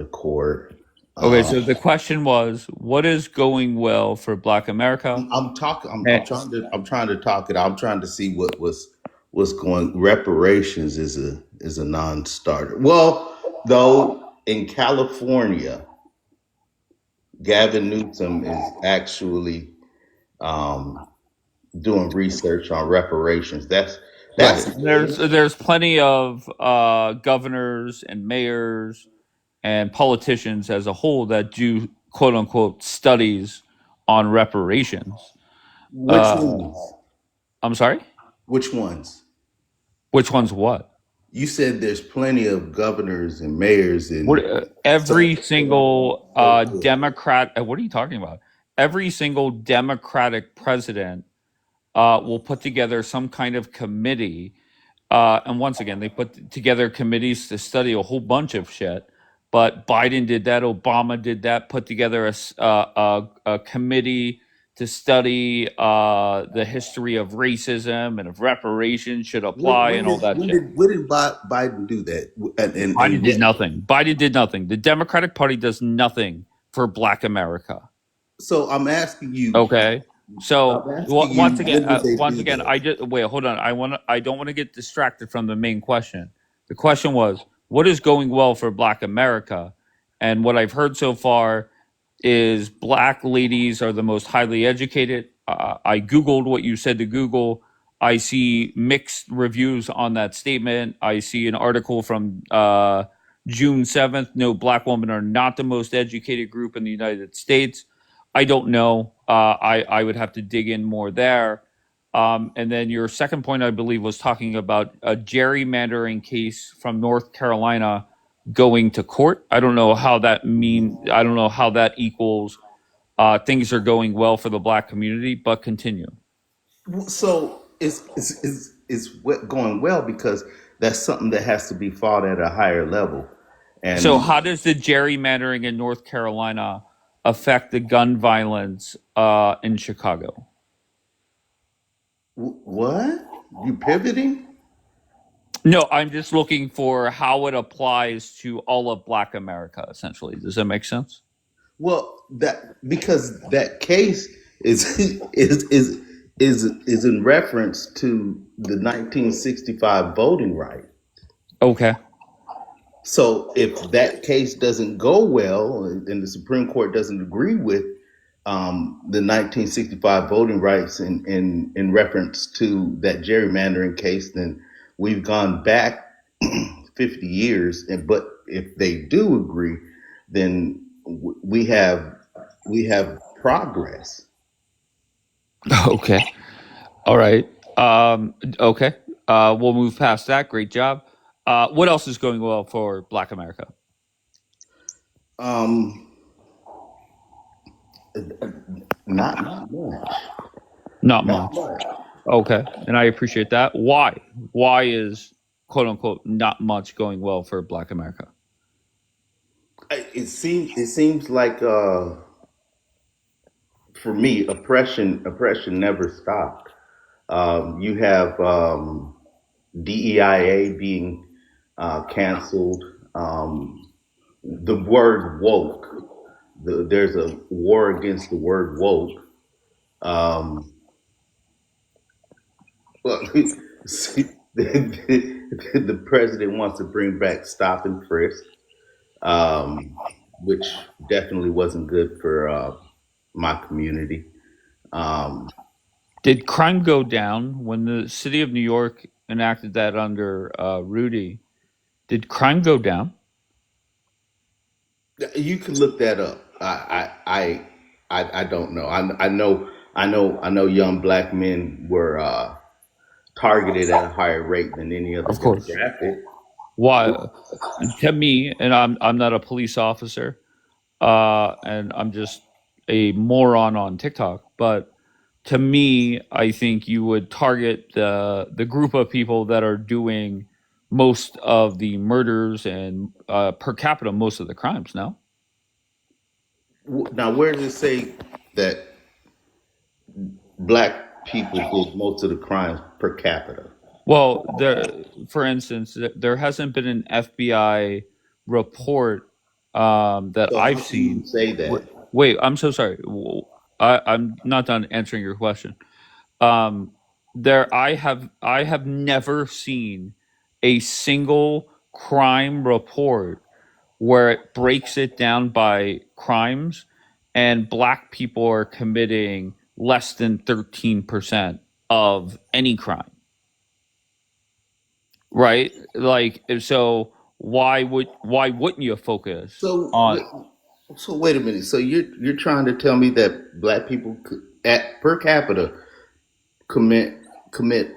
to court. Okay, Uh, so the question was, what is going well for Black America? I'm talking. I'm Eh, trying to. I'm trying to talk it. I'm trying to see what's going. Reparations is a non-starter. Well, though in California, Gavin Newsom is actually um, doing research on reparations. That's Right. good. There's plenty of governors and mayors and politicians as a whole that do quote unquote studies on reparations. Which Uh, ones? I'm sorry? Which ones? Which one's what? You said there's plenty of governors and mayors What and every so. single Okay. Democrat, what are you talking about? Every single Democratic president will put together some kind of committee. And once again, they put together committees to study a whole bunch of shit. But Biden did that, Obama did that, put together a committee to study the history of racism and if reparations should apply and all that shit. When did Biden do that? And Biden did what? nothing. Biden did nothing. The Democratic Party does nothing for Black America. So I'm asking you. Okay. So I'm asking you. When did they once do again, that? I just wait. Hold on. I don't want to get distracted from the main question. The question was, what is going well for Black America? And what I've heard so far is Black ladies are the most highly educated. I googled what you said to Google. I see mixed reviews on that statement. I see an article from June 7th. No, Black women are not the most educated group in the United States. I don't know. I would have to dig in more there. And then your second point, I believe, was talking about a gerrymandering case from North Carolina going to court. I don't know how that I don't know how that equals things are going well for the Black community. But continue. So it's going well because that's something that has to be fought at a higher level. So, And how does the gerrymandering in North Carolina affect the gun violence in Chicago? what? You pivoting? No, I'm just looking for how it applies to all of Black America, essentially. Does that make sense? Well, that because that case is is in reference to the 1965 voting right. Okay. So if that case doesn't go well and the Supreme Court doesn't agree with the 1965 voting rights in reference to that gerrymandering case, then we've gone back 50 years. But if they do agree, then we have progress. Okay. All right. Okay. We'll move past that. Great job. What else is going well for Black America? Um, not much, Not not much. much. Okay. And I appreciate that. Why? Why is quote unquote not much going well for Black America? It seems like for me, oppression never stopped. You have DEIA being canceled. The word woke. There's a war against the word woke. Um, well, see, the president wants to bring back stop and frisk, um, which definitely wasn't good for my community. Um, Did crime go down when the city of New York enacted that under Rudy? Did crime go down? You can look that up. I don't know. I know young black men were targeted at a higher rate than any other Of course. demographic. Why? To me, and I'm not a police officer, and I'm just a moron on TikTok. But to me, I think you would target the group of people that are doing most of the murders and per capita most of the crimes. No, Now, where does it say that black people did most of the crimes per capita? well, there, for instance, there hasn't been an FBI report that So I've how can you seen. say that? Wait, I'm so sorry. I'm not done answering your question. Um, I have never seen a single crime report where it breaks it down by crimes, and black people are committing less than 13% of any crime, right? Like, so why wouldn't you focus So on wait, so wait a minute. So you're trying to tell me that black people at per capita commit commit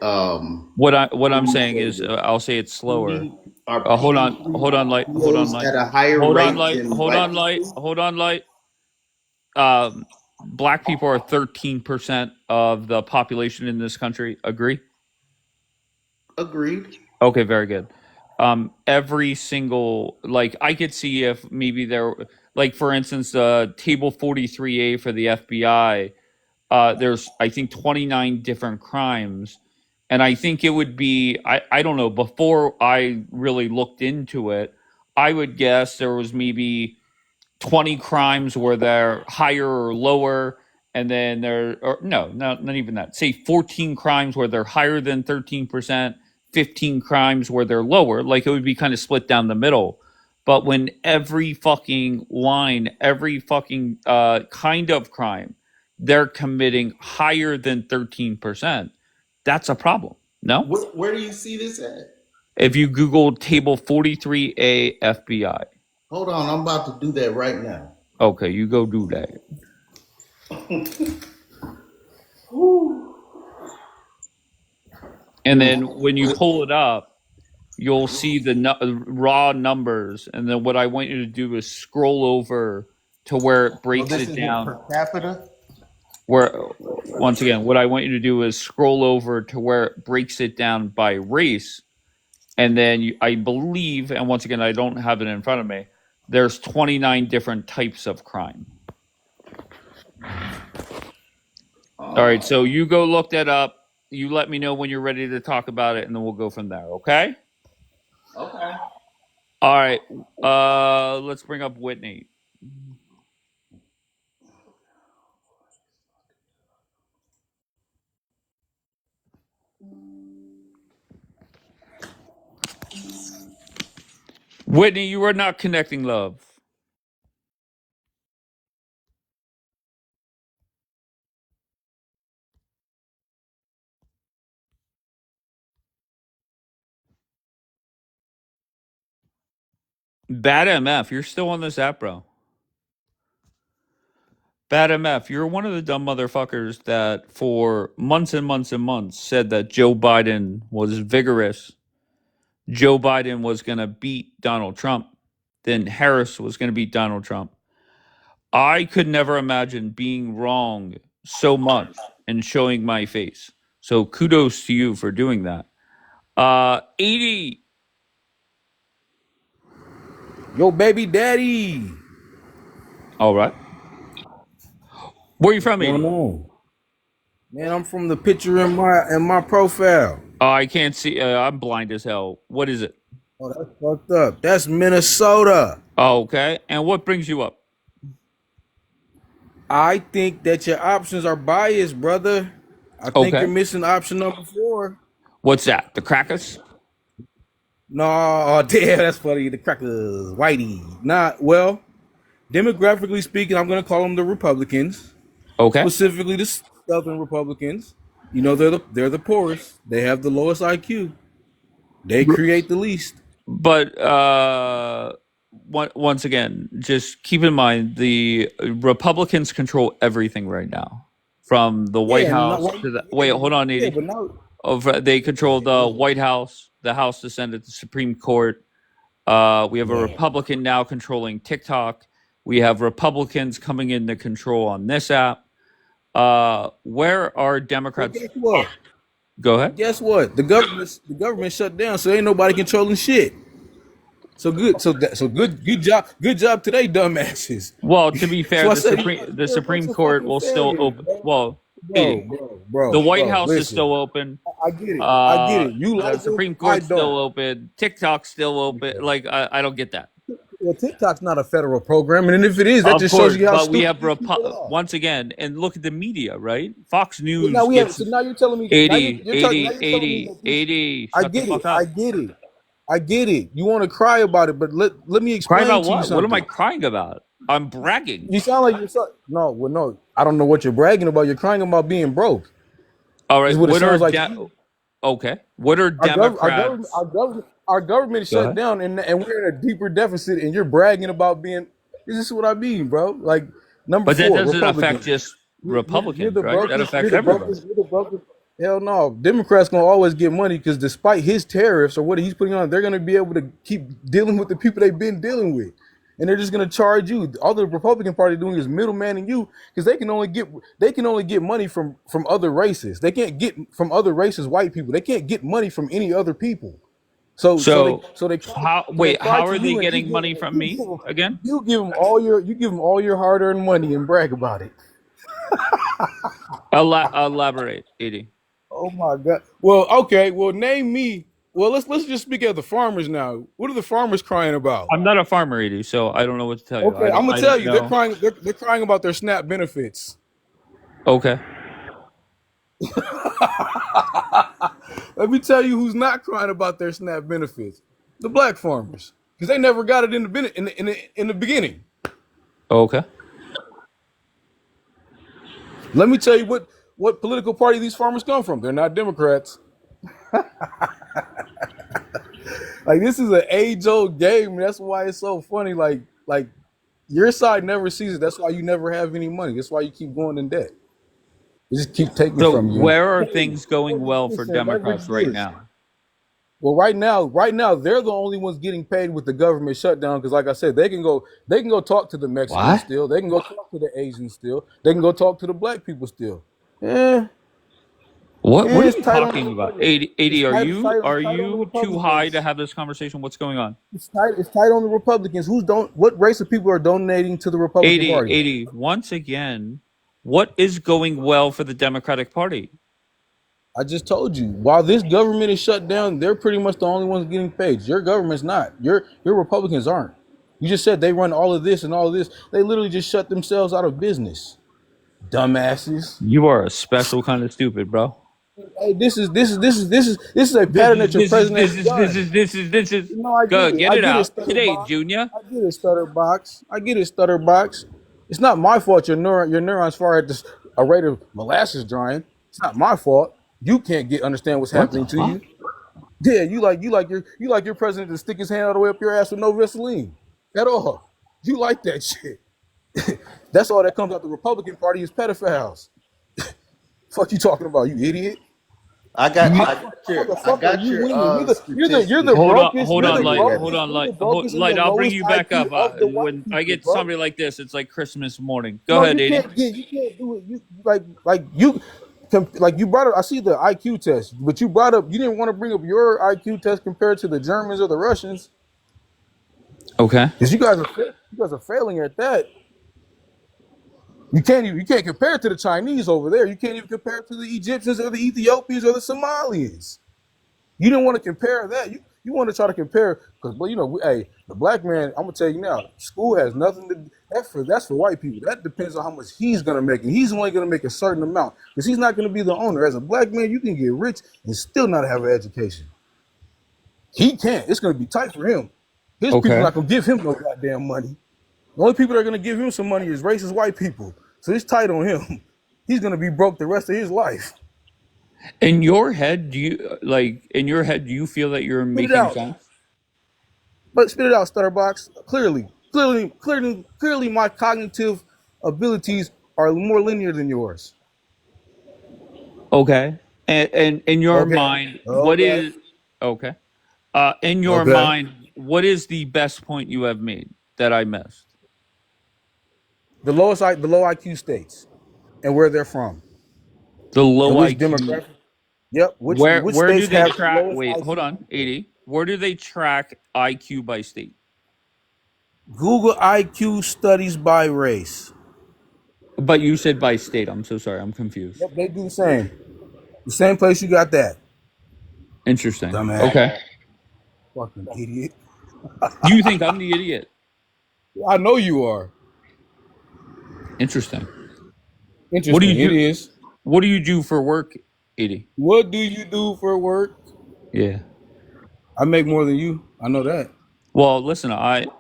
what I'm let me saying say is, this. I'll say it slower. PD are Hold PD on, hold on, light, hold on, POs light, at a higher hold on, rate light, than hold white on, light, people? hold on, light. Black people are 13% of the population in this country. Agree? Agreed. Okay, very good. Every single, like, I could see if maybe there, like, for instance, table 43A for the FBI. There's, I think, 29 different crimes, and I think it would be, I don't know, before I really looked into it, I would guess there was maybe 20 crimes where they're higher or lower, and then there, or no, not even that, say 14 crimes where they're higher than 13%, 15 crimes where they're lower. Like, it would be kind of split down the middle. But when every fucking line, every fucking kind of crime, they're committing higher than 13%, that's a problem. No? Where do you see this at? If you Google table 43A FBI. Hold on, I'm about to do that right now. Okay, you go do that. And then when you pull it up, you'll see the raw numbers. And then what I want you to do is scroll over to where it So breaks this it is what down. per capita. Where, once again, what I want you to do is scroll over to where it breaks it down by race. And then I believe, and once again, I don't have it in front of me, there's 29 different types of crime. All right, so you go look that up. You let me know when you're ready to talk about it, and then we'll go from there, okay? Okay. All right. Let's bring up Whitney. Whitney, you are not connecting, love. Bad MF, you're still on this app, bro. Bad MF, you're one of the dumb motherfuckers that for months and months and months said that Joe Biden was vigorous. Joe Biden was going to beat Donald Trump. Then Harris was going to beat Donald Trump. I could never imagine being wrong so much and showing my face. So kudos to you for doing that. 80. Yo, baby daddy. All right. Where are you What's from, going 80? on? Man, I'm from the picture in my profile. Oh, I can't see. I'm blind as hell. What is it? Oh, that's fucked up. That's Minnesota. Oh, okay. And what brings you up? I think that your options are biased, brother. I think you're Okay. missing option number 4. What's that? The crackers? No, oh, damn, that's funny. The crackers, whitey. Not well. Demographically speaking, I'm gonna call them the Republicans, Okay. specifically the Southern Republicans. You know, they're the poorest. They have the lowest IQ. They create the least. But once again, just keep in mind the Republicans control everything right now, from the White Yeah, not House well, to the. yeah, Wait, hold on, yeah, 80. but now Over, they control the yeah, White House, the House, the Senate, the Supreme Court. We have a yeah. Republican now controlling TikTok. We have Republicans coming into control on this app. Where are Well, Democrats? guess what? Go ahead. Guess what? The government shut down, so ain't nobody controlling shit. So good, good job today, dumbasses. Well, to be fair, So I said, The you're a bunch Supreme of Court fucking will still failures, open. bro. Well, Bro, 80. bro, The bro, White bro. House is Listen, still open. I get it. I get it. You The like them, Supreme I Court's still don't. open. TikTok's still open. Like, I don't get that. Well, TikTok's not a federal program, and if it is, that Of just shows course, you how but we stupid have these people are. once again, and look at the media, right? Fox Well, now News we have. gets So now you're telling me. Now 80, now 80, you're telling me 80, that these. 80. I Shut the get it. fuck I up. get it. I get it. You want to cry about it, but let me Cry explain about to you what? What am I something. crying about? I'm bragging. You sound like you're no. Well, no. I don't know what you're bragging about. You're crying about being broke. All Is right, what it what are sounds like to me. okay? What are Democrats? Our government is Go shut ahead. down, and we're in a deeper deficit. And you're bragging about being. This is what I mean, bro. Like number But that four, doesn't affect Republicans. just You're Republicans, the right? That brokest. You're affects the everybody. brokest. You're the brokest. Hell no. Democrats gonna always get money because despite his tariffs or what he's putting on, they're gonna be able to keep dealing with the people they've been dealing with. And they're just gonna charge you. All the Republican Party doing is middlemaning you because they can only get money from other races. They can't get from other races, white people. They can't get money from any other people. So so they So so they cry, how? so they Wait, cry how to are they you and getting money from me again? you give them all your hard-earned money and brag about it. Elaborate, 80. Oh my God. Well, okay. Well, name me. Well, let's just speak of the farmers now. What are the farmers crying about? I'm not a farmer, 80, so I don't know what to tell you. Okay, I'm gonna I tell don't you. They're know. crying. They're crying about their SNAP benefits. Okay. Let me tell you who's not crying about their SNAP benefits: the black farmers, because they never got it in the beginning. Okay. Let me tell you what political party these farmers come from. They're not Democrats. Like this is an age-old game. That's why it's so funny. Like your side never sees it. That's why you never have any money. That's why you keep going in debt. They just keep taking So from you. where are Hey, things going leverage well for this and leverage Democrats right this. now? Well, right now, they're the only ones getting paid with the government shutdown. Because, like I said, they can go talk to the Mexicans What? still. They can go talk to the Asians still. They can go talk to the black people still. Yeah, What are it's you tight on the talking about? Republicans. 80, It's 80, tight. It's tight. are It's tight on the you too high to Republicans. have this conversation? What's going on? It's tight on the Republicans. Who's don't? What race of people are donating to the Republican 80, Party? 80. Once again, what is going well for the Democratic Party? I just told you. While this government is shut down, they're pretty much the only ones getting paid. Your government's not. Your Republicans aren't. You just said they run all of this and all of this. They literally just shut themselves out of business. Dumbasses. You are a special kind of stupid, bro. Hey, this is a pattern that your president has done. This is. No, I Go, get it. get I it get it, out. Today, Stutterbox. Junior. I get it, Stutterbox. I get it, Stutterbox. It's not my fault your neurons fire at a rate of molasses drying. It's not my fault. You can't understand what's What the happening to fuck? you. Yeah, you like your president to stick his hand all the way up your ass with no Vaseline at all. You like that shit. That's all that comes out the Republican Party is pedophiles. Fuck you talking about, you idiot? I Motherfucker, got you your winning. You're the statistics. brokest. Hold You're on, the light. Together. Hold brokest. on, You're light. the brokest and Light. the I'll bring lowest you back IQ up. of the white When I people, get bro. somebody like this, it's like Christmas morning. Go No, ahead, 80. you can't do it. You like you brought up. I see the IQ test, but you didn't want to bring up your IQ test compared to the Germans or the Russians Okay. because you guys are failing at that. You can't compare it to the Chinese over there. You can't even compare it to the Egyptians or the Ethiopians or the Somalians. You didn't want to compare that. You want to try to compare because, well, hey, the black man. I'm gonna tell you now, school has nothing to. That's for white people. That depends on how much he's gonna make, and he's only gonna make a certain amount because he's not gonna be the owner. As a black man, you can get rich and still not have an education. He can't. It's gonna be tight for him. His people Okay. not gonna give him no goddamn money. The only people that are gonna give him some money is racist white people. So it's tight on him. He's gonna be broke the rest of his life. In your head, do you feel that you're Spit it making out. sense? But spit it out, Stutterbox. Clearly, my cognitive abilities are more linear than yours. Okay. And in your Okay. mind, what Okay. is okay? In your Okay. mind, what is the best point you have made that I missed? The low IQ states and where they're from The and low which IQ. demographic. Yep. Which Where do states they have the track? lowest Wait, hold IQ? on, 80. Where do they track IQ by state? Google IQ studies by race. But you said by state. I'm so sorry. I'm confused. Yep, they do the same. The same place you got that. Interesting. Dumbass. Okay. Fucking idiot. Do you think I'm the idiot? I know you are. Interesting. What do Interesting. you It do? is. What do you do for work, 80? What do you do for work? Yeah. I make more than you. I know that. Well, listen,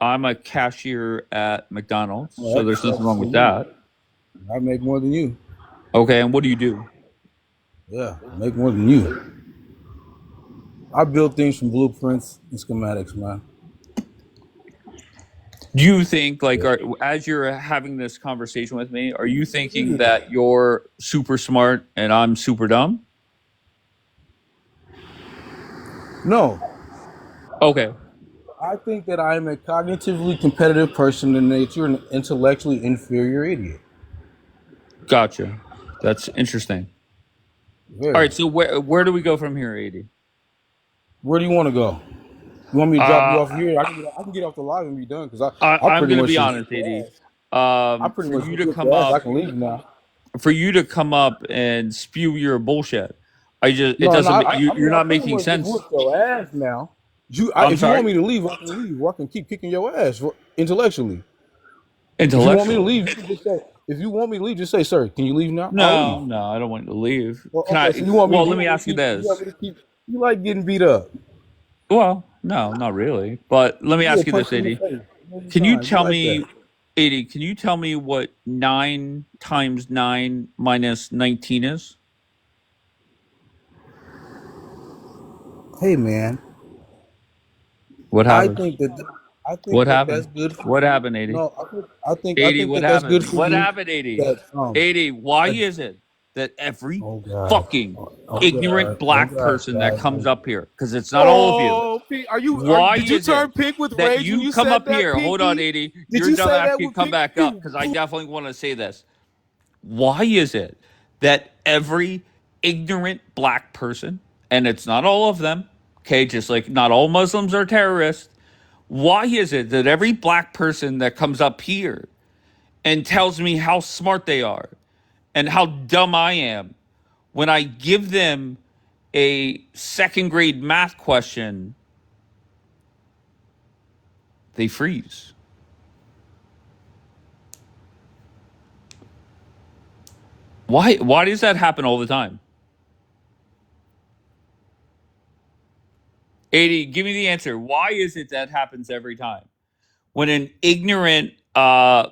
I'm a cashier at McDonald's, Well, so there's nothing that's wrong for with you. that. I make more than you. Okay, and what do you do? Yeah, I make more than you. I build things from blueprints and schematics, man. Do you think, like, as you're having this conversation with me, are you thinking that you're super smart and I'm super dumb? No, Okay, I think that I am a cognitively competitive person and that you're an intellectually inferior idiot. gotcha. That's interesting. All Very. right, so where do we go from here, 80? Where do you want to go? You want me to drop you Uh, off here? I can get off the live and be done because I I'm pretty gonna much be just honest, whooped your 80. ass. I pretty For much you to whooped come your ass. I up, can leave now. for you to come up and spew your bullshit, it No, doesn't. I mean You're I not pretty making much just sense. whooped your ass now. I'm If you want sorry. me to leave, I can leave. Or I can keep kicking your ass intellectually. If you want me to Intellectually. leave, you can just say. If you want me to leave, just say, "Sir, can you leave now?" I'll No, leave. no, I don't want you to leave. Well, Can okay, I? so you want me? Well, You let me want me to ask you keep? You want this. me to keep? You like getting beat up? Well, no, not really. But let me Yeah, ask you punch this, you in the 80. face many Can you times. You tell like that? me, 80, can you tell me what 9 times 9 minus 19 is? Hey, man, What I happened? think that What that's happened? good for What you. happened, 80? No, I 80, think what that that's good happened? for What you. happened, 80? That 80, why that, is it that every oh god, fucking oh ignorant god, oh black god, person that guys. comes up here, because it's not all of you, Oh, Pete, why did you is it turn pink with that rage when you you come said up that, here? Hold on, Pinky? 80. Did Your you dumb say ass that can with come Pinky? back up because I definitely want to say this. Why is it that every ignorant black person, and it's not all of them, okay, just like not all Muslims are terrorists, why is it that every black person that comes up here and tells me how smart they are and how dumb I am, when I give them a second grade math question, they freeze? Why does that happen all the time? 80, give me the answer. Why is it that happens every time? When an ignorant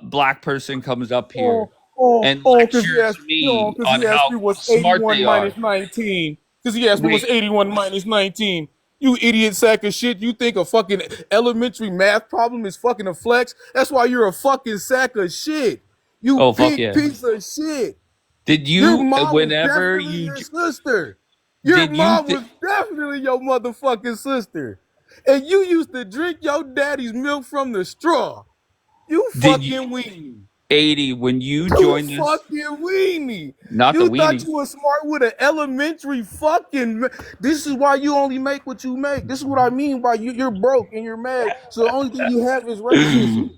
black person comes up here and Because lectures me on he asked how me what's smart 81 they are. minus 19. Because he asked me what's Wait, 81 minus 19. You idiot sack of shit. You think a fucking elementary math problem is fucking a flex? That's why you're a fucking sack of shit. You oh fuck big yeah. piece of shit. Did Your you mom was whenever definitely you your sister. Your did you mom was definitely your motherfucking sister. And you used to drink your daddy's milk from the straw. You did you fucking weenie. 80 when you You joined this, fucking weenie. not the You thought weenie. you were smart with an elementary fucking. This is why you only make what you make. This is what I mean by you're broke and you're mad. So the only thing you have is racism.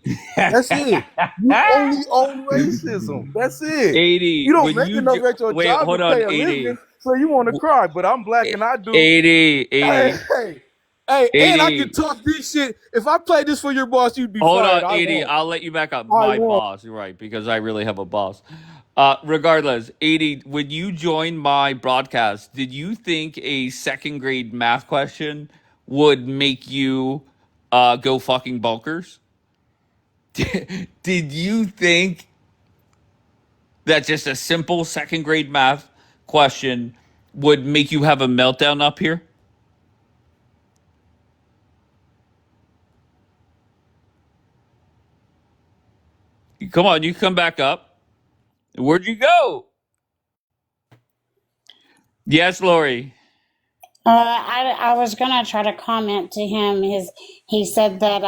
That's it. You only own racism. That's it. 80 You don't when make you enough at your wait, job to hold pay on, a 80. living, so you want to cry. But I'm black and I do. 80, Hey, 80, hey, hey, and I can 80. talk this shit. If I play this for your boss, you'd be Hold fired. on, I 80. won't. I'll let you back up. I My won't. boss, you're right, because I really have a boss. Regardless, 80, when you joined my broadcast, did you think a second grade math question would make you go fucking bonkers? Did you think that just a simple second grade math question would make you have a meltdown up here? Come on, you come back up. Where'd you go? Yes, Lori. I was gonna try to comment to him. He said that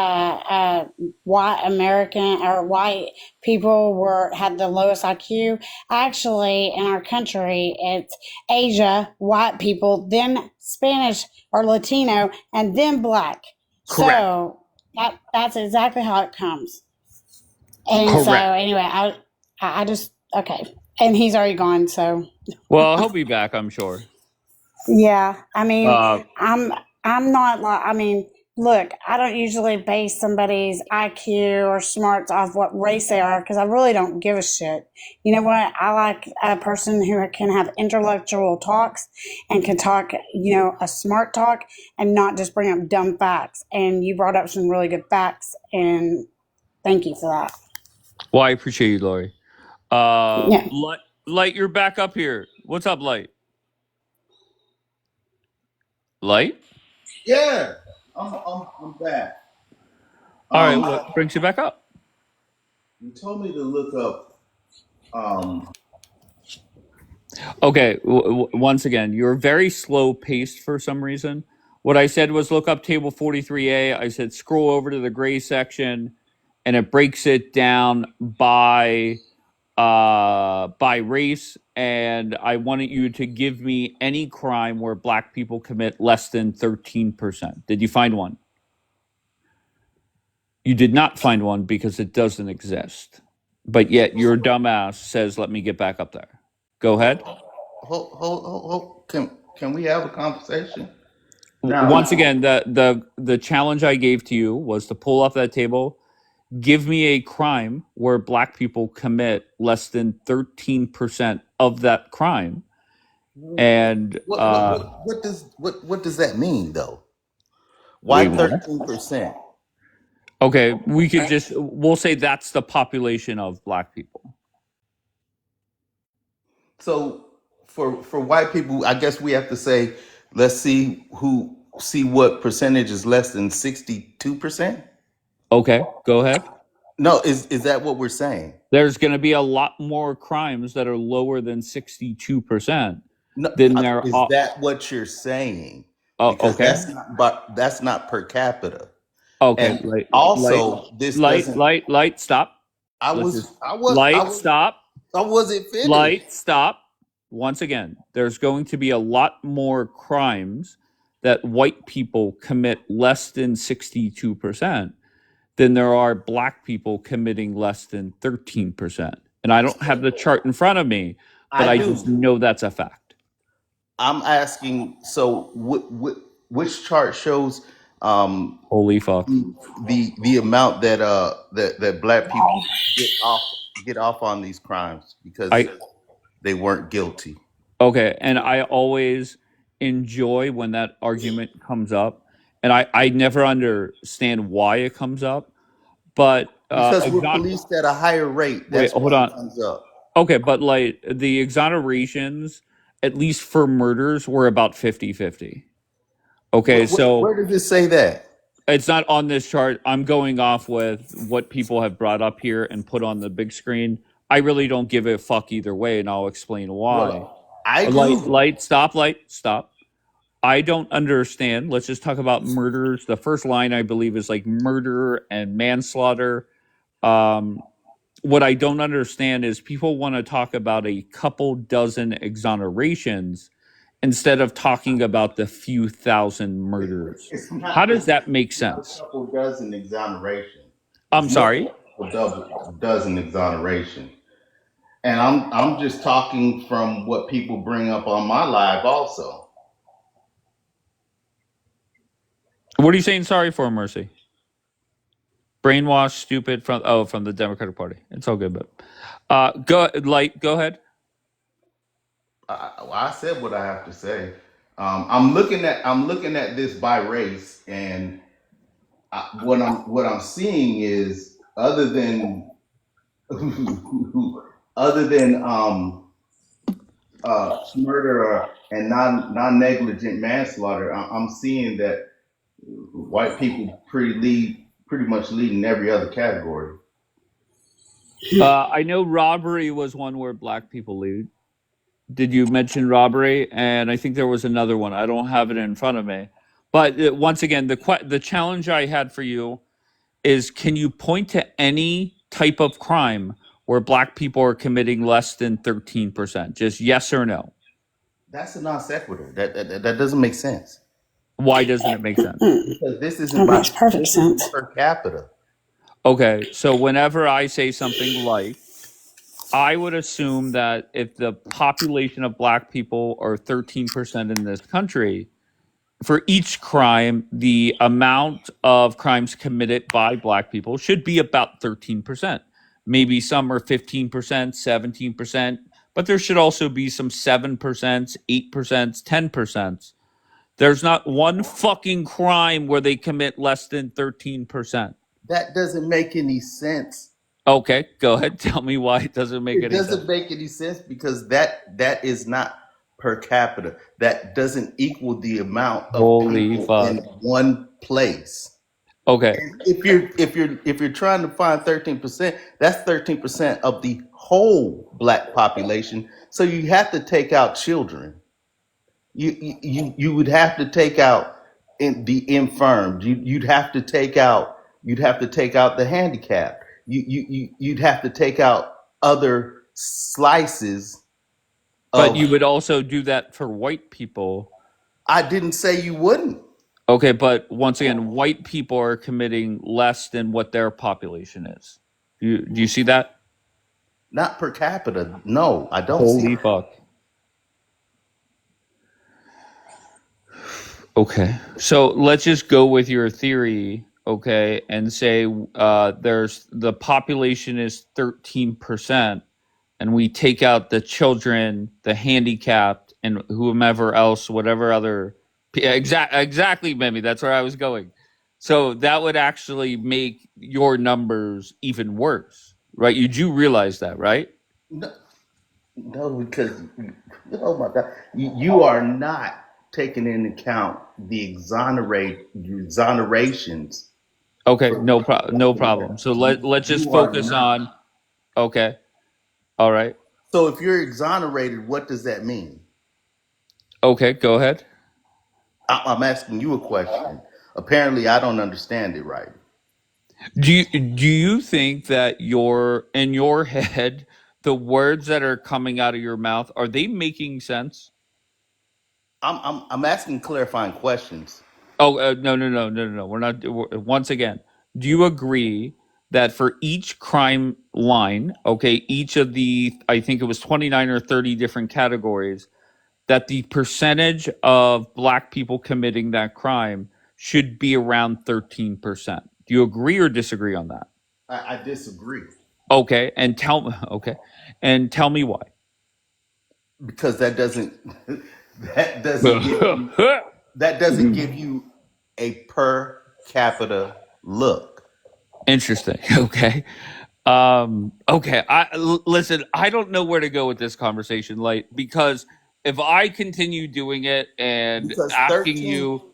white American or white people were had the lowest IQ. Actually, in our country, it's Asia, white people, then Spanish or Latino, and then black. Correct. So that's exactly how it comes. And so Correct. anyway, I just okay. And he's already gone. So Well, he'll be back, I'm sure. yeah, I mean, Uh, I'm I'm not like I mean look, I don't usually base somebody's IQ or smarts off what race they are because I really don't give a shit. You know what? I like a person who can have intellectual talks and can talk, a smart talk and not just bring up dumb facts. And you brought up some really good facts, and thank you for that. Well, I appreciate you, Lori. Yeah. Light, you're back up here. What's up, Light? Light? Yeah, I'm back. All right, what brings you back up? You told me to look up. Okay, once again, you're very slow paced for some reason. What I said was look up table 43A. I said scroll over to the gray section, and it breaks it down by race. And I wanted you to give me any crime where black people commit less than 13%. Did you find one? You did not find one because it doesn't exist. But yet your dumbass says, let me get back up there. Go ahead. Hold. Can we have a conversation? Now, Once again, the challenge I gave to you was to pull off that table. Give me a crime where black people commit less than 13% of that crime. And what does that mean though? Why wait, what? 13%? Okay, we'll say that's the population of black people. So for white people, I guess we have to say, let's see what percentage is less than 62%. Okay, go ahead. No, is that what we're saying? There's going to be a lot more crimes that are lower than 62% No, than there is are. that what you're saying? Oh, Because okay. that's not per capita. Okay, And also, this doesn't. light, stop. I Let's was, just I was, I light, was, stop. I wasn't finished. Light, stop. Once again, there's going to be a lot more crimes that white people commit less than 62% than there are black people committing less than 13%. And I don't have the chart in front of me, but I just know that's a fact. I'm asking. So, which chart shows Holy fuck. the amount that black people get off on these crimes because they weren't guilty? Okay, and I always enjoy when that argument comes up, and I never understand why it comes up, but Because we're policed at a higher rate. wait, That's hold why it on. comes up. Okay, but like the exonerations, at least for murders, were about 50-50. Okay, so Where does it say that? it's not on this chart. I'm going off with what people have brought up here and put on the big screen. I really don't give a fuck either way, and I'll explain why. Well, I do. Light, stop. I don't understand. Let's just talk about murders. The first line, I believe, is like murder and manslaughter. What I don't understand is people want to talk about a couple dozen exonerations instead of talking about the few thousand murders. How does that make sense? A couple dozen exoneration. I'm sorry. A dozen exoneration. And I'm just talking from what people bring up on my live also. What are you saying sorry for, Mercy? Brainwashed, stupid from the Democratic Party. It's all good, but go ahead. I said what I have to say. I'm looking at this by race, and what I'm seeing is other than murder and non negligent manslaughter, I'm seeing that white people pretty much lead in every other category. I know robbery was one where black people lead. Did you mention robbery? And I think there was another one. I don't have it in front of me. But once again, the challenge I had for you is: can you point to any type of crime where black people are committing less than 13%? Just yes or no. That's a non sequitur. That doesn't make sense. Why doesn't it make sense? Because this isn't That makes perfect sense. per capita. Okay, so whenever I say something like, I would assume that if the population of black people are 13% in this country, for each crime, the amount of crimes committed by black people should be about 13%. Maybe some are 15%, 17%, but there should also be some 7%, 8%, 10%. There's not one fucking crime where they commit less than 13%. That doesn't make any sense. Okay, go ahead. Tell me why it doesn't make It any sense. doesn't make any sense because that is not per capita. That doesn't equal the amount of Holy people fuck. in one place. Okay. If you're trying to find 13%, that's 13% of the whole black population. So you have to take out children. You would have to take out the infirm. You'd have to take out the handicapped. You'd have to take out other slices But of. you would also do that for white people. I didn't say you wouldn't. Okay, but once again, white people are committing less than what their population is. Do you see that? Not per capita. No, I don't see. Holy fuck. Okay, so let's just go with your theory, okay, and say there's the population is 13%, and we take out the children, the handicapped, and whomever else, whatever other. Exactly, Mimi. That's where I was going. So that would actually make your numbers even worse, right? You do realize that, right? No, no, because oh my God, you are not taking into account the exonerations. Okay, no problem. So let's just You are focus not. on. Okay, all right. So if you're exonerated, what does that mean? Okay, go ahead. I'm asking you a question. Apparently, I don't understand it right. Do you think that in your head the words that are coming out of your mouth are they making sense? I'm asking clarifying questions. Oh no. We're not. Once again, do you agree that for each crime line, okay, each of the I think it was 29 or 30 different categories, that the percentage of black people committing that crime should be around 13%? Do you agree or disagree on that? I disagree Okay, and tell me why. because that doesn't give you that doesn't give you a per capita look. Interesting. Okay. Okay. Listen. I don't know where to go with this conversation, like because if I continue doing it and Because asking you,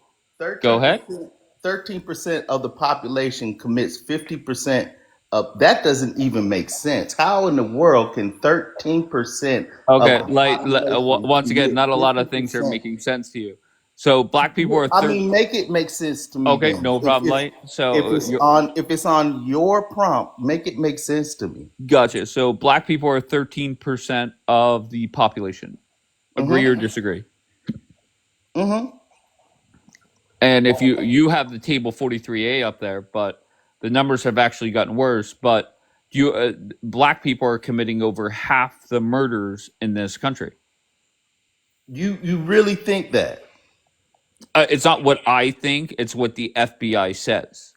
go 13 ahead. percent 13% of the population commits 50% of that doesn't even make sense. How in the world can 13% of Okay. the population Once again, commit not a lot of things are 50%? making sense to you. So black people are I 30. mean, make it make sense to me Okay, then. no problem, light. So you're If it's on your prompt, make it make sense to me. gotcha. So black people are 13% of the population. Agree or Mm-hmm. disagree? Mm-hmm. And if you have the table 43A up there, but the numbers have actually gotten worse. But black people are committing over half the murders in this country. You really think that? It's not what I think; it's what the FBI says.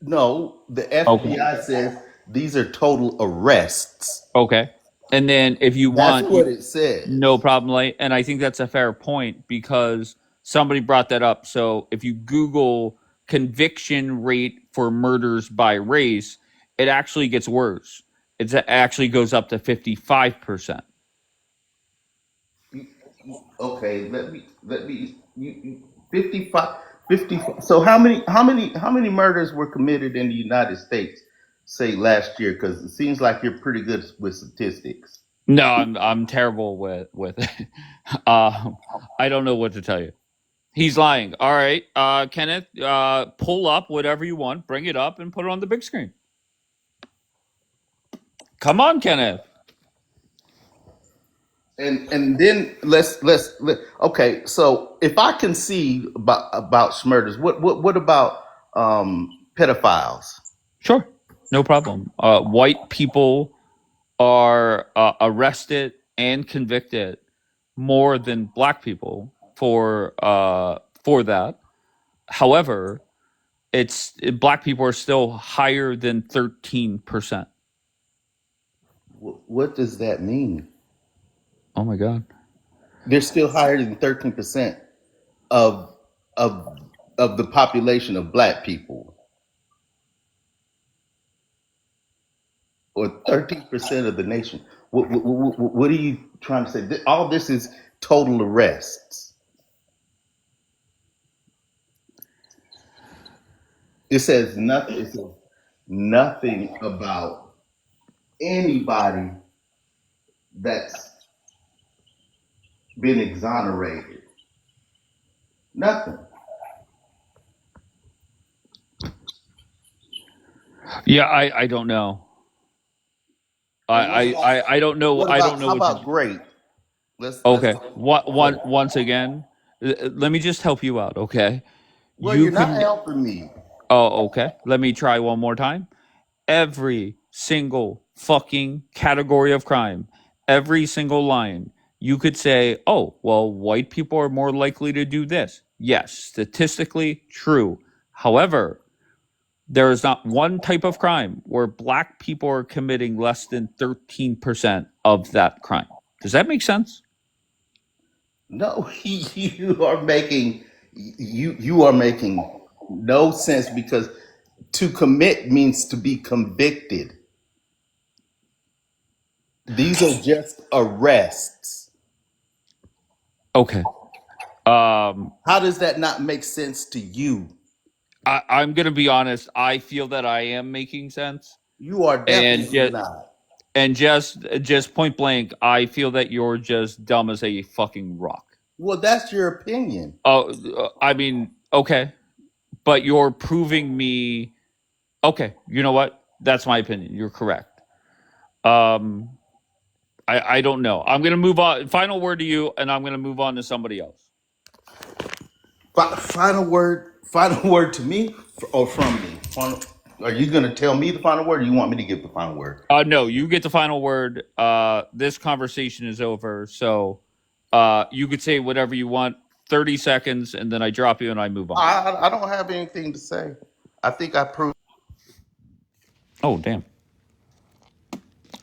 No, the Okay. FBI says these are total arrests. Okay. And then if you That's want, what it no says. problem, light. And I think that's a fair point because somebody brought that up. So if you Google conviction rate for murders by race, it actually gets worse. It actually goes up to 55%. Okay, let me 55 50. So how many murders were committed in the United States say last year? Because it seems like you're pretty good with statistics. No, I'm terrible with it. I don't know what to tell you. He's lying. All right, Kenneth, pull up whatever you want, bring it up, and put it on the big screen. Come on, Kenneth. And then okay. So if I concede about murders, what about pedophiles? Sure, no problem. White people are arrested and convicted more than black people. for that. However, black people are still higher than 13%. What does that mean? Oh my God. They're still higher than 13% of of of the population of black people, or 13% of the nation. What are you trying to say? All this is total arrests. It says nothing. It says nothing about anybody that's been exonerated. Nothing. Yeah, I don't know. And I don't know. what I about don't know how what to about do. great? Let's Okay. talk about One great. once again, let me just help you out, okay? Well, You you're not can helping me. Oh, okay. Let me try one more time. Every single fucking category of crime, every single line, you could say, "Oh, well, white people are more likely to do this." Yes, statistically true. However, there is not one type of crime where black people are committing less than 13% of that crime. Does that make sense? No, you are making you are making no sense, because to commit means to be convicted. These are just arrests. Okay. Um, How does that not make sense to you? I'm going to be honest. I feel that I am making sense. You are And definitely not. just point blank, I feel that you're just dumb as a fucking rock. Well, that's your opinion. Oh, I mean, okay, but you're proving me. Okay, you know what? That's my opinion. You're correct. Um, I don't know. I'm gonna move on. Final word to you, and I'm gonna move on to somebody else. Final word. Final word to me, or from me. Are you going to tell me the final word, or you want me to give the final word? No, you get the final word. This conversation is over, so you could say whatever you want. 30 seconds, and then I drop you and I move on. I don't have anything to say. I think I proved. Oh, damn.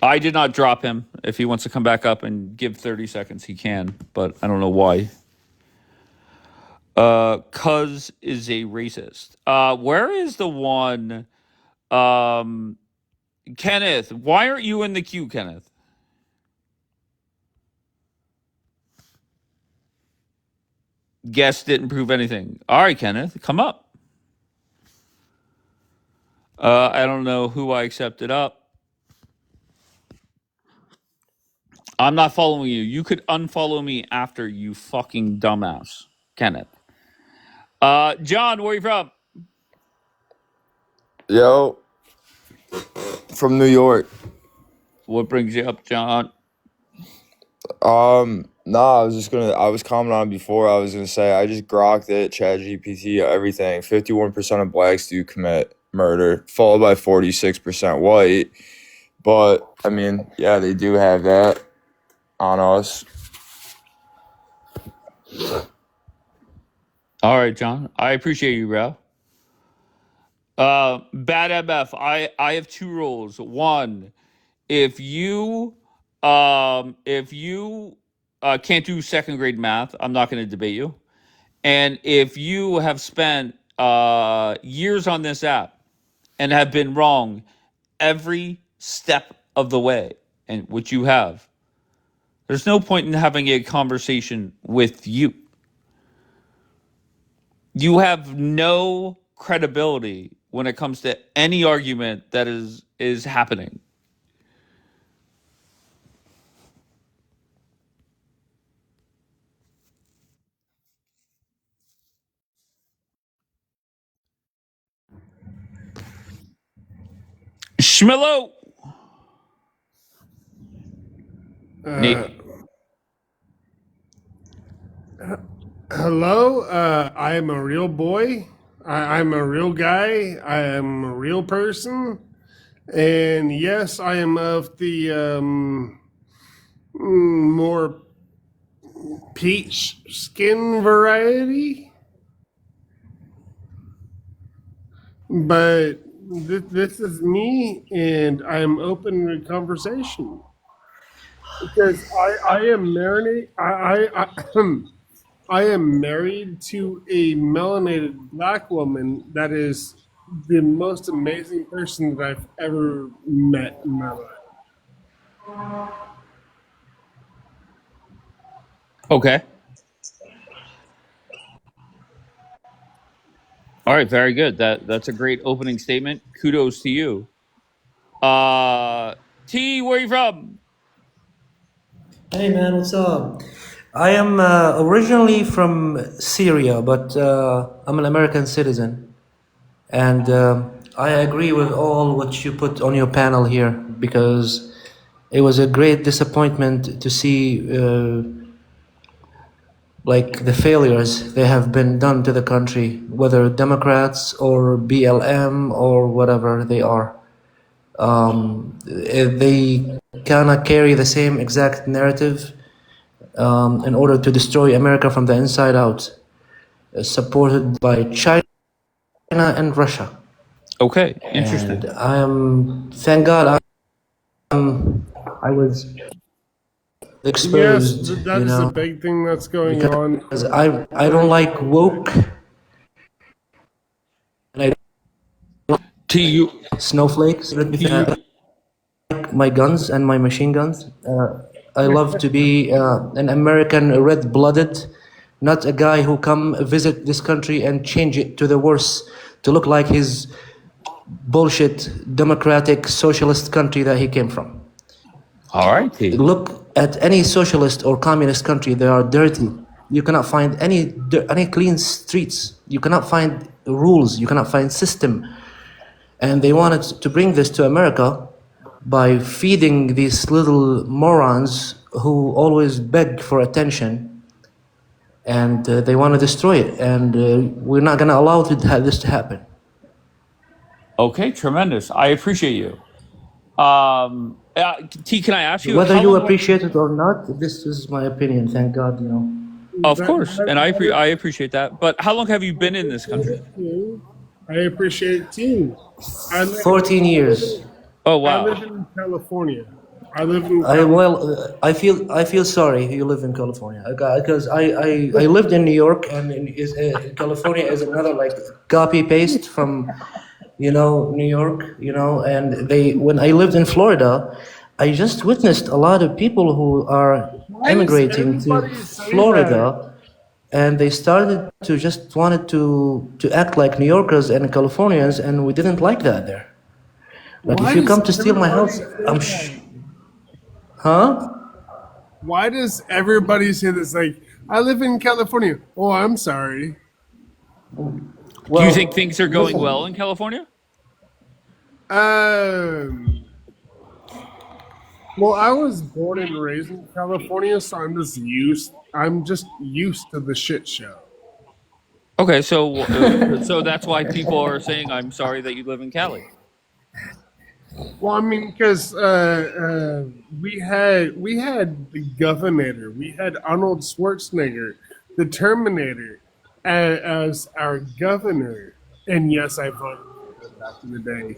I did not drop him. If he wants to come back up and give 30 seconds, he can, but I don't know why. Cuz is a racist. Where is the one? Um, Kenneth, why aren't you in the queue, Kenneth? Guess didn't prove anything. All right, Kenneth, come up. I don't know who I accepted up. I'm not following you. You could unfollow me after, you fucking dumbass, Kenneth. John, where are you from? Yo, from New York. What brings you up, John? Nah, I was commenting on it before. I was gonna say I just grokked it, Chat GPT, everything. 51% of blacks do commit murder, followed by 46% white. But I mean, yeah, they do have that on us. All right, John. I appreciate you, bro. Bad MF. I have two rules. One, if you can't do second grade math, I'm not going to debate you. And if you have spent years on this app and have been wrong every step of the way, and which you have, there's no point in having a conversation with you. You have no credibility when it comes to any argument that is happening. Schmillo. Uh, Nate. hello, I am a real boy. I'm a real guy. I am a real person. And yes, I am of the more peach skin variety, but this is me, and I'm open to conversation because I am married. I am married to a melanated black woman that is the most amazing person that I've ever met in my life. Okay. All right. Very good. That's a great opening statement. Kudos to you. T, where you from? Hey man, what's up? I am originally from Syria, but I'm an American citizen. And I agree with all what you put on your panel here because it was a great disappointment to see like the failures they have been done to the country, whether Democrats or BLM or whatever they are. They kind of carry the same exact narrative in order to destroy America from the inside out, supported by China and Russia. Okay. Interesting. And I am, thank God, I was Yes, exposed, that is a big thing that's going on. because I don't like woke, and I T, you. snowflakes. I like my guns and my machine guns. I love to be an American red-blooded, not a guy who come visit this country and change it to the worse, to look like his bullshit democratic socialist country that he came from. All right, T. Look at any socialist or communist country; they are dirty. You cannot find any clean streets. You cannot find rules. You cannot find system. And they wanted to bring this to America by feeding these little morons who always beg for attention, and they want to destroy it. And we're not going to allow this to happen. Okay, tremendous. I appreciate you. T, can I ask you? Whether how you long- appreciate it or not, this is my opinion. Thank God, you know. Of course, and I appreciate that. But how long have you been in this country? I appreciate it too. 14 years. Oh I wow. live in California. I feel sorry you live in California because I lived in New York, and California is another like copy paste from New York, and when I lived in Florida, I just witnessed a lot of people who are immigrating to Florida, and they started to just wanted to act like New Yorkers and Californians, and we didn't like that there. Like if you come to steal my house, huh? Why does everybody say this? Like, I live in California. Oh, I'm sorry. Do you think things are going well in California? Well, I was born and raised in California, so I'm just used to the shit show. Okay, so that's why people are saying, "I'm sorry that you live in Cali." Well, I mean, because we had the Governor, we had Arnold Schwarzenegger, the Terminator, as our governor, and yes, I voted for him back in the day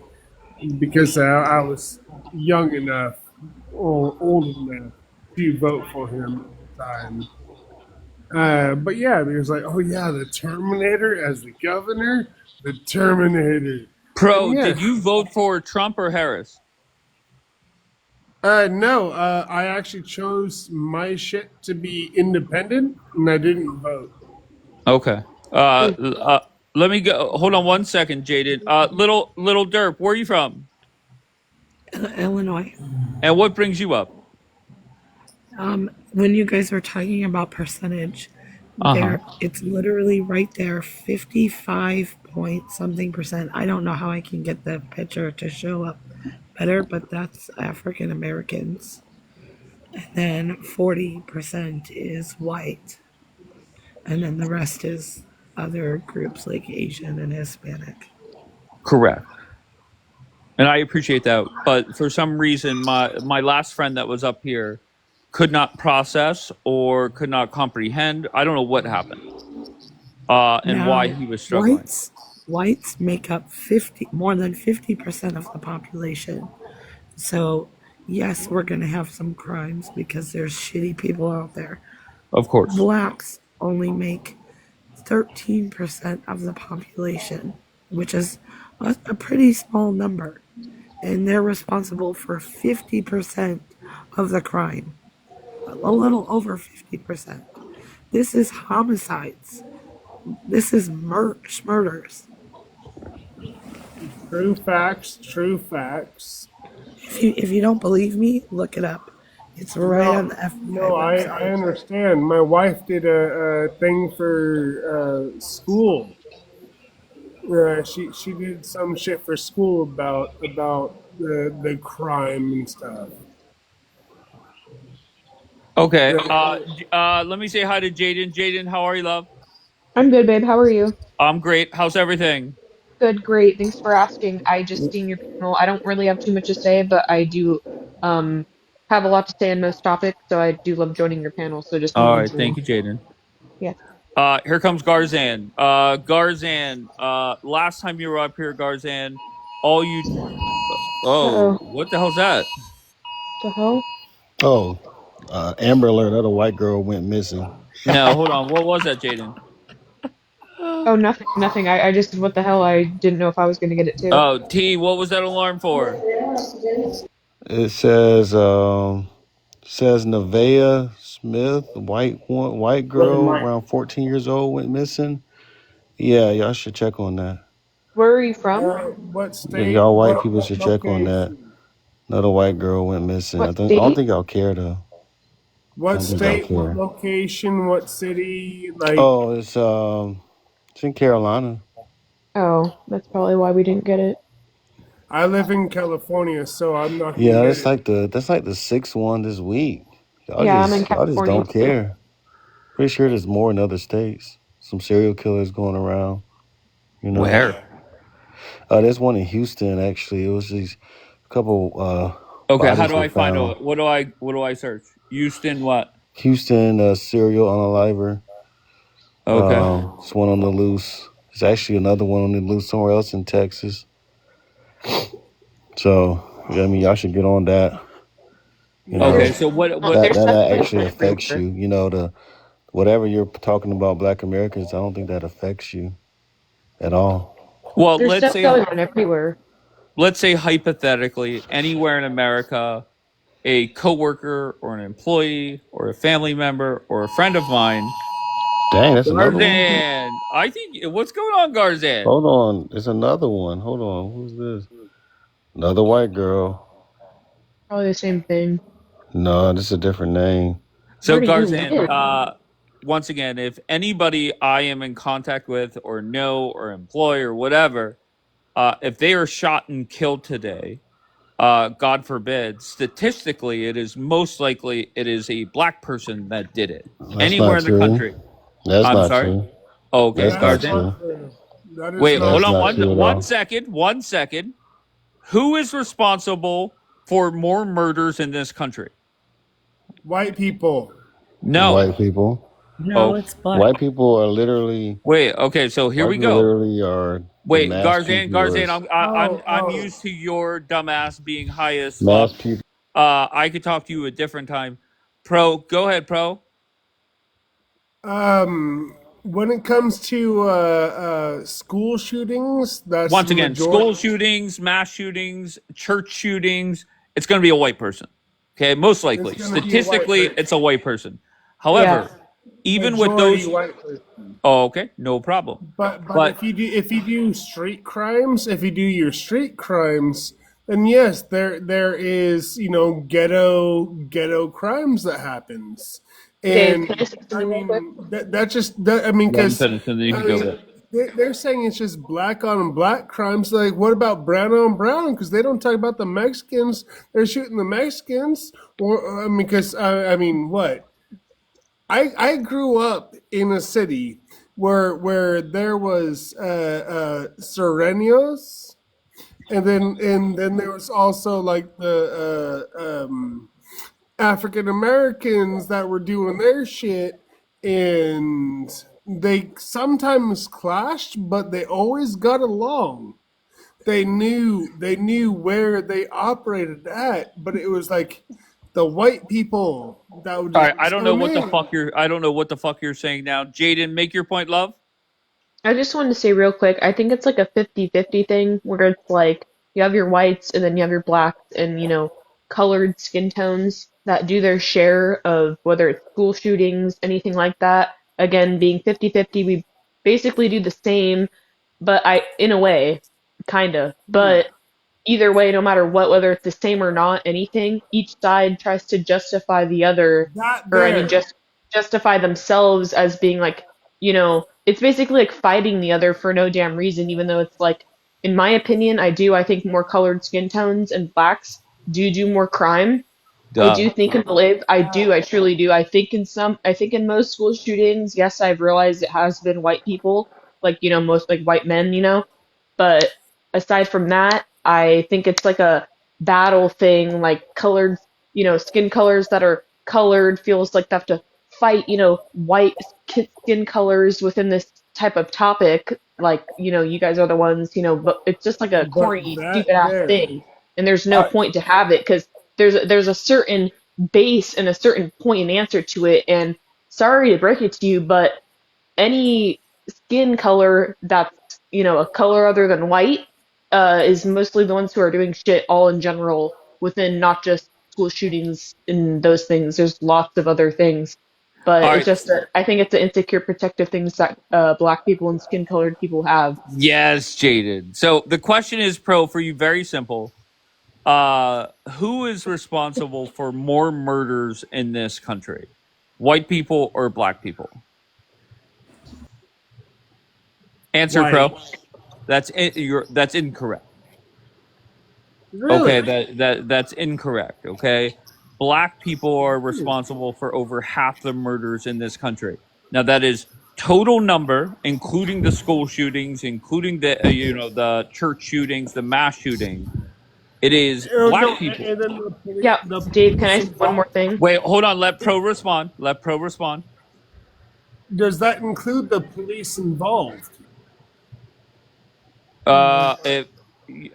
because I was young enough or old enough to vote for him at the time. But yeah, there's like, oh yeah, the Terminator as the governor, the Terminator. Pro, Yeah. did you vote for Trump or Harris? No, I actually chose my shit to be independent, and I didn't vote. Okay. Let me go. Hold on one second, Jaden. Little Derp, where are you from? Illinois. And what brings you up? When you guys were talking about percentage, there it's literally right there, 55 point something percent. I don't know how I can get the picture to show up better, but that's African Americans. And then 40% is white. And then the rest is other groups like Asian and Hispanic. Correct. And I appreciate that. But for some reason, my last friend that was up here could not process or could not comprehend. I don't know what happened, and why Now, he was struggling. whites make up more than 50% of the population. So, yes, we're going to have some crimes because there's shitty people out there. Of course. Blacks only make 13% of the population, which is a pretty small number. And they're responsible for 50% of the crime. A little over 50%. This is homicides. This is murders. True facts. True facts. If you don't believe me, look it up. It's right on the FBI No, I website. understand. My wife did a thing for school. She did some shit for school about the crime and stuff. Okay. Let me say hi to Jaden. Jaden, how are you, love? I'm good, babe. How are you? I'm great. How's everything? Good, great. Thanks for asking. I just seen your panel. I don't really have too much to say, but I do um have a lot to say on most topics, so I do love joining your panel. So just All wanted right. to Thank you, Jaden. yeah. Here comes Garzan. Garzan, last time you were up here, Garzan, all you. Oh, Uh-oh. what the hell's that? The hell? Oh, Amber Alert, that a white girl went missing. No, hold on. What was that, Jaden? Oh, nothing, nothing. I just what the hell? I didn't know if I was gonna get it too. Oh, T, what was that alarm for? It says Nevaeh Smith, white girl around 14 years old went missing. Yeah, y'all should check on that. Where are you from? What Yeah, state? y'all white What people should check on that. location? Another white girl went missing. I What don't state? think y'all care though. I What don't think y'all state? What care. location? What city? Like, Oh, it's in Carolina. Oh, that's probably why we didn't get it. I live in California, so I'm not gonna Yeah, get that's it. like the sixth one this week. Yeah, I'm in Y'all just California don't too. care. Pretty sure there's more in other states. Some serial killers going around. You know. Where? There's one in Houston actually. It was these couple Okay, how bodies do were I find found. it? What do I search? Houston, what? Houston serial unaliver. Okay. It's one on the loose. There's actually another one on the loose somewhere else in Texas. So yeah, I mean, y'all should get on that. You know, Okay, There's so what there's that definitely actually one affects everywhere. you. You know, the whatever you're talking about Black Americans, I don't think that affects you at all. well, There's stuff going on everywhere. let's say hypothetically anywhere in America, a coworker or an employee or a family member or a friend of mine. Dang, that's another one. Garzan, I think what's going on, Garzan? Hold on, there's another one. Hold on, who's this? Another white girl. Probably the same thing. No, this is a different name. So Where do you Garzan, live? once again, if anybody I am in contact with or know or employ or whatever, if they are shot and killed today, God forbid, statistically, it is most likely it is a black person that did it That's anywhere not in the true. country. That's I'm not sorry. true. Okay, That's not That's Garzan. true. not true. That is Wait, hold not That's on not true. true at one all. second. 1 second. Who is responsible for more murders in this country? White people. No. White people. No, Oh, it's black. White people are literally. wait. Okay, so here White we people go. literally are the Wait, mass Garzan, pupilers. I'm Oh, used to your dumbass being high as Mass fuck. pupil. I could talk to you a different time. Pro, go ahead, Pro. when it comes to school shootings, that's Once the again, school majority. shootings, mass shootings, church shootings, it's going to be a white person. Okay, most It's likely. gonna be a white Statistically, person. it's a white person. Yeah. However, even with Majority those, white person. oh, okay, no problem. But But if you do street crimes, if you do your street crimes, then yes, there is, you know, ghetto crimes that happens. Dave, And can I say I something real quick? mean that just that I mean let him because finish and then you I can go mean back. they're saying it's just black on black crimes. Like, what about brown on brown? Because they don't talk about the Mexicans. They're shooting the Mexicans, or I mean, because I mean, what? I grew up in a city where there was Serenios, and then there was also like the African Americans that were doing their shit, and they sometimes clashed, but they always got along. They knew where they operated at, but it was like the white people that would All just right, I don't know come what the in. fuck you're saying now. Jaden, make your point, love. I just wanted to say real quick, I think it's like a 50-50 thing where it's like you have your whites and then you have your blacks and, colored skin tones that do their share of whether it's school shootings, anything like that. Again, being 50-50, we basically do the same, but in a way, kinda. But either way, no matter what, whether it's the same or not, anything, each side tries to justify the other, That or I mean, there. just justify themselves as being like, it's basically like fighting the other for no damn reason, even though it's like, in my opinion, I think more colored skin tones and blacks do more crime. I Duh. do think and believe, I truly do. I think in most school shootings, yes, I've realized it has been white people, like, most like white men, but aside from that, I think it's like a battle thing, like colored, skin colors that are colored feels like they have to fight, white skin colors within this type of topic. Like, you guys are the ones, but it's just like a But corny, that stupid ass there. thing. And there's no I, point to have it because there's a certain base and a certain point and answer to it. And sorry to break it to you, but any skin color that's a color other than white is mostly the ones who are doing shit all in general within not just school shootings and those things. There's lots of other things, but All it's right. just that I think it's the insecure protective things that black people and skin colored people have. Yes, Jaden. So the question is, Pro, for you, very simple. Who is responsible for more murders in this country? White people or black people? Answer, White. Pro. That's incorrect. Okay, Really? that's incorrect. Okay, black people are responsible for over half the murders in this country. Now that is total number, including the school shootings, including the the church shootings, the mass shootings. It is Oh, no, black people. and then Yeah, the Dave, can I police say one more involved. thing? Wait, hold on. Let Pro respond. Let Pro respond. Does that include the police involved? If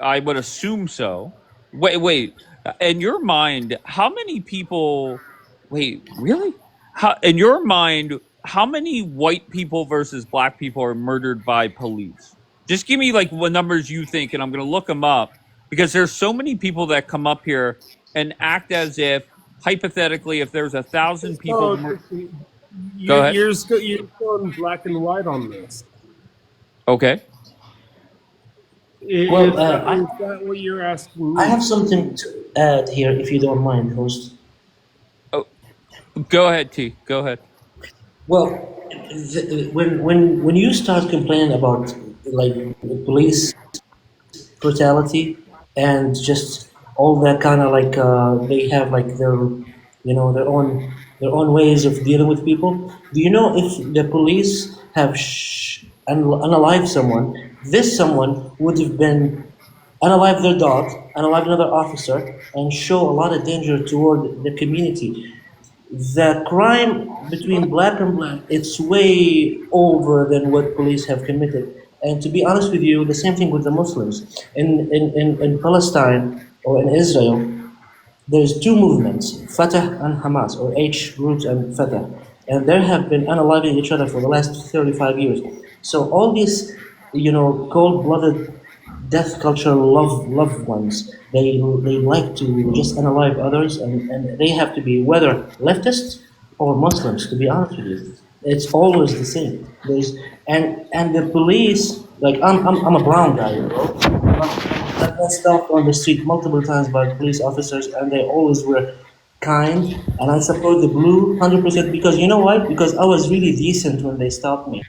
I would assume so. Wait. In your mind, how many people? Wait, really? How in your mind? How many white people versus black people are murdered by police? Just give me like what numbers you think, and I'm gonna look them up because there's so many people that come up here and act as if hypothetically, if there's 1,000 people. So Go ahead. you're going black and white on this. Okay. Well, Is that what you're asking I me? have something to add here, if you don't mind, host. Oh, go ahead, T. Go ahead. Well, when you start complaining about like police brutality and just all that kind of like they have like their own ways of dealing with people. Do you know if the police have unalived someone, this someone would have been unalive their dog, unalive another officer, and show a lot of danger toward the community. The crime between black and black, it's way over than what police have committed. And to be honest with you, the same thing with the Muslims. In Palestine or in Israel, there's two movements, Fatah and Hamas, or H groups and Fatah. And they have been unaliving each other for the last 35 years. So all these, cold-blooded death culture loved ones, they like to just unalive others, and they have to be whether leftists or Muslims, to be honest with you. It's always the same. And the police, like I'm a brown guy, I've been stopped on the street multiple times by police officers, and they always were kind. And I support the blue 100% because you know why? Because I was really decent when they stopped me.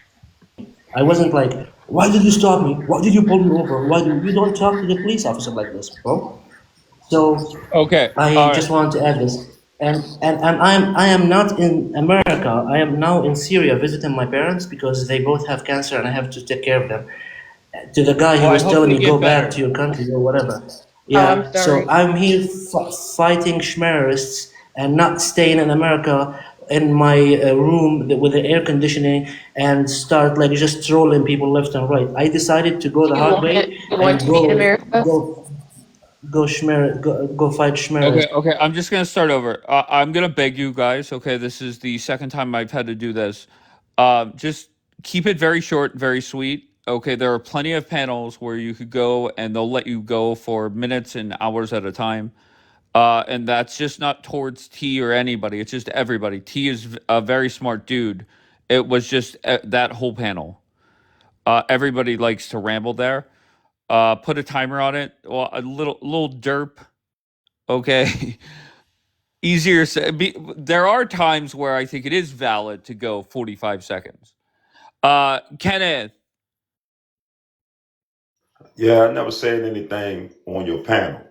I wasn't like, why did you stop me? Why did you pull me over? Why do you don't talk to the police officer like this, bro? So Okay. I All right. just wanted to add this. And I am not in America. I am now in Syria visiting my parents because they both have cancer and I have to take care of them. To the guy who Well, I was hope telling they me go get back better. to your country or whatever. Oh, I'm Yeah. So sorry. I'm here fighting schmerrists and not staying in America in my room with the air conditioning and start like just trolling people left and right. I decided to go the You hard want it? way You want and to be in America? go fight Schmeris. Okay. I'm just gonna start over. I'm gonna beg you guys. Okay, this is the second time I've had to do this. Just keep it very short, very sweet. Okay, there are plenty of panels where you could go and they'll let you go for minutes and hours at a time. And that's just not towards T or anybody. It's just everybody. T is a very smart dude. It was just that whole panel. Everybody likes to ramble there. Put a timer on it. Well, a little derp. Okay. Easier said. There are times where I think it is valid to go 45 seconds. Kenneth, Yeah, I never said anything on your panel.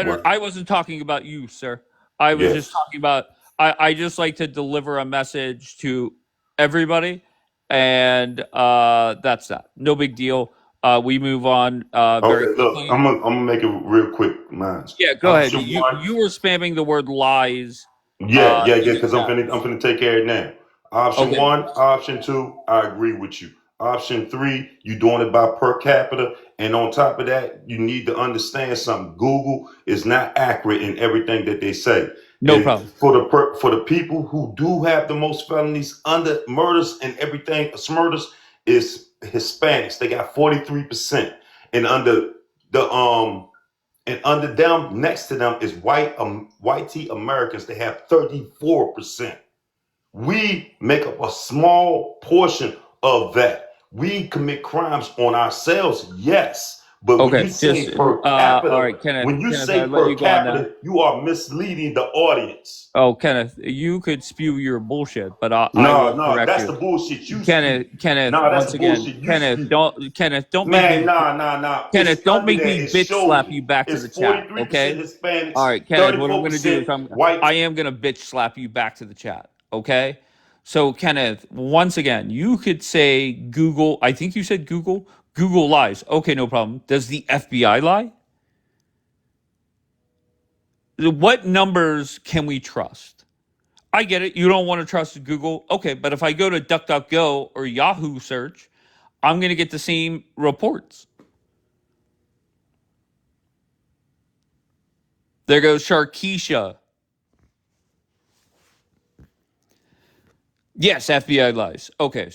Right. I wasn't talking about you, sir. I was just Yes. talking about I just like to deliver a message to everybody, and that's that. No big deal. We move on very Okay, look, quickly. I'm gonna make it real quick, mine. Yeah, go ahead. Option You one. you were spamming the word lies Yeah, in the because chat. I'm finna take care of it now. Option Okay, one, option two, I agree with you. Option three, you doing it by per capita, and on top of that, you need to understand something. Google is not accurate in everything that they say, no and problem. for the people who do have the most felonies under murders and everything, murders is Hispanics. They got 43%, and under the and under them, next to them is white Americans. They have 34%. We make up a small portion of that. We commit crimes on ourselves, yes. But when you Okay, just say per all capita, right, Kenneth. when you Kenneth, I say let per you go on that. capita, you are misleading the audience. Oh, Kenneth, you could spew your bullshit, but I No, will no, correct that's you. the bullshit you spew. Kenneth, No, that's once the again, bullshit you spew. Kenneth, don't make Man, me, nah. Kenneth, It's don't under make there. me It bitch shows slap you. you back to It's the chat, 43% okay? All Hispanics, right, Kenneth, what I'm gonna do is 34% white. I am gonna bitch slap you back to the chat, okay? So, Kenneth, once again, you could say Google. I think you said Google. Google lies. Okay, no problem. Does the FBI lie? What numbers can we trust? I get it. You don't want to trust Google. Okay, but if I go to DuckDuckGo or Yahoo search, I'm going to get the same reports. There goes Sharkeisha. Yes, FBI lies. Okay,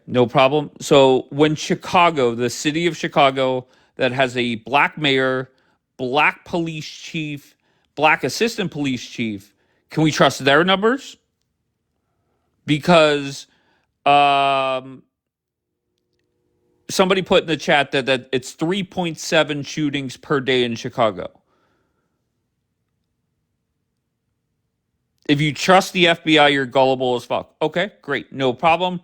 no problem. So when Chicago, the city of Chicago, that has a black mayor, black police chief, black assistant police chief, can we trust their numbers? Because um, somebody put in the chat that it's 3.7 shootings per day in Chicago. If you trust the FBI, you're gullible as fuck. Okay, great. No problem.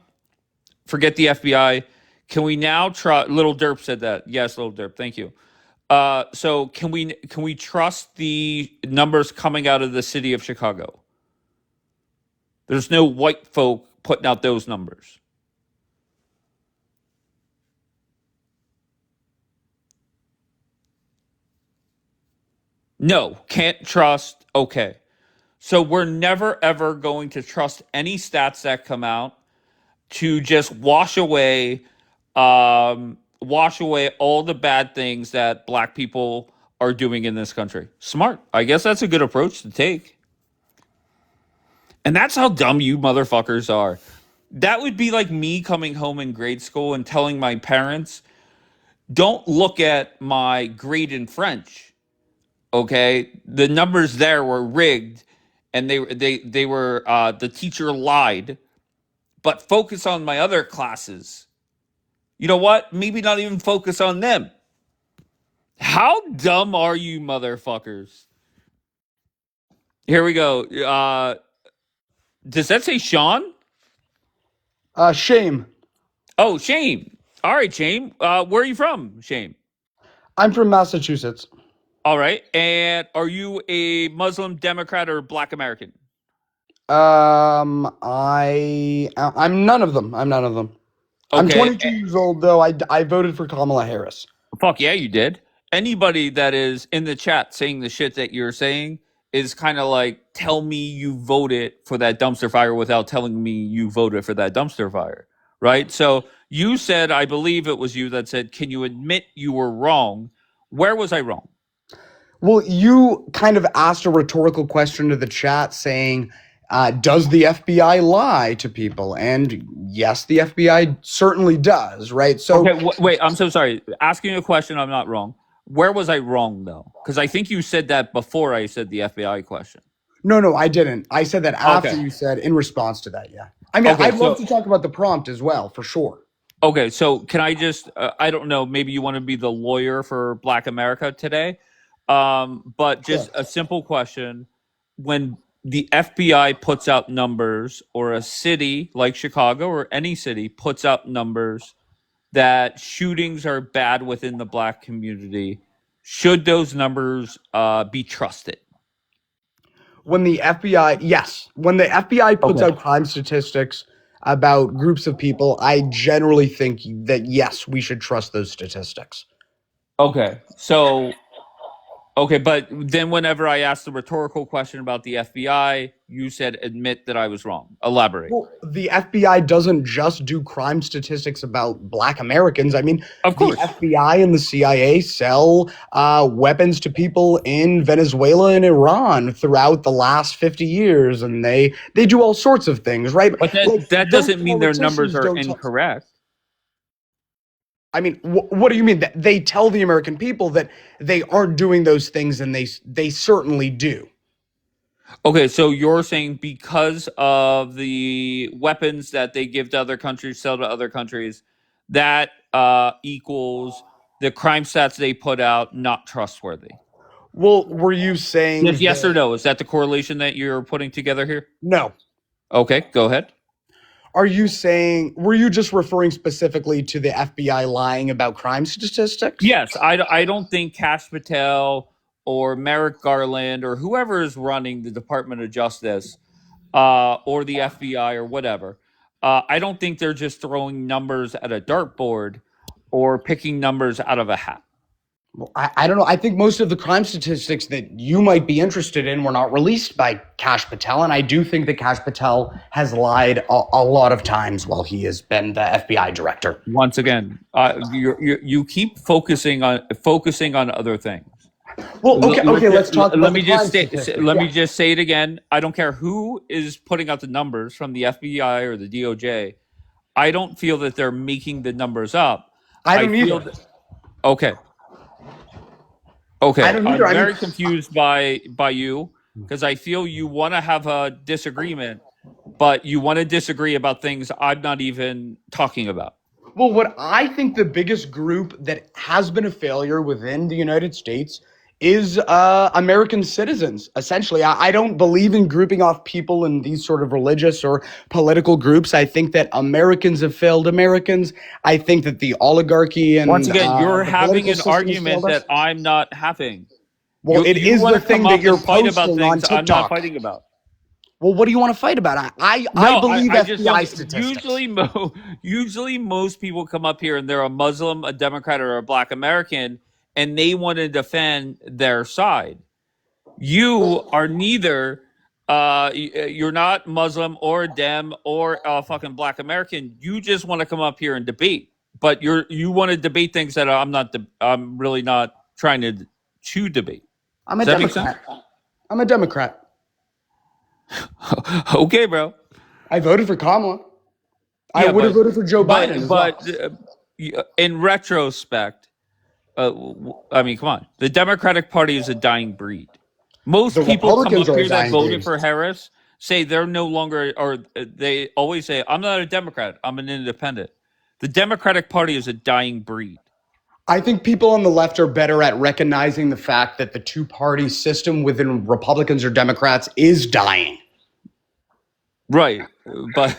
Forget the FBI. Can we now try? Little Derp said that. Yes, Little Derp. Thank you. So can we trust the numbers coming out of the city of Chicago? There's no white folk putting out those numbers. No, can't trust. Okay. So we're never ever going to trust any stats that come out to just wash away all the bad things that black people are doing in this country. Smart. I guess that's a good approach to take. And that's how dumb you motherfuckers are. That would be like me coming home in grade school and telling my parents, "Don't look at my grade in French." Okay? The numbers there were rigged and they were the teacher lied, but focus on my other classes. You know what? Maybe not even focus on them. How dumb are you, motherfuckers? Here we go. Does that say Sean? Shame. Oh, Shame. All right, Shame. Where are you from, Shame? I'm from Massachusetts. All right. And are you a Muslim, Democrat, or Black American? I'm none of them. I'm none of them. I'm Okay. 22 years old though. I voted for Kamala Harris. Fuck yeah, you did. anybody that is in the chat saying the shit that you're saying is kind of like, tell me you voted for that dumpster fire without telling me you voted for that dumpster fire, right? So you said, I believe it was you that said, can you admit you were wrong? Where was I wrong? Well, you kind of asked a rhetorical question to the chat saying, does the FBI lie to people? And yes, the FBI certainly does, right? So, Okay, wait, I'm so sorry. Asking a question, I'm not wrong. Where was I wrong, though? Because I think you said that before I said the FBI question. no, I didn't. I said that after Okay. you said in response to that, yeah. I mean, Okay, I'd love so to talk about the prompt as well, for sure. okay, so can I just I don't know, maybe you want to be the lawyer for Black America today. But just Sure. a simple question. When the FBI puts out numbers, or a city like Chicago or any city puts out numbers that shootings are bad within the Black community, should those numbers be trusted? When the FBI, yes, when the FBI puts Okay. out crime statistics about groups of people, I generally think that yes, we should trust those statistics. Okay. So okay, but then whenever I asked the rhetorical question about the FBI, you said admit that I was wrong. Elaborate. Well, the FBI doesn't just do crime statistics about Black Americans. I mean, Of the course. FBI and the CIA sell weapons to people in Venezuela and Iran throughout the last 50 years, and they do all sorts of things, right? But Like, that those doesn't mean their numbers politicians are don't tell. incorrect. I mean, what do you mean? That they tell the American people that they aren't doing those things, and they certainly do. Okay, so you're saying because of the weapons that they give to other countries, sell to other countries, that equals the crime stats they put out not trustworthy. Well, were you saying Yes, yes or that? no? Is that the correlation that you're putting together here? No. Okay, go ahead. Are you saying, were you just referring specifically to the FBI lying about crime statistics? Yes, I don't think Kash Patel or Merrick Garland or whoever is running the Department of Justice or the FBI or whatever, I don't think they're just throwing numbers at a dartboard or picking numbers out of a hat. Well, I don't know. I think most of the crime statistics that you might be interested in were not released by Kash Patel. And I do think that Kash Patel has lied a lot of times while he has been the FBI director. Once again, you keep focusing on other things. Well, okay, let's talk about the crime statistics. Let me Yeah. just say it again. I don't care who is putting out the numbers from the FBI or the DOJ. I don't feel that they're making the numbers up. I don't feel either. okay. I Okay, don't I'm either. I very mean, confused by you because I feel you want to have a disagreement, but you want to disagree about things I'm not even talking about. well, what I think the biggest group that has been a failure within the United States is American citizens. Essentially, I don't believe in grouping off people in these sort of religious or political groups. I think that Americans have failed Americans. I think that the oligarchy and Once again, you're the having political an system has argument failed us. that I'm not having. Well, it You is want the to come thing that up you're and fight about posting on things I'm not TikTok. fighting about. Well, what do you want to fight about? I No, believe I just FBI want. statistics. Usually, most people come up here and they're a Muslim, a Democrat, or a Black American, and they want to defend their side. You are neither. You're not Muslim or a Dem or a fucking Black American. You just want to come up here and debate, but you want to debate things that I'm not. I'm really not trying to debate. I'm a Does that make sense? Democrat. I'm a Democrat. Okay, bro. I voted for Kamala. I Yeah, would have voted for Joe Biden as well. in retrospect, I mean, come on. The Democratic Party is a dying breed. Most The people come Republicans up are a here that dying voted breed. for Harris say they're no longer, or they always say, I'm not a Democrat, I'm an independent. The Democratic Party is a dying breed. I think people on the left are better at recognizing the fact that the two-party system within Republicans or Democrats is dying. Right. But,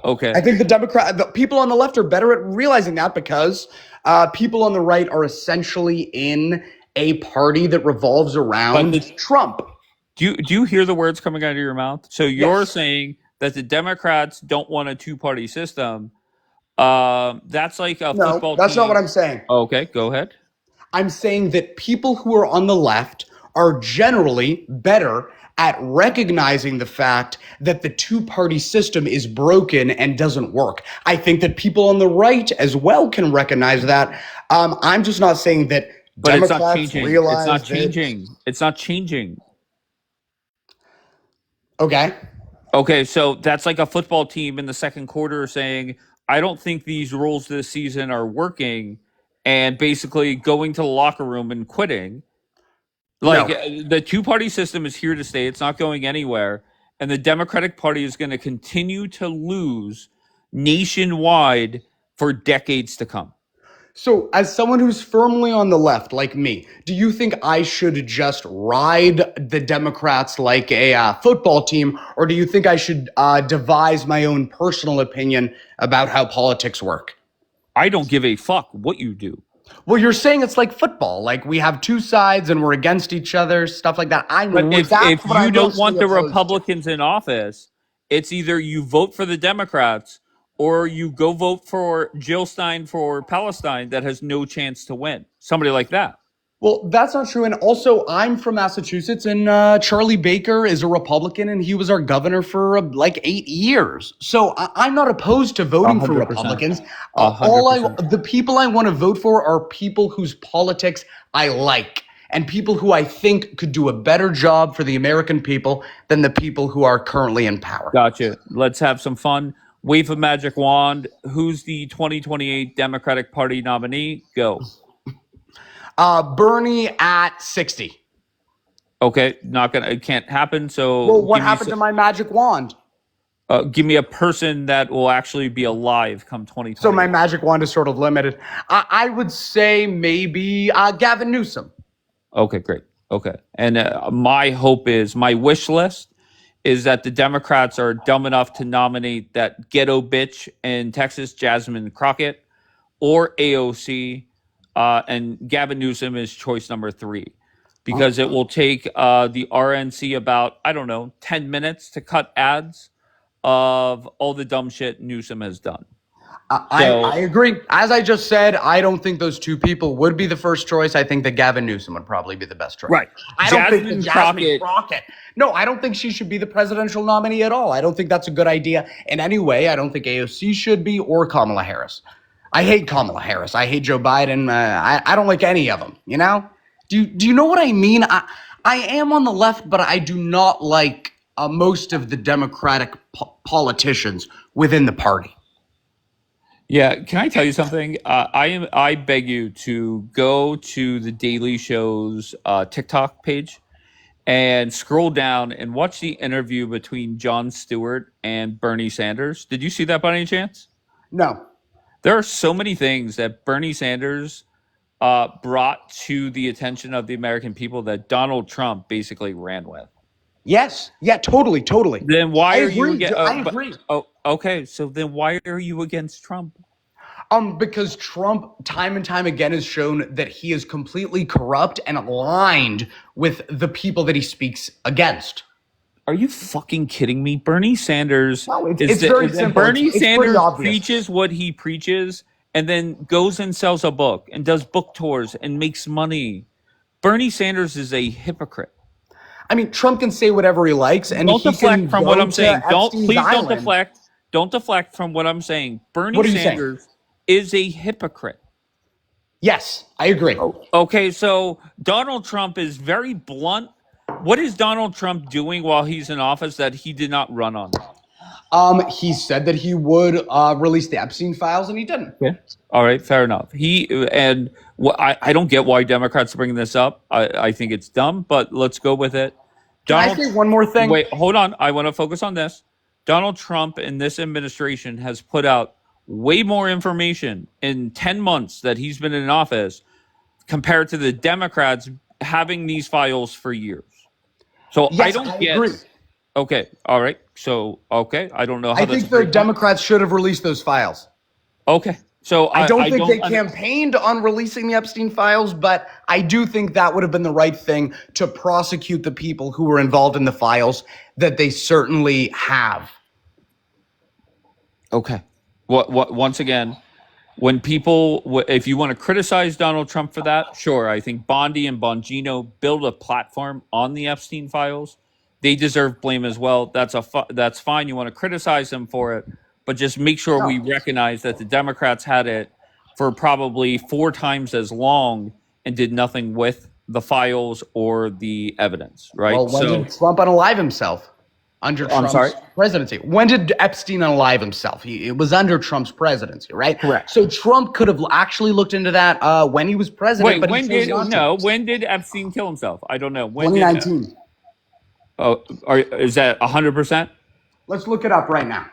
okay. I think the people on the left are better at realizing that because people on the right are essentially in a party that revolves around Trump. Do you hear the words coming out of your mouth? So you're Yes. saying that the Democrats don't want a two-party system. That's like a No, football that's team. not what I'm saying. Okay, go ahead. I'm saying that people who are on the left are generally better at recognizing the fact that the two-party system is broken and doesn't work. I think that people on the right as well can recognize that. I'm just not saying that But it's not Democrats changing. realize It's not that. changing. It's not changing. Okay. Okay, so that's like a football team in the second quarter saying, I don't think these rules this season are working, and basically going to the locker room and quitting. Like, No. the two-party system is here to stay. It's not going anywhere. And the Democratic Party is going to continue to lose nationwide for decades to come. So, as someone who's firmly on the left, like me, do you think I should just ride the Democrats like a football team, or do you think I should devise my own personal opinion about how politics work? I don't give a fuck what you do. Well, you're saying it's like football, like we have two sides and we're against each other, stuff like that. But if That's what you I'm don't want mostly the opposed to. Republicans in office, it's either you vote for the Democrats or you go vote for Jill Stein for Palestine that has no chance to win. Somebody like that. Well, that's not true. And also, I'm from Massachusetts, and Charlie Baker is a Republican, and he was our governor for like 8 years. So I'm not opposed to voting for 100%. Republicans. 100%. The people I want to vote for are people whose politics I like, and people who I think could do a better job for the American people than the people who are currently in power. Gotcha. Let's have some fun. Wave a magic wand. Who's the 2028 Democratic Party nominee? Go. Bernie at 60. Okay, it can't happen. So, Well, what happened to my magic wand? Give me a person that will actually be alive come 2020. So my magic wand is sort of limited. I would say maybe Gavin Newsom. Okay, great. Okay, and my wish list is that the Democrats are dumb enough to nominate that ghetto bitch in Texas, Jasmine Crockett, or AOC. And Gavin Newsom is choice number 3 because it will take the RNC about, 10 minutes to cut ads of all the dumb shit Newsom has done. I agree. As I just said, I don't think those two people would be the first choice. I think that Gavin Newsom would probably be the best choice. Right. I don't think that Jasmine Crockett. No, I don't think she should be the presidential nominee at all. I don't think that's a good idea in any way. I don't think AOC should be or Kamala Harris. I hate Kamala Harris. I hate Joe Biden. I don't like any of them. You know? Do you know what I mean? I am on the left, but I do not like most of the Democratic politicians within the party. Yeah, can I tell you something? I beg you to go to the Daily Show's TikTok page and scroll down and watch the interview between Jon Stewart and Bernie Sanders. Did you see that by any chance? No. There are so many things that Bernie Sanders brought to the attention of the American people that Donald Trump basically ran with. Yes. Yeah, totally. Then why are you against? I agree. Okay. So then why are you against Trump? Because Trump time and time again has shown that he is completely corrupt and aligned with the people that he speaks against. Are you fucking kidding me? Bernie Sanders it's very simple. Bernie It's Sanders pretty obvious. preaches what he preaches and then goes and sells a book and does book tours and makes money. Bernie Sanders is a hypocrite. I mean, Trump can say whatever he likes, and don't he deflect can from go what I'm to saying. Don't Epstein's deflect. Don't deflect from what I'm saying. Bernie Sanders is a hypocrite. Yes, I agree. Okay, so Donald Trump is very blunt. What is Donald Trump doing while he's in office that he did not run on? He said that he would release the Epstein files, and he didn't. Okay. All right, fair enough. I don't get why Democrats are bringing this up. I think it's dumb, but let's go with it. Can I say one more thing? Wait, hold on. I want to focus on this. Donald Trump and this administration has put out way more information in 10 months that he's been in office compared to the Democrats having these files for years. So Yes, I I agree. Okay, all right. So, okay, I don't know how I think the Democrats should have released those files. Okay. So I don't think they campaigned on releasing the Epstein files, but I do think that would have been the right thing to prosecute the people who were involved in the files that they certainly have. Okay. What once again, when people, if you want to criticize Donald Trump for that, sure. I think Bondi and Bongino built a platform on the Epstein files. They deserve blame as well. That's fine. You want to criticize them for it, but just make sure we recognize that the Democrats had it for probably 4 times as long and did nothing with the files or the evidence, right? Well, when did Trump unalive himself? Under Trump's presidency. When did Epstein unalive himself? It was under Trump's presidency, right? Correct. So Trump could have actually looked into that when he was president. Wait, but when did Epstein kill himself? I don't know. When 2019. Is that 100%? Let's look it up right now.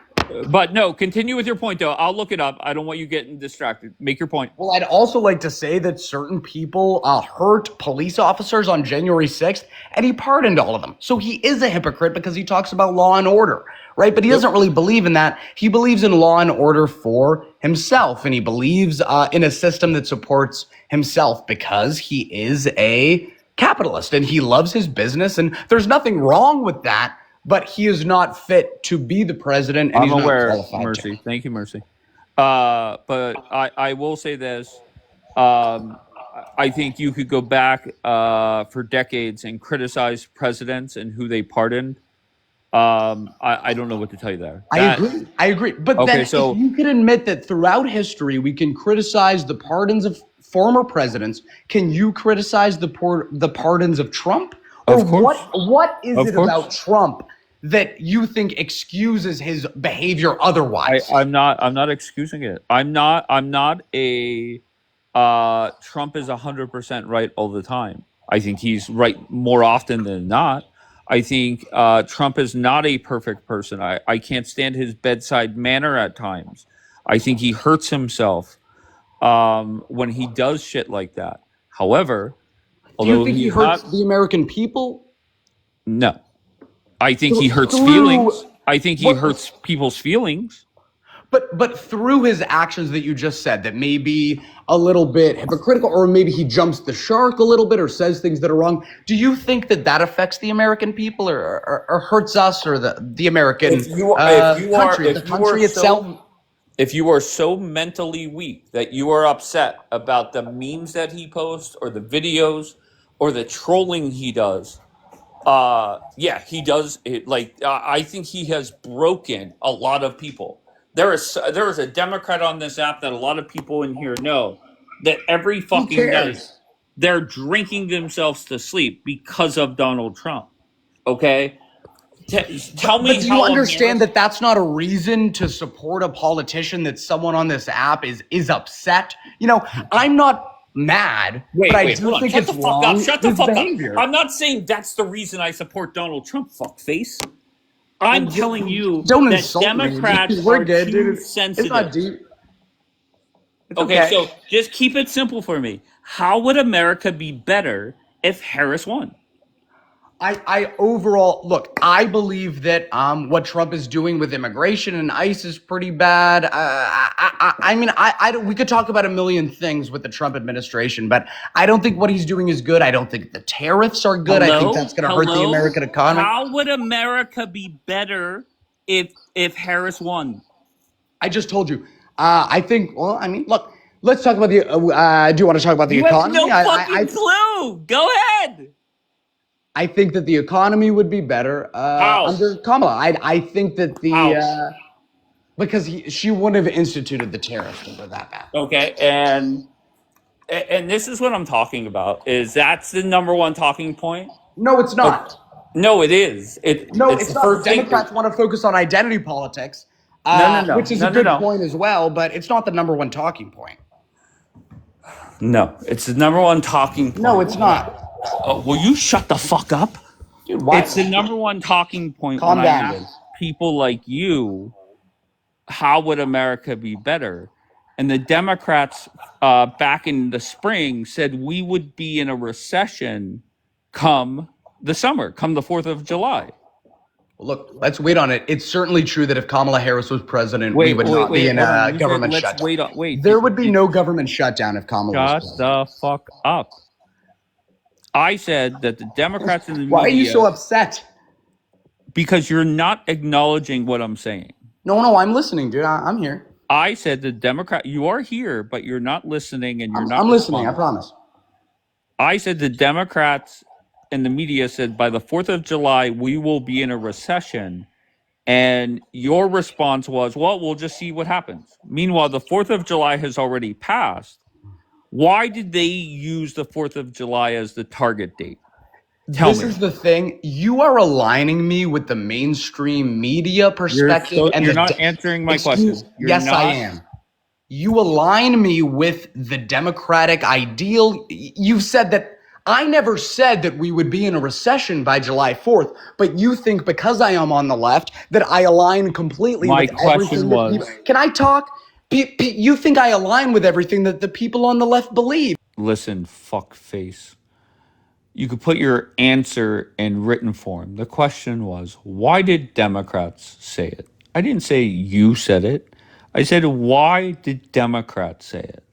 But no, continue with your point, though. I'll look it up. I don't want you getting distracted. Make your point. Well, I'd also like to say that certain people hurt police officers on January 6th, and he pardoned all of them. So he is a hypocrite because he talks about law and order, right? But he doesn't really believe in that. He believes in law and order for himself, and he believes in a system that supports himself because he is a capitalist, and he loves his business, and there's nothing wrong with that. But he is not fit to be the president, and I'm he's aware, not qualified. Mercy. Thank you, Mercy. But I will say this. I think you could go back for decades and criticize presidents and who they pardoned. I don't know what to tell you there. I agree. But okay, then so if you can admit that throughout history we can criticize the pardons of former presidents, can you criticize the pardons of Trump? Or of course. What is it about Trump that you think excuses his behavior otherwise? I'm not excusing it. I'm not a Trump is 100% right all the time. I think he's right more often than not. I think Trump is not a perfect person. I can't stand his bedside manner at times. I think he hurts himself when he does shit like that. However, do you think he hurts the American people? No. I think he hurts feelings. I think he hurts people's feelings. But through his actions that you just said that may be a little bit hypocritical, or maybe he jumps the shark a little bit or says things that are wrong, do you think that affects the American people or hurts us or the American country, the country itself? If you are so mentally weak that you are upset about the memes that he posts or the videos or the trolling he does, yeah, he does. I think he has broken a lot of people. There is a Democrat on this app that a lot of people in here know that every fucking night they're drinking themselves to sleep because of Donald Trump. Okay? Tell me. But do you understand that that's not a reason to support a politician that someone on this app is upset? You know, I'm not mad, but I do think it's wrong. Shut the fuck up. I'm not saying that's the reason I support Donald Trump, fuckface. I'm telling you that Democrats are too sensitive. It's not deep. Okay, so just keep it simple for me. How would America be better if Harris won? I overall look. I believe that what Trump is doing with immigration and ICE is pretty bad. I mean, we could talk about a million things with the Trump administration, but I don't think what he's doing is good. I don't think the tariffs are good. I think that's going to hurt the American economy. How would America be better if Harris won? I just told you. I think. Well, I mean, look. Let's talk about the. Do you want to talk about the economy? You have no fucking clue. Go ahead. I think that the economy would be better under Kamala. I think that because she wouldn't have instituted the tariffs under that bad. Okay, and this is what I'm talking about. Is that's the number one talking point? No, it's not. No, it is. It's not. Democrats want to focus on identity politics, which is a good point as well, but it's not the number one talking point. No, it's the number one talking point. No, it's not. Will you shut the fuck up? Dude, why? It's the number one talking point. Calm when down, I ask people like you, how would America be better? And the Democrats back in the spring said we would be in a recession come the summer, come the 4th of July. Well, look, let's wait on it. It's certainly true that if Kamala Harris was president, we would not be in a government shutdown. There would be no government shutdown if Kamala was president. Shut the fuck up. I said that the Democrats in the media... Why are you so upset? Because you're not acknowledging what I'm saying. No, I'm listening, dude. I'm here. I said the Democrat. You are here, but you're not listening, and you're not. I'm listening. I responding. promise. I said the Democrats and the media said by the 4th of July we will be in a recession, and your response was, "Well, we'll just see what happens." Meanwhile, the 4th of July has already passed. Why did they use the 4th of July as the target date? Tell This me. is the thing. You are aligning me with the mainstream media perspective, and You're not answering my question. Yes, I am. You align me with the Democratic ideal. You've said that I never said that we would be in a recession by July 4th, but you think because I am on the left that I align completely My with question everything that was- people. Can I talk? You think I align with everything that the people on the left believe? Listen, fuck face. You could put your answer in written form. The question was, why did Democrats say it? I didn't say you said it. I said, why did Democrats say it?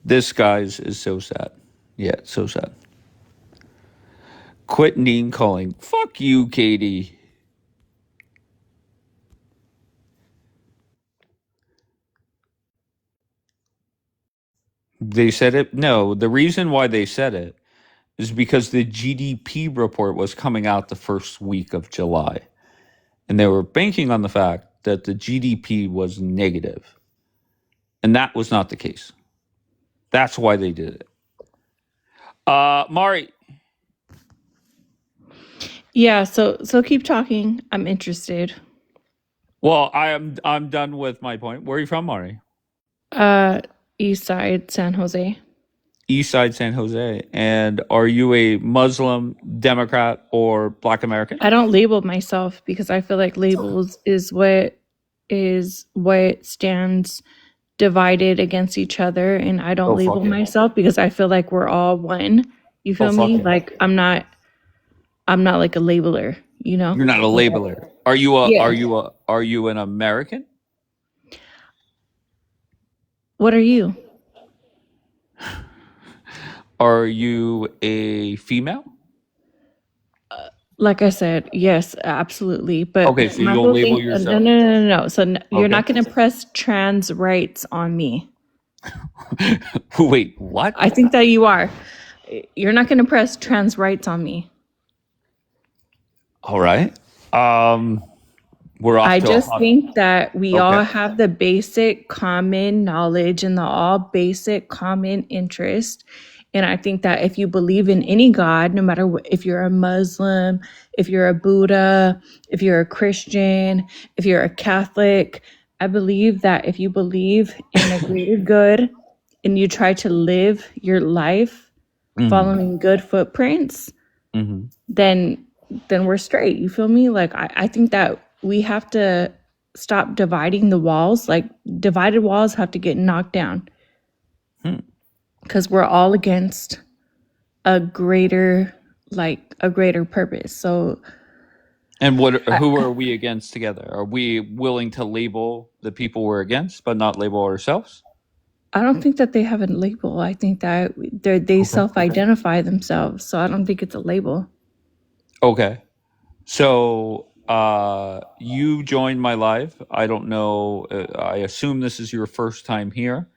This guy's is so sad. Yeah, it's so sad. Quit name calling. Fuck you, Katie. They said it? No, the reason why they said it is because the GDP report was coming out the first week of July. And they were banking on the fact that the GDP was negative. And that was not the case. That's why they did it. Mari. Yeah, so keep talking. I'm interested. Well, I'm done with my point. Where are you from, Mari? East Side, San Jose. East Side, San Jose. And are you a Muslim, Democrat, or Black American? I don't label myself because I feel like labels is what stands divided against each other, and I don't label myself because I feel like we're all one. You feel me? Like I'm not like a labeler, you know? You're not a labeler. Are you are you an American? What are you? Are you a female? Like I said, yes, absolutely. But okay, so you my don't whole label thing- yourself. No. So you're Okay. not going to press trans rights on me. Wait, what? I think that you are. You're not going to press trans rights on me. All right. We're off. I to just think that we all Okay. have the basic common knowledge and the all basic common interest. And I think that if you believe in any God, no matter what, if you're a Muslim, if you're a Buddha, if you're a Christian, if you're a Catholic, I believe that if you believe in a greater good and you try to live your life following good footprints, Mhm. then we're straight. You feel me? Like I think that we have to stop dividing the walls. Like divided walls have to get knocked down. Because we're all against a greater purpose. So And who are we against together? Are we willing to label the people we're against, but not label ourselves? I don't think that they have a label. I think that they self-identify themselves. So I don't think it's a label. Okay. So you joined my live. I don't know. I assume this is your first time here,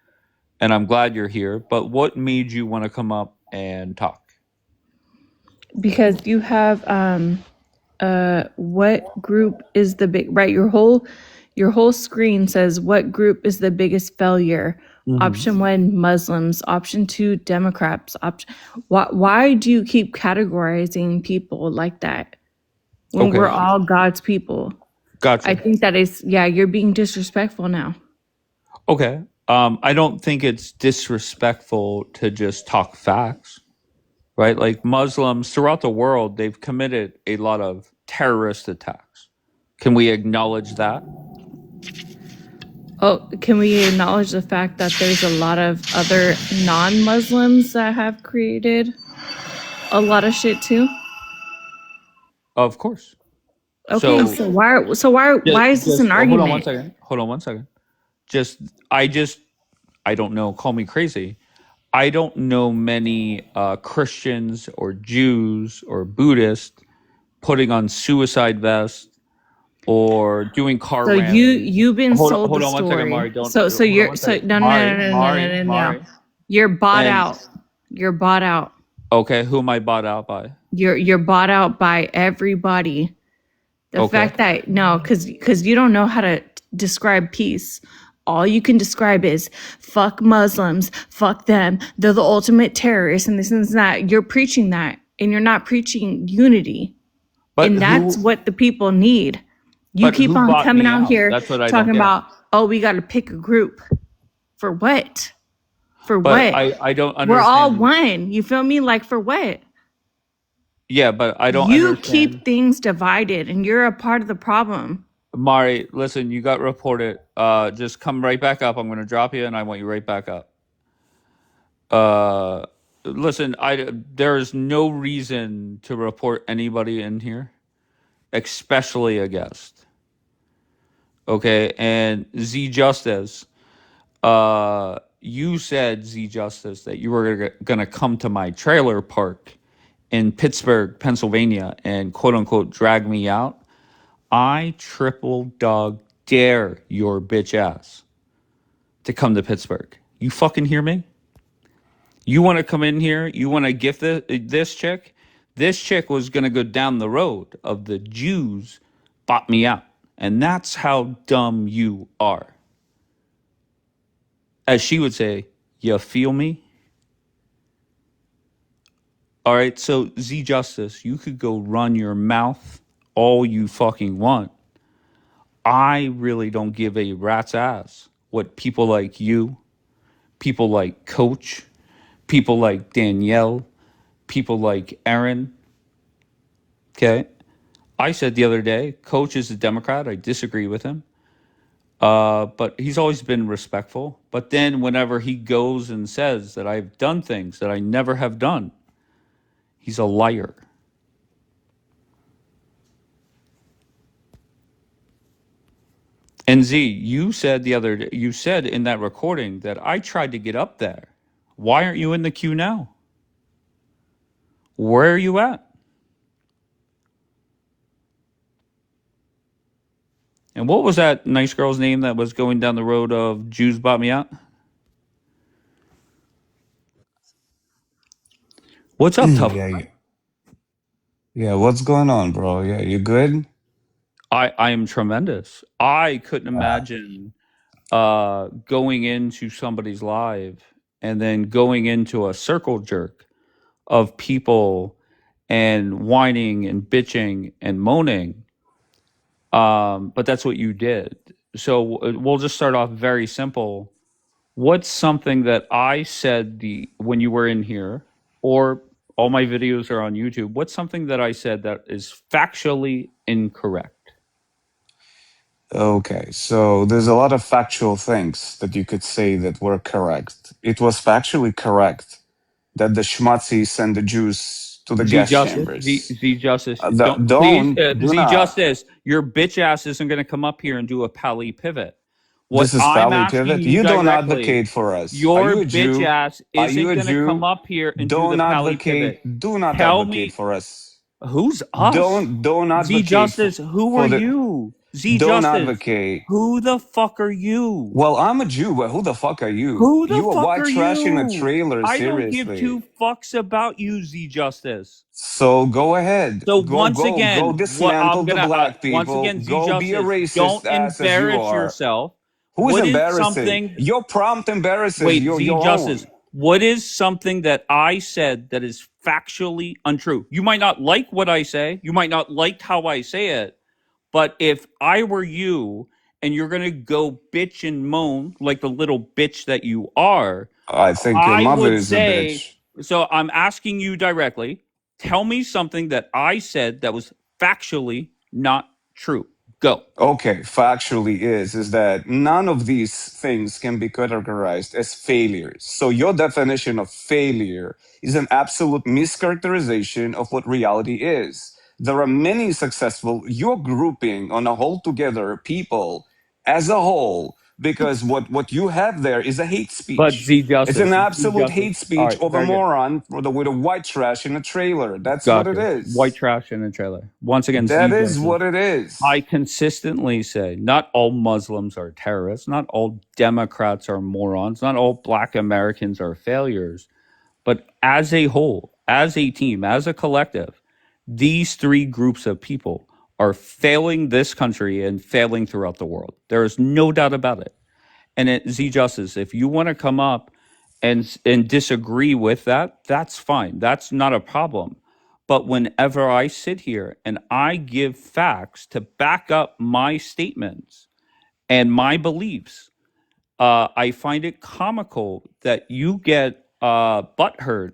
and I'm glad you're here. But what made you want to come up and talk? Because you have what group is the big right? Your whole screen says what group is the biggest failure. Option 1, Muslims. Option 2, Democrats. Why do you keep categorizing people like that when Okay. we're all God's people? Gotcha. I think that is, you're being disrespectful now. Okay. I don't think it's disrespectful to just talk facts, right? Like Muslims throughout the world, they've committed a lot of terrorist attacks. Can we acknowledge that? Oh, can we acknowledge the fact that there's a lot of other non-Muslims that have created a lot of shit too? Of course. Okay, so why is this an argument? Hold on one second. I don't know, call me crazy. I don't know many Christians or Jews or Buddhists putting on suicide vests or doing car So rallies. you've been sold Hold the on 1 second, story. Mari. Don't So hold on you're 1 so second. no no no no no no no no. Mari. You're bought And out. You're bought out. okay, who am I bought out by? You're bought out by everybody. The Okay. fact that no, because you don't know how to describe peace. All you can describe is fuck Muslims, fuck them. They're the ultimate terrorists, and this and that. You're preaching that, and you're not preaching unity. But And that's who what the people need. You but keep who on bought coming me out out? here That's what I don't talking get. about, oh, we got to pick a group. For what? For But what? I don't We're all understand. one. You feel me? Like, for what? Yeah, but I don't You understand. keep things divided, and you're a part of the problem. Mari, listen, you got reported. Just come right back up. I'm going to drop you, and I want you right back up. Listen, there is no reason to report anybody in here, especially a guest. Okay, and Z Justice, you said, Z Justice, that you were going to come to my trailer park in Pittsburgh, Pennsylvania, and quote unquote drag me out. I triple dog dare your bitch ass to come to Pittsburgh. You fucking hear me? You want to come in here? You want to gift this chick? This chick was going to go down the road of the Jews bought me out. And that's how dumb you are. As she would say, you feel me? All right, so Z Justice, you could go run your mouth all you fucking want. I really don't give a rat's ass what people like you, people like Coach, people like Danielle, people like Aaron. Okay. I said the other day, Coach is a Democrat. I disagree with him. But he's always been respectful. But then whenever he goes and says that I've done things that I never have done, he's a liar. And Z, you said the other day, you said in that recording that I tried to get up there. Why aren't you in the queue now? Where are you at? And what was that nice girl's name that was going down the road of Jews bought me out? What's up, tough? Yeah, yeah. What's going on, bro? Yeah, you good? I am tremendous. I couldn't Uh, imagine going into somebody's live and then going into a circle jerk of people and whining and bitching and moaning. But that's what you did. So we'll just start off very simple. What's something that I said when you were in here, or all my videos are on YouTube? What's something that I said that is factually incorrect? okay, so there's a lot of factual things that you could say that were correct. It was factually correct that the Schmutzies send the Jews to the Z gas Justice, chambers. Z Justice, Do Z not. Justice, your bitch ass isn't going to come up here and do a pally pivot. What This is I'm Pally asking Pivot. you You don't directly, advocate for us. Are your you a bitch Jew? ass Are you isn't a going to come Jew? up here and do the Don't pally pivot. advocate. Do not Tell advocate me, for us. who's us? Don't Z advocate Justice, who for are the. you? Z Don't Justice, advocate. who the fuck are you? Well, I'm a Jew, but who the fuck are you? Who the You a fuck white are trash in a you? trailer, I don't give two seriously. fucks about you, Z Justice. So go ahead. So Go, once go, go again, what I'm dismantle the gonna black once people. again, Z Go be a Justice, racist don't ass as you embarrass are. yourself. Who is What is embarrassing? something? Your prompt embarrasses Wait, your, Z your Justice. own. What is something that I said that is factually untrue? You might not like what I say. You might not like how I say it. But if I were you and you're gonna go bitch and moan like the little bitch that you are, I think your I mother would is a say. bitch. So I'm asking you directly. Tell me something that I said that was factually not true. Go. Okay, factually is that none of these things can be categorized as failures. So your definition of failure is an absolute mischaracterization of what reality is. There are many successful, you're grouping on a whole together people as a whole because what you have there is a hate But speech. Z It's an Justice, Z absolute Justice. hate All speech right, of a very good. moron with a white trash in a trailer. That's what it Gotcha. White is. trash in a trailer. Once again, That Z is Justice. what it is. I consistently say not all Muslims are terrorists, not all Democrats are morons, not all Black Americans are failures, but as a whole, as a team, as a collective, these three groups of people are failing this country and failing throughout the world. There is no doubt about it. And Z Justice, if you want to come up and disagree with that, that's fine. That's not a problem. But whenever I sit here and I give facts to back up my statements and my beliefs, I find it comical that you get butthurt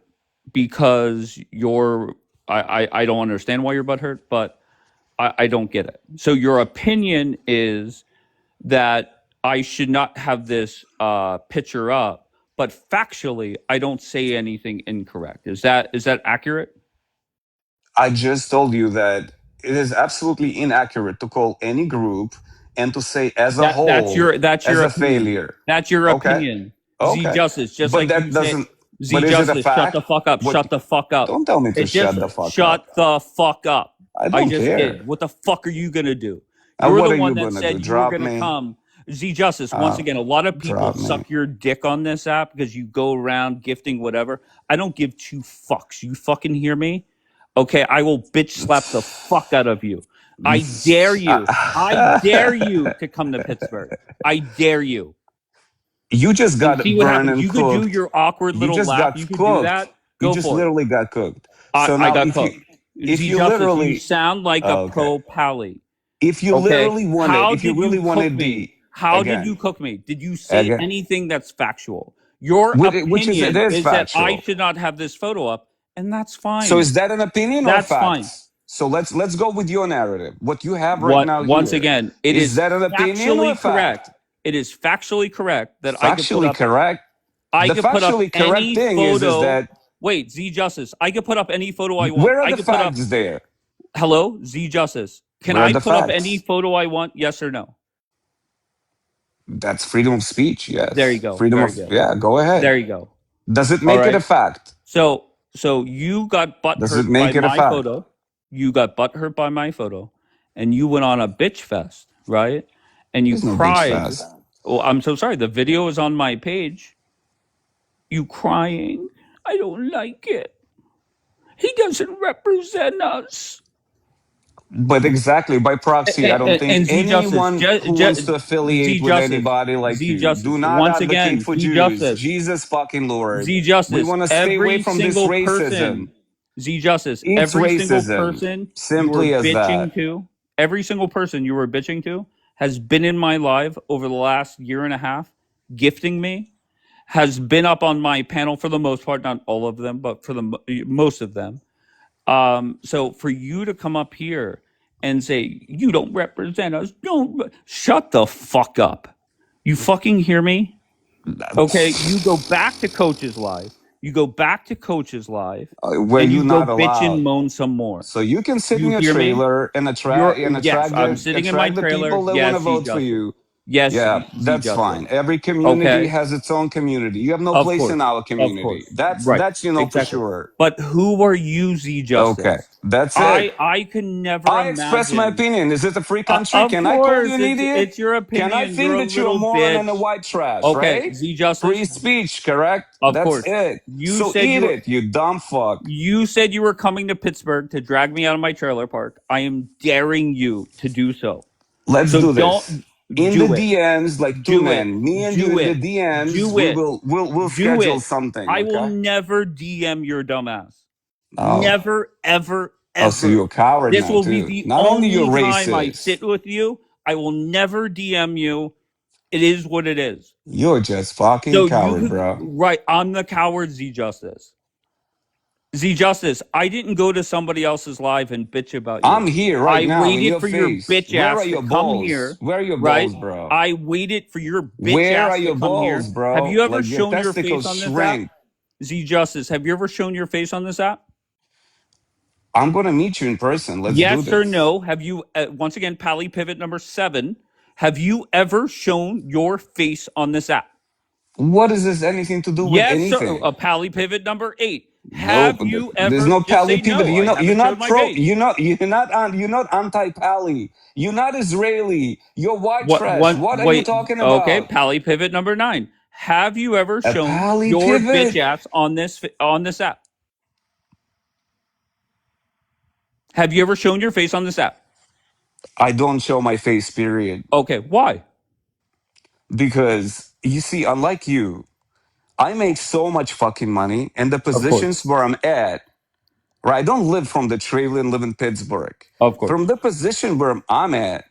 because you're. I don't understand why you're butthurt, but I don't get it. So your opinion is that I should not have this picture up, but factually, I don't say anything incorrect. Is that accurate? I just told you that it is absolutely inaccurate to call any group and to say as a whole That's as your a opinion. failure. That's your Okay. opinion. Z Okay. Justice, just But like that you said. doesn't. Z But is it a Justice, shut the fact? fuck up. What? Shut the fuck up. Don't tell me to It just shut the fuck shut up. the fuck up. I don't just care. did. What the fuck are you gonna do? And You're what the are one you that gonna do? said you were Drop gonna me? come. Z Justice, once again, a lot of people Drop me. suck your dick on this app because you go around gifting whatever. I don't give two fucks. You fucking hear me? Okay, I will bitch slap the fuck out of you. I dare you. I dare you to come to Pittsburgh. I dare you. You just And got see what burned happens. and You could do cooked. your awkward You little just laugh. got You could do cooked. that. You Go just for it. literally got cooked. So I now got if cooked. you Z Justice, literally you sound like a okay. pro pally. If you Okay. literally wanted, How if you did really you wanted cook the me? How did you again, cook me? Did you say again, anything that's factual? Your which is it opinion is is that I factual. should not have this photo up, and that's So fine. is that an opinion or That's fine. facts? So let's go with your narrative. What you have right now Once here. again, it Is is that an opinion or a factually correct. fact? It is factually correct that I could put Factually up. correct. I The could put up factually correct any thing is photo. that Wait, Z Justice. I could put up any photo I want. where are I the could put up. facts there? Hello, Z Justice. Can Where are I the put up any facts? photo I want? Yes or no? That's freedom of speech, yes. There you go. Freedom Very of good. yeah, go ahead. There you go. Does it All make it a right. fact? So you got Does it butthurt make by it a my fact? photo. You got butthurt by my photo, and you went on a bitch fest, right? And you There's no bitch cried. fest. Oh, I'm so sorry. The video is on my page. You crying. I don't like it. He doesn't represent us. But exactly, by proxy, I don't think And Z Justice, anyone who wants to affiliate Z with Justice, anybody like Z you. Justice. Do not Once advocate again, for Z Jews. Justice, Jesus fucking Lord. Z We Justice. want to stay away Every from this single racism. person, Z Justice. It's Every single racism. person you were Simply as bitching that. to, every single person you were bitching to, has been in my live over the last year and a half, gifting me, has been up on my panel for the most part, not all of them, but for the most of them. So for you to come up here and say you don't represent us, don't shut the fuck up. You fucking hear me? Okay, you go back to Coach's Live. You go back to Coach's Live, Where and you're you go not bitch and allowed. moan some more. So you can sit in You your hear me? trailer and Yes, I'm sitting in my attract the trailer. people that want Yes, to Z vote for Justice. you. Yes, Yeah, Z that's Justice. fine. Every community Okay, has its own community. You have no of place course, in our of community. course. That's Right, you know for exactly. sure. But who are you, Z Justice? Okay, that's it. I can never I express my imagine. opinion. Is it a free country? Of Can I call you course, an idiot? it's your Can I opinion. think You're a that you're a little moron and a bitch. white trash, Okay, right? Z Justice. Free speech, correct? Of That's course. it. You So said eat you were. it, you dumb fuck. You said you were coming to Pittsburgh to drag me out of my trailer park. I am daring you to do so. Let's So do don't this. In do the it. DMs, like two Do it. men, me and Do you in it. the DMs, Do we it. we'll Do schedule it. something. I will Okay? never DM your dumbass. Oh, Never, ever, oh, so ever. you're a coward This now will be too. the Not only only you're time I racist, sit with you. I will never DM you. It is what it is. you're just fucking So coward, you bro. right? I'm the coward, Z Justice. Z Justice, I didn't go to somebody else's live and bitch about you. I'm here right I now in waited your for your face. bitch Where ass are to your come balls? here, Where are your right? balls, bro? I waited for your bitch Where ass are to your come here. balls, bro? Have you ever Like your shown your testicles face on this shrink. app? Z Justice, have you ever shown your face on this app? I'm gonna meet you in person. Let's do Yes or this. no? Have you once again, Pally Pivot number 7? Have you ever shown your face on this app? What is this anything to do with Yes, sir. anything? Pally pivot number 8. Nope. Have you There's ever no just pally say pivot. no? I You're haven't showed not my pro. face. You're not anti-pally. You're not Israeli. You're white What trash. one What are you wait, talking okay, about? Pally pivot number 9. Have you ever A shown pally your bitch pivot? ass on this app? Have you ever shown your face on this app? I don't show my face, period. Okay, why? Because you see, unlike you, I make so much fucking money, and the Of course. positions where I'm at, right? I don't live from the trailer and live in Pittsburgh. Of course. From the position where I'm at,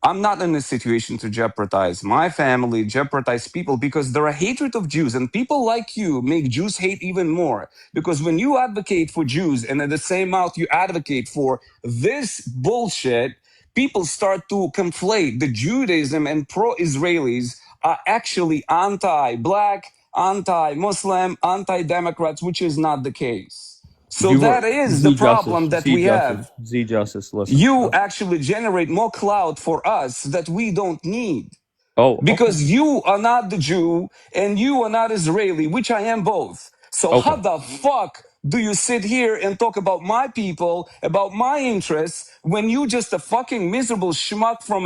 I'm not in a situation to jeopardize my family, jeopardize people, because there are hatred of Jews, and people like you make Jews hate even more. Because when you advocate for Jews and at the same mouth you advocate for this bullshit, people start to conflate the Judaism and pro-Israelis are actually anti-black, anti-Muslim, anti-Democrats, which is not the case. So You were that is the Z Justice, problem that Z we Justice, have. Z Justice. Listen. You actually generate more clout for us that we don't need. Oh, okay. Because you are not the Jew and you are not Israeli, which I am both. So how Okay. the fuck do you sit here and talk about my people, about my interests, when you just a fucking miserable schmuck from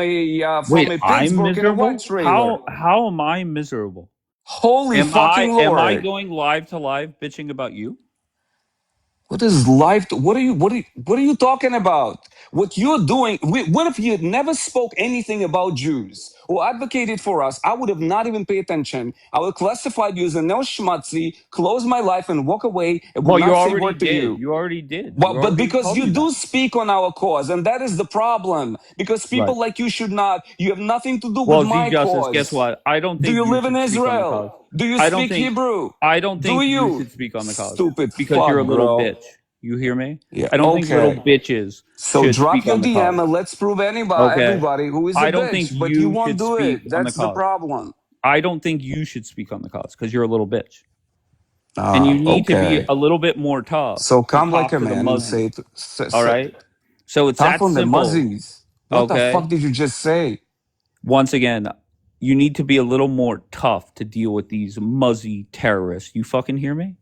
Wait, a I'm Pittsburgh in a white miserable? trailer? How am I miserable? Holy fucking Am I Lord. going live to live bitching about you? What is life? What are you talking about? What you're doing? What if you never spoke anything about Jews or advocated for us? I would have not even paid attention. I would classify you as a no schmutzy, close my life, and walk away. I would Well, you not say already word to did. you. You already did. You But already because told you me that. do speak on our cause, and that is the problem. Because Right. people like you should not. You have nothing to do with Well, Z my Justice, guess cause. what? I don't Do think you you live in should speak on the cause. Israel? Do you I don't speak think Hebrew? I don't Do think you you? should speak on the cause Stupid because you're a fuck, little bro. bitch. You hear me? Yeah, I don't think little okay. bitches So should drop speak your on the cause. DM and let's prove Okay. everybody who is a I don't think bitch. But you you won't should do speak it. on the That's the cause. problem. I don't think you should speak on the cause because you're a little bitch. And you need to be Okay. a little bit more tough So to come like talk a to the man and Muzzies. say, All right? So it's tough that on the simple. muzzies. What the Okay? fuck did you just say? Once again, you need to be a little more tough to deal with these muzzy terrorists. You fucking hear me?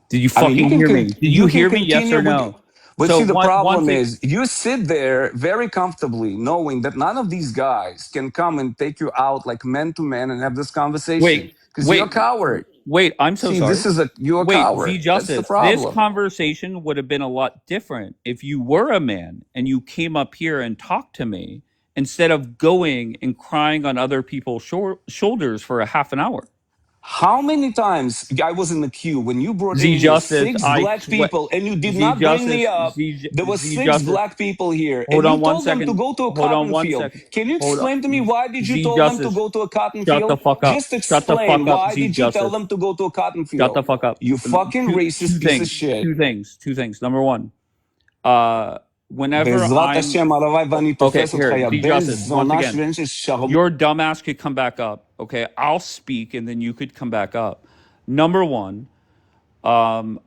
Did you I mean, fucking hear me? Did you you can hear me? Yes continue or with, no? but So see, the once problem it, is you sit there very comfortably knowing that none of these guys can come and take you out like men to men and have this conversation wait, because you're a wait, coward. wait, I'm so See, sorry. you're a Wait, coward. Z That's the Justice, this problem. conversation would have been a lot different if you were a man and you came up here and talked to me instead of going and crying on other people's shoulders for a half an hour. How many times I was in the queue when you brought in Z here Justice, six I black swear. people and you did Z not bring me Justice, up? There was Z six Justice. black people here Hold and you on one told them to second. go to a Hold on cotton one field. second. Can you Hold explain to me on. why did you Z tell them to Justice. go to a cotton Shut the field? fuck up. Just Shut the explain fuck up, why Z did you tell Justice. them to go to a cotton Shut field? the fuck up. You fucking Two racist piece of things. shit. Two things. Number one, whenever בעזרת I'm השם, הלוואי ואני okay, תופס אותך, here, יא Z בן Justice. Once זונה again, שבן של שרמוט. your dumbass could come back up. Okay, I'll speak and then you could come back up. Number one,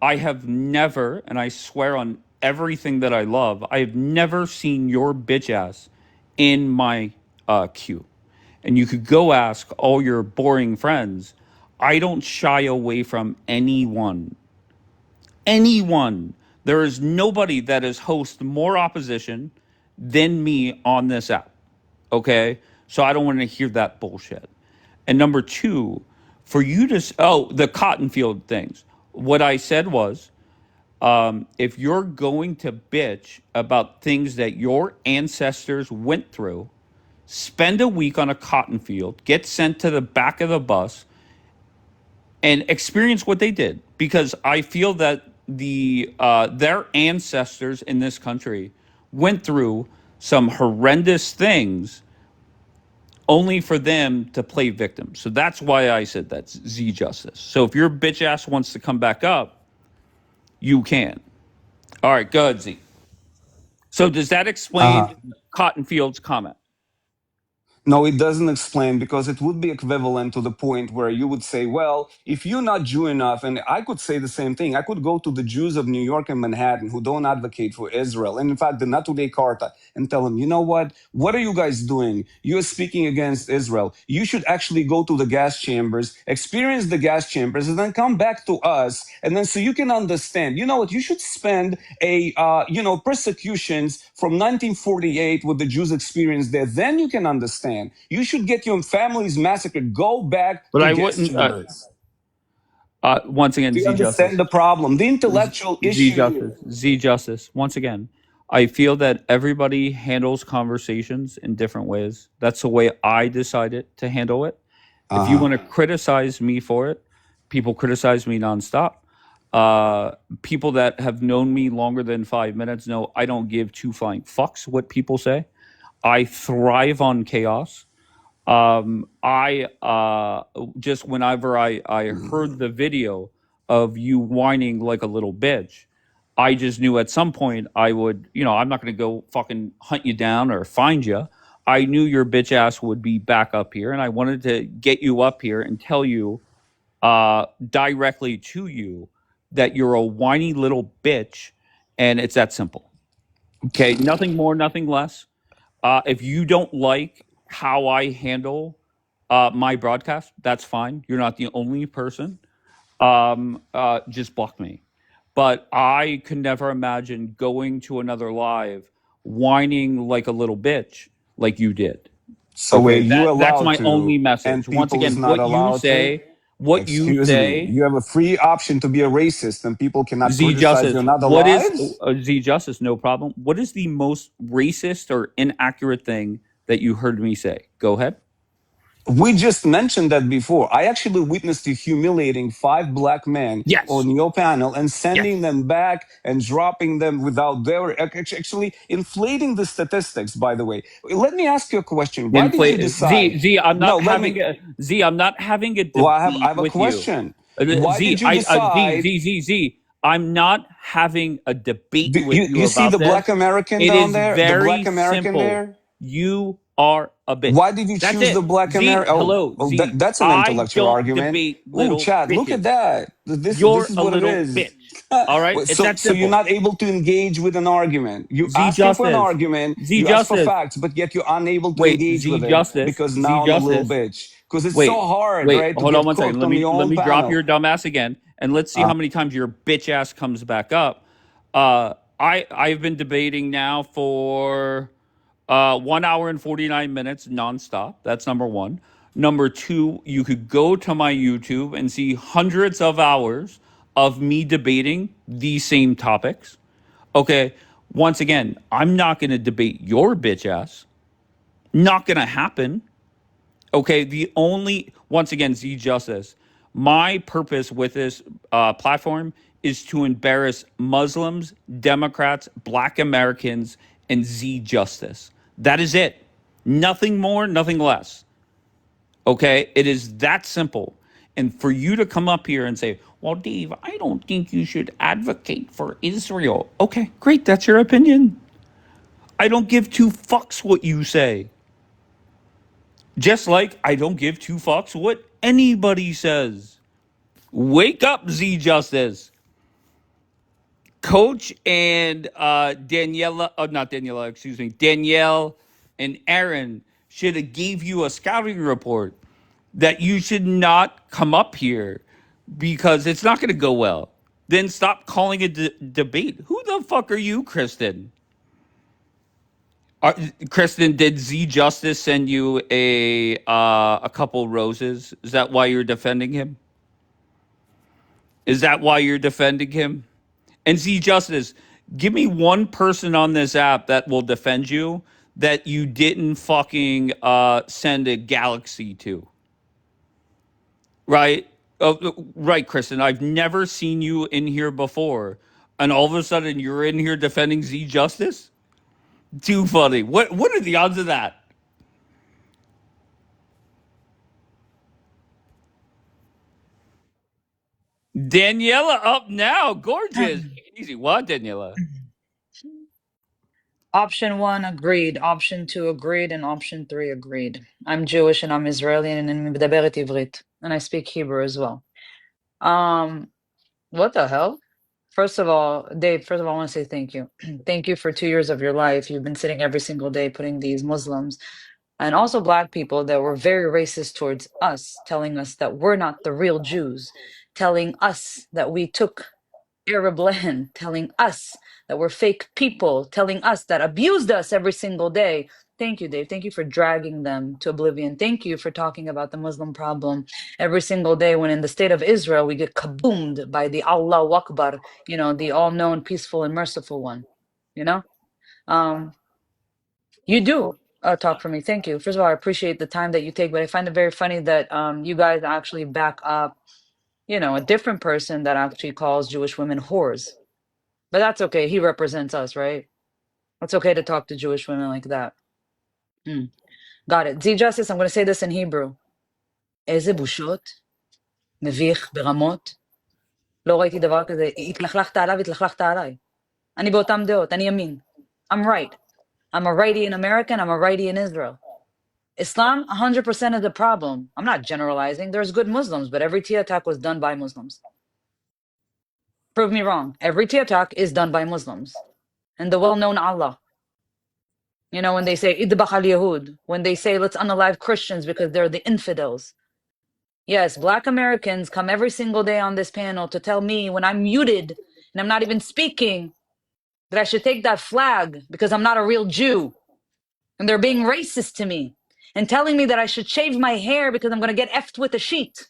I have never, and I swear on everything that I love, I have never seen your bitch ass in my queue. And you could go ask all your boring friends. I don't shy away from anyone. Anyone. There is nobody that has hosted more opposition than me on this app. Okay? So I don't want to hear that bullshit. And number two, for you to, the cotton field things. What I said was, if you're going to bitch about things that your ancestors went through, spend a week on a cotton field, get sent to the back of the bus, and experience what they did. Because I feel that their ancestors in this country went through some horrendous things only for them to play victim. So that's why I said that's Z Justice. So if your bitch ass wants to come back up, you can. All right, go ahead, Z. So does that explain Cotton Field's comment? No, it doesn't explain, because it would be equivalent to the point where you would say, well, if you're not Jew enough, and I could say the same thing, I could go to the Jews of New York and Manhattan who don't advocate for Israel, and in fact, the Natudei Karta, and tell them, you know what are you guys doing? You're speaking against Israel. You should actually go to the gas chambers, experience the gas chambers, and then come back to us, and then so you can understand. You know what? You should spend persecutions from 1948 with the Jews experience there. Then you can understand. You should get your families massacred. Go back But to I gas wouldn't. chambers. Once again, Do you Z understand Justice. the problem? The intellectual Z issue here. Justice. Z Justice. Once again, I feel that everybody handles conversations in different ways. That's the way I decided to handle it. If you want to criticize me for it, people criticize me nonstop. People that have known me longer than 5 minutes know I don't give two flying fucks what people say. I thrive on chaos. I just whenever I heard the video of you whining like a little bitch, I just knew at some point I would, I'm not going to go fucking hunt you down or find you. I knew your bitch ass would be back up here, and I wanted to get you up here and tell you directly to you that you're a whiny little bitch, and it's that simple. Okay, nothing more, nothing less. If you don't like how I handle my broadcast, that's fine. You're not the only person. Just block me. But I could never imagine going to another live, whining like a little bitch, like you did. So were Okay, you that's allowed my only to, message. and Once people is again, not allowed to? what you Excuse me. say, You have a free option to be a racist, and people cannot Z criticize your Justice. other What is lives? Z Justice? No problem. What is the most racist or inaccurate thing that you heard me say? Go ahead. We just mentioned that before. I actually witnessed you humiliating 5 black men Yes. on your panel and Yes. sending them back and dropping them without their actually inflating the statistics, by the way. Let me ask you a question. Why did you decide? Z. I'm No, not let having me. a Z. I'm not having a Well, I debate have a with you. question. Why did you Z. decide? Z. Z. Z. I'm not having a debate Do with you you see about the this. black American It down is there? The very black American simple. there? You are a Why bitch. did you That's choose the it. black Z. American? Hello, Z. That's an I intellectual don't argument. debate Ooh, little Chad, look at bitches. that. This You're is a what it little is. bitch. All right? It's that So you're simple. not able to engage with an argument. You Z asking for an Justice. argument, Z you ask for Justice. facts, but yet you're unable to Wait, engage Z with it Justice. because Z now I'm a little Justice. bitch. Because it's so Wait, hard, right, to hold on get one second. cooked on your Let own me drop panel. your dumbass again, and let's see how many times your bitch ass comes back up. I've been debating now for 1 hour and 49 minutes nonstop. That's number one. Number two, you could go to my YouTube and see hundreds of hours of me debating these same topics. Okay, once again, I'm not going to debate your bitch ass. Not going to happen. Okay, once again, Z Justice, my purpose with this platform is to embarrass Muslims, Democrats, Black Americans, and Z Justice. That is it. Nothing more, nothing less. Okay, it is that simple. And for you to come up here and say, well, Dave, I don't think you should advocate for Israel. Okay, great, that's your opinion. I don't give two fucks what you say. Just like I don't give two fucks what anybody says. Wake up, Z Justice. Coach and Danielle and Aaron should have gave you a scouting report that you should not come up here because it's not going to go well. Then stop calling it debate. Who the fuck are you, Kristen? Kristen, did Z Justice send you a couple roses? Is that why you're defending him? Is that why you're defending him? And Z Justice, give me one person on this app that will defend you that you didn't fucking send a galaxy to. Right? Right, Kristen. I've never seen you in here before, and all of a sudden you're in here defending Z Justice. Too funny. What are the odds of that? Daniela up now, gorgeous. Easy, what, Daniela? Option one, agreed. Option two, agreed. And option three, agreed. I'm Jewish and I'm Israeli and אני מדברת עברית. And I speak Hebrew as well. What the hell? First of all, Dave, first of all, I want to say thank you. Thank you for 2 years of your life. You've been sitting every single day putting these Muslims and also Black people that were very racist towards us, telling us that we're not the real Jews, telling us that we took Arab land, telling us that we're fake people, telling us that abused us every single day. Thank you, Dave. Thank you for dragging them to oblivion. Thank you for talking about the Muslim problem every single day when in the state of Israel we get kaboomed by the Allah Akbar, the all-known, peaceful, and merciful one. You know? Um, you do talk for me. Thank you. First of all, I appreciate the time that you take, but I find it very funny that you guys actually back up, a different person that actually calls Jewish women whores. But that's okay. He represents us, right? It's okay to talk to Jewish women like that. Got it. Z Justice, I'm going to say this in Hebrew. איזה בושות, מביך ברמות. לא ראיתי דבר כזה. התלכלכת עליו, התלכלכת עליי. אני באותם דעות, אני ימין. I'm right. I'm a righty in America and I'm a righty in Israel. Islam, 100% of the problem. I'm not generalizing. There's good Muslims, but every tea attack was done by Muslims. Prove me wrong. Every tea attack is done by Muslims. And the well-known Allah. When they say idbach al Yahud, when they say let's unalive Christians because they're the infidels. Yes, Black Americans come every single day on this panel to tell me when I'm muted and I'm not even speaking that I should take that flag because I'm not a real Jew. And they're being racist to me and telling me that I should shave my hair because I'm going to get effed with a sheet.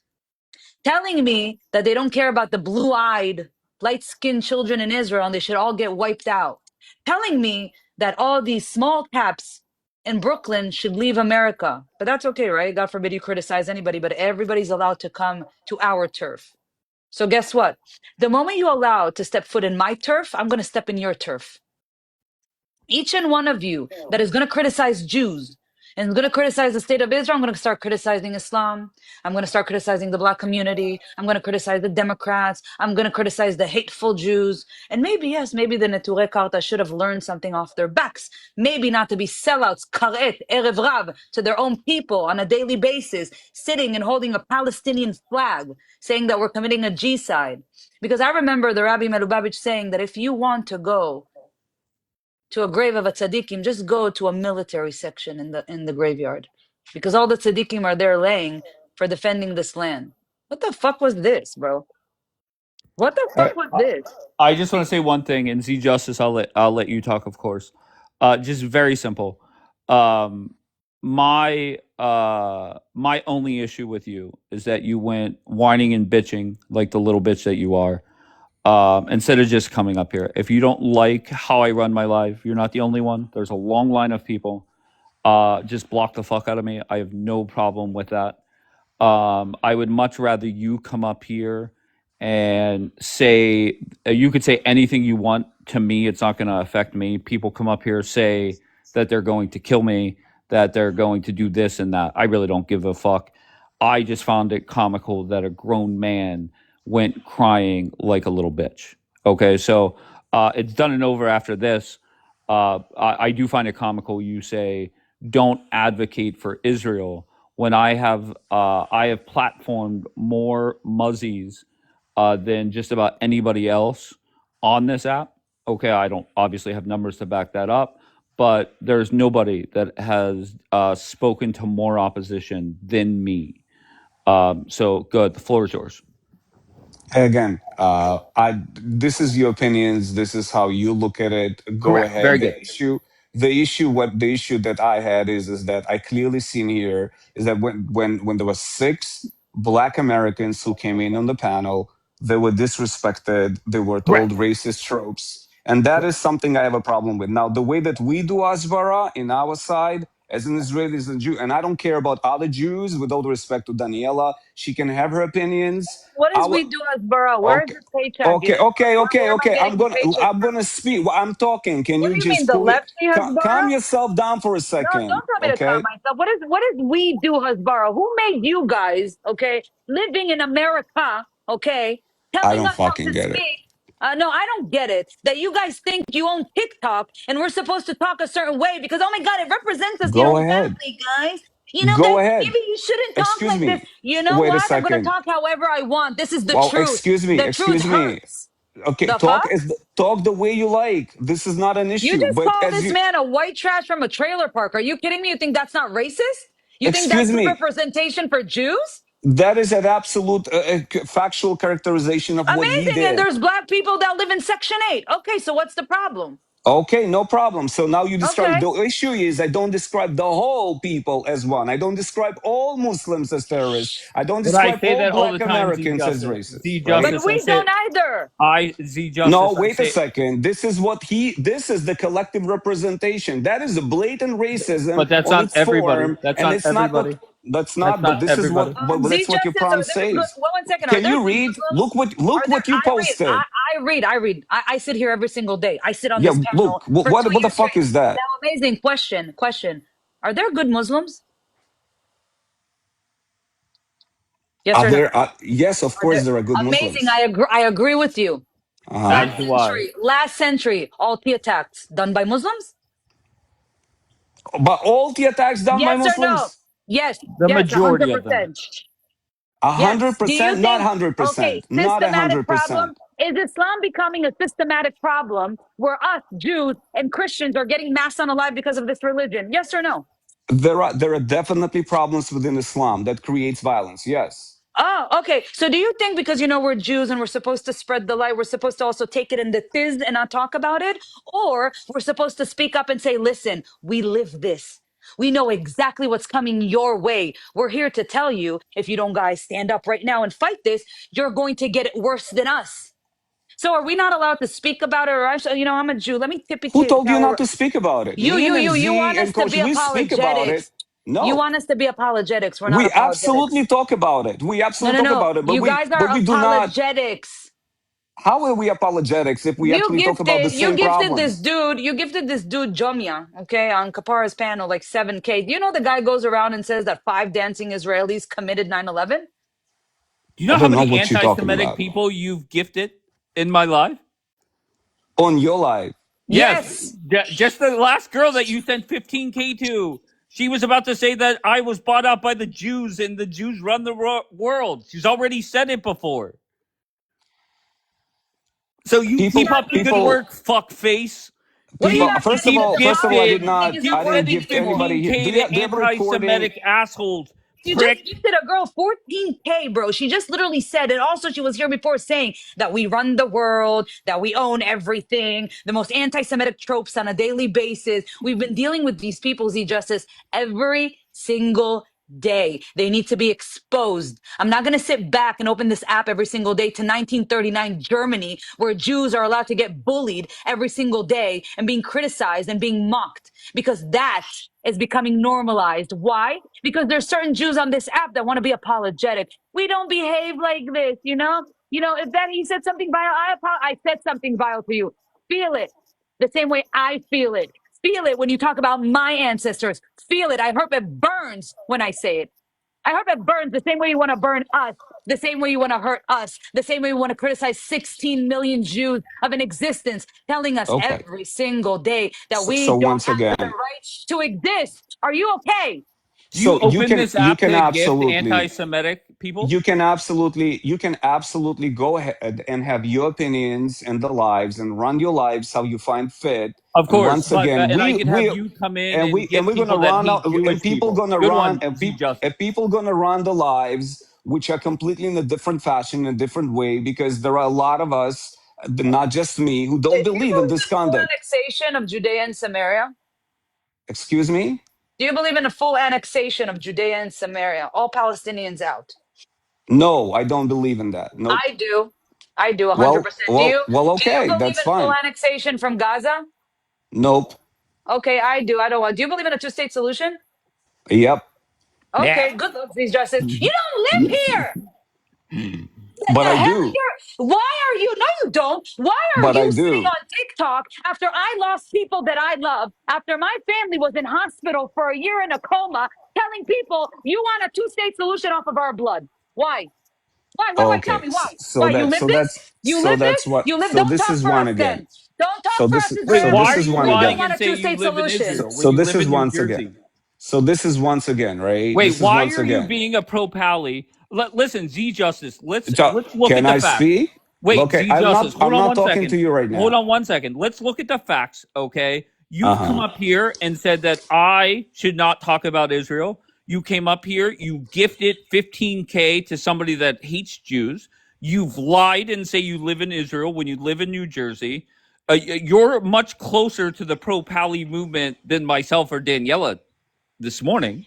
Telling me that they don't care about the blue-eyed, light-skinned children in Israel and they should all get wiped out. Telling me that all these small caps in Brooklyn should leave America. But that's okay, right? God forbid you criticize anybody, but everybody's allowed to come to our turf. So guess what? The moment you allow to step foot in my turf, I'm going to step in your turf. Each and one of you that is going to criticize Jews and is going to criticize the state of Israel, I'm going to start criticizing Islam. I'm going to start criticizing the Black community. I'm going to criticize the Democrats. I'm going to criticize the hateful Jews. And maybe, yes, maybe the Neturei Karta should have learned something off their backs. Maybe not to be sellouts, karet, erev rav, to their own people on a daily basis, sitting and holding a Palestinian flag, saying that we're committing a G-side. Because I remember the Rabbi Melubavitch saying that if you want to go to a grave of a tzaddikim, just go to a military section in the graveyard, because all the tzaddikim are there laying for defending this land. What the fuck was this, bro? What the fuck was this? I just want to say one thing, and Z Justice, I'll let you talk, of course. Just very simple. My only issue with you is that you went whining and bitching like the little bitch that you are. Instead of just coming up here. If you don't like how I run my life, you're not the only one. There's a long line of people. Just block the fuck out of me. I have no problem with that. I would much rather you come up here and say, you could say anything you want to me. It's not going to affect me. People come up here, say that they're going to kill me, that they're going to do this and that. I really don't give a fuck. I just found it comical that a grown man went crying like a little bitch. Okay, so it's done and over after this. I do find it comical you say don't advocate for Israel when I have platformed more muzzies than just about anybody else on this app. Okay, I don't obviously have numbers to back that up, but there's nobody that has spoken to more opposition than me. So good. The floor is yours. Again, this is your opinions. This is how you look at it. Go Correct. Very ahead. good. The issue that I had is that I clearly seen here is that when there were 6 Black Americans who came in on the panel, they were disrespected. They were told Correct. racist tropes, and that is something I have a problem with. Now, the way that we do Asvara in our side as an Israeli, as a Jew, and I don't care about other Jews. With all the respect to Daniela, she can have her opinions. What is we do as borough? Where is Okay, this paycheck getting from? Where am I okay. getting the paycheck I'm from? gonna speak. Well, I'm talking. Can What you do you mean just the lefty calm Hasbara? yourself down for a No, second? don't tell me to calm Okay, myself. What is we do Hasbara? Who made you guys, okay, living in America, okay, I telling don't us how fucking to get it. speak? No, I don't get it. That you guys think you own TikTok and we're supposed to talk a certain way because, oh my God, it represents us, Go ahead. family, guys. You know Go that ahead. maybe you shouldn't talk Excuse like this. me. You know Wait a what? I'm gonna second. talk however I want. This is the Well, truth. The truth excuse me. hurts. Okay, The fuck? talk the way you like. This is not an You issue. just But call as this you man a white trash from a trailer park. Are you kidding me? You think that's not racist? You think that's excuse good me, representation for Jews? that is an absolute factual characterization of what he Amazing. And did. there's black people that live in Section 8. Okay, so what's the problem? Okay, no problem. So now you describe Okay. the issue is I don't describe the whole people as one. I don't describe all Muslims as terrorists. I don't But I describe say all that all the Black time, Z Americans as Justice. racist, Z right? But Justice, I we say don't either. Z No, Justice, I wait a say second. This is the collective representation. That is a blatant racism but that's on not its everybody. form, That's and not it's not what everybody. that's That's not, but not this is everybody. but Z that's what your Justice, are prompt there good? says. Well, one second. Are Can there you good read? Muslims? Look Are there? what you posted. I read. I read. I sit here every single day. I sit on Yeah, this panel look, for two what the years straight. fuck is that? Now, amazing question. Question. Are there good Muslims? Yes Are or no? there yes, of Are course there? there are good Amazing. Muslims. I agree with you. Uh-huh. As do I. Last century, all the attacks done by Muslims? But all the attacks done by Yes or no? Muslims? Yes. The Yes. majority of them. 100%. A Yes. hundred Do you percent, not think, okay, 100%, not systematic 100%. problem? Is Islam becoming a systematic problem where us, Jews and Christians, are getting mass unalive because of this religion? Yes or no? There are definitely problems within Islam that creates violence. Yes. Oh, okay. So do you think because we're Jews and we're supposed to spread the light, we're supposed to also take it in the thiz and not talk about it? Or we're supposed to speak up and say, listen, we live this. We know exactly what's coming your way. We're here to tell you if you don't guys stand up right now and fight this, you're going to get it worse than us. So are we not allowed to speak about it? Or I'm a Jew. Let me tippy Who tip. told you not to speak about it? Me and You Z want and us to Coach, be we speak about it. apologetics. You No, want us to be apologetics. We're not we apologetics. absolutely talk about it. We No, absolutely no, talk no. about it, You guys are but we do not. apologetics. How are we apologetics if we actually talk about the You same problems? gifted this dude Jomya, okay, on Kapara's panel, like 7K. Do you know the guy goes around and says that 5 dancing Israelis committed 9/11? Do you I know how don't know many what you're talking anti-Semitic about. people you've gifted in my life? On your life. Yes, Yes. just the last girl that you sent 15K to. She was about to say that I was bought out by the Jews and the Jews run the world. She's already said it before. So you keep People, up the good people, work, fuck face. What are you not getting? That the first of all, I Mayan did thing not, is Keep not I didn't working sending gift anymore. anybody here. 15K to Do you have a recording? anti-Semitic assholes, You just prick. gifted a girl 14K, bro. She just literally said, and also she was here before saying that we run the world, that we own everything, the most anti Semitic tropes on a daily basis. We've been dealing with these people, Z Justice, every single day. They need to be exposed. I'm not going to sit back and open this app every single day to 1939 Germany, where Jews are allowed to get bullied every single day and being criticized and being mocked because that is becoming normalized. Why? Because there's certain Jews on this app that want to be apologetic. We don't behave like this, you know? If that he said something vile, I said something vile to you. Feel it the same way I feel it. Feel it when you talk about my ancestors. Feel it. I hope it burns when I say it. I hope it burns the same way you want to burn us, the same way you want to hurt us, the same way you want to criticize 16 million Jews of an existence, telling us Okay. every single day that we So don't once have the again, right to exist. Are you okay? Do you so open this you app can to gift absolutely anti-Semitic people? you can absolutely go ahead and have your opinions and the lives and run your lives how you find fit. Of And course, once but again, and I could have you come in and and gift we're gonna people that run out, hate and Jewish people people. gonna Good run, one, Z Justice. and people gonna run the lives which are completely in a different fashion, in a different way, because there are a lot of us, not just me, who Do don't you believe in believe this in full conduct. annexation of Judea and Samaria? Excuse me. Do you believe in a full annexation of Judea and Samaria? All Palestinians out. No, I don't believe in that. Nope. I do. I do 100%. Do you Okay, believe that's in full fine. annexation from Gaza? Nope. Okay, I do. I don't want. Do you believe in a two-state solution? Yep. Yeah. Okay, good luck, these justice. You don't live here. What But the I hell? do. Why are you? No, you don't. Why are But I you sitting do. on TikTok after I lost people that I love, after my family was in hospital for a year in a coma, telling people you want a two-state solution off of our blood? Why? Why? Tell Okay, me why. so Why? You that live so this? that's You live this? what. You live. So Don't this talk is for one us again. then. Don't talk So for this us, Wait, so Israel. this why are is you one We again. don't lying want and a say you two-state live in solution. Israel when So you this live is in New once again. Jersey? So this is once again, right? Wait, This is why once are you again. being a pro pally? Listen, Z Justice. Jo- Let's look Can at the I facts. speak? Wait, Okay, Z Justice. Hold I'm on not one talking to second. you right Hold now. on one second. Let's look at the facts. Okay, Uh you've come huh. up here and said that I should not talk about Israel. You came up here. You gifted 15K to somebody that hates Jews. You've lied and say you live in Israel when you live in New Jersey. You're much closer to the pro pally movement than myself or Daniela this morning.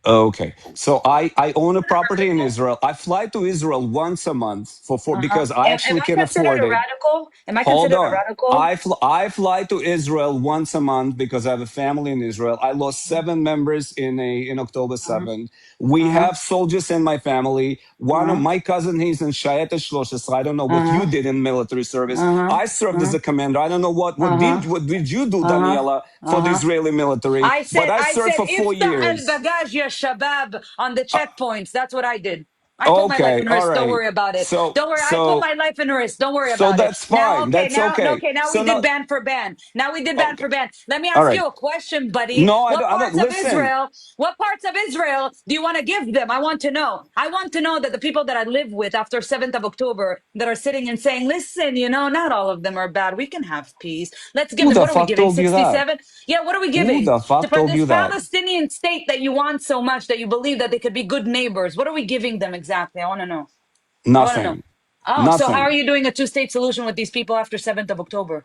Okay, so I own a property in Israel. I fly to Israel once a month because I Am actually I can considered afford a it. radical? Am I Hold considered a on. radical? I fly to Israel once a month because I have a family in Israel. I lost 7 members in October Uh-huh. 7th. We Uh-huh. have soldiers in my family. One of Uh-huh. my cousin, he's in Shayet Shloshis. I don't know what you Uh-huh. did in military service. Uh-huh. I served as Uh-huh. a commander. I don't know Uh-huh. what did you do, Uh-huh. Daniela, for the Uh-huh. Israeli military, but I I served said, for 4 Iftah al years. bagaj ya shabab on the checkpoints. That's what I did. I put my life Okay, in all risk. Don't right. worry about it. So Don't worry. I put so my life in risk. Don't worry so about it. that's Now, fine. That's okay. okay, now we So did now, ban for ban. Now we did ban okay, for ban. Let me all ask right. you a question, buddy. No, What I don't. parts of Listen, Israel, what parts of Israel do you want to give them? I want to know. I want to know that the people that I live with after 7th of October that are sitting and saying, listen, not all of them are bad. We can have peace. Let's give who them, the what are we fuck giving? told you that? 67? Yeah, what are we Who giving? the fuck For told this you that? Palestinian state that you want so much, that you believe that they could be good neighbors, what are we giving them exactly? I want to know. I want to know. Nothing. Oh, so how are Nothing. you doing a two-state solution with these people after 7th of October?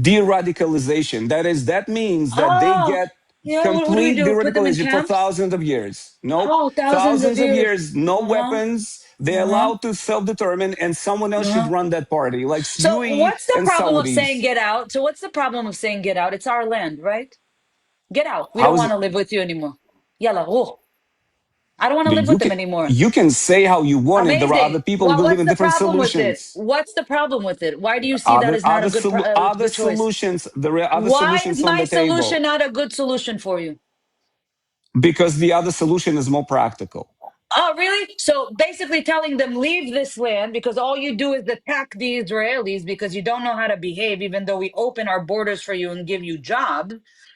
De-radicalization. That means that they Oh, get yeah, what do we complete do? Put them in de-radicalization for camps? thousands of years. Nope. Oh, thousands of Thousands of years. years, no Uh-huh. weapons. They're Uh-huh. allowed to self-determine, and someone else should Uh-huh. run that party, like So UAE what's the and problem of saying Saudis. get out? So what's the problem of saying get out? It's our land, right? Get out. We How don't is want it? to live with you anymore. Yalla, oh. I don't want to Yeah, live with them anymore. you can say how you want it. There are other Amazing. people who Well, believe what's in the different problem with it? solutions. What's the problem with it? Why do you see that as not a Other good choice? solutions. There are other Why is solutions on my the solution table not a good solution for you? because the other solution is more practical. Oh, really? So basically telling them leave this land because all you do is attack the Israelis because you don't know how to behave, even though we open our borders for you and give you jobs,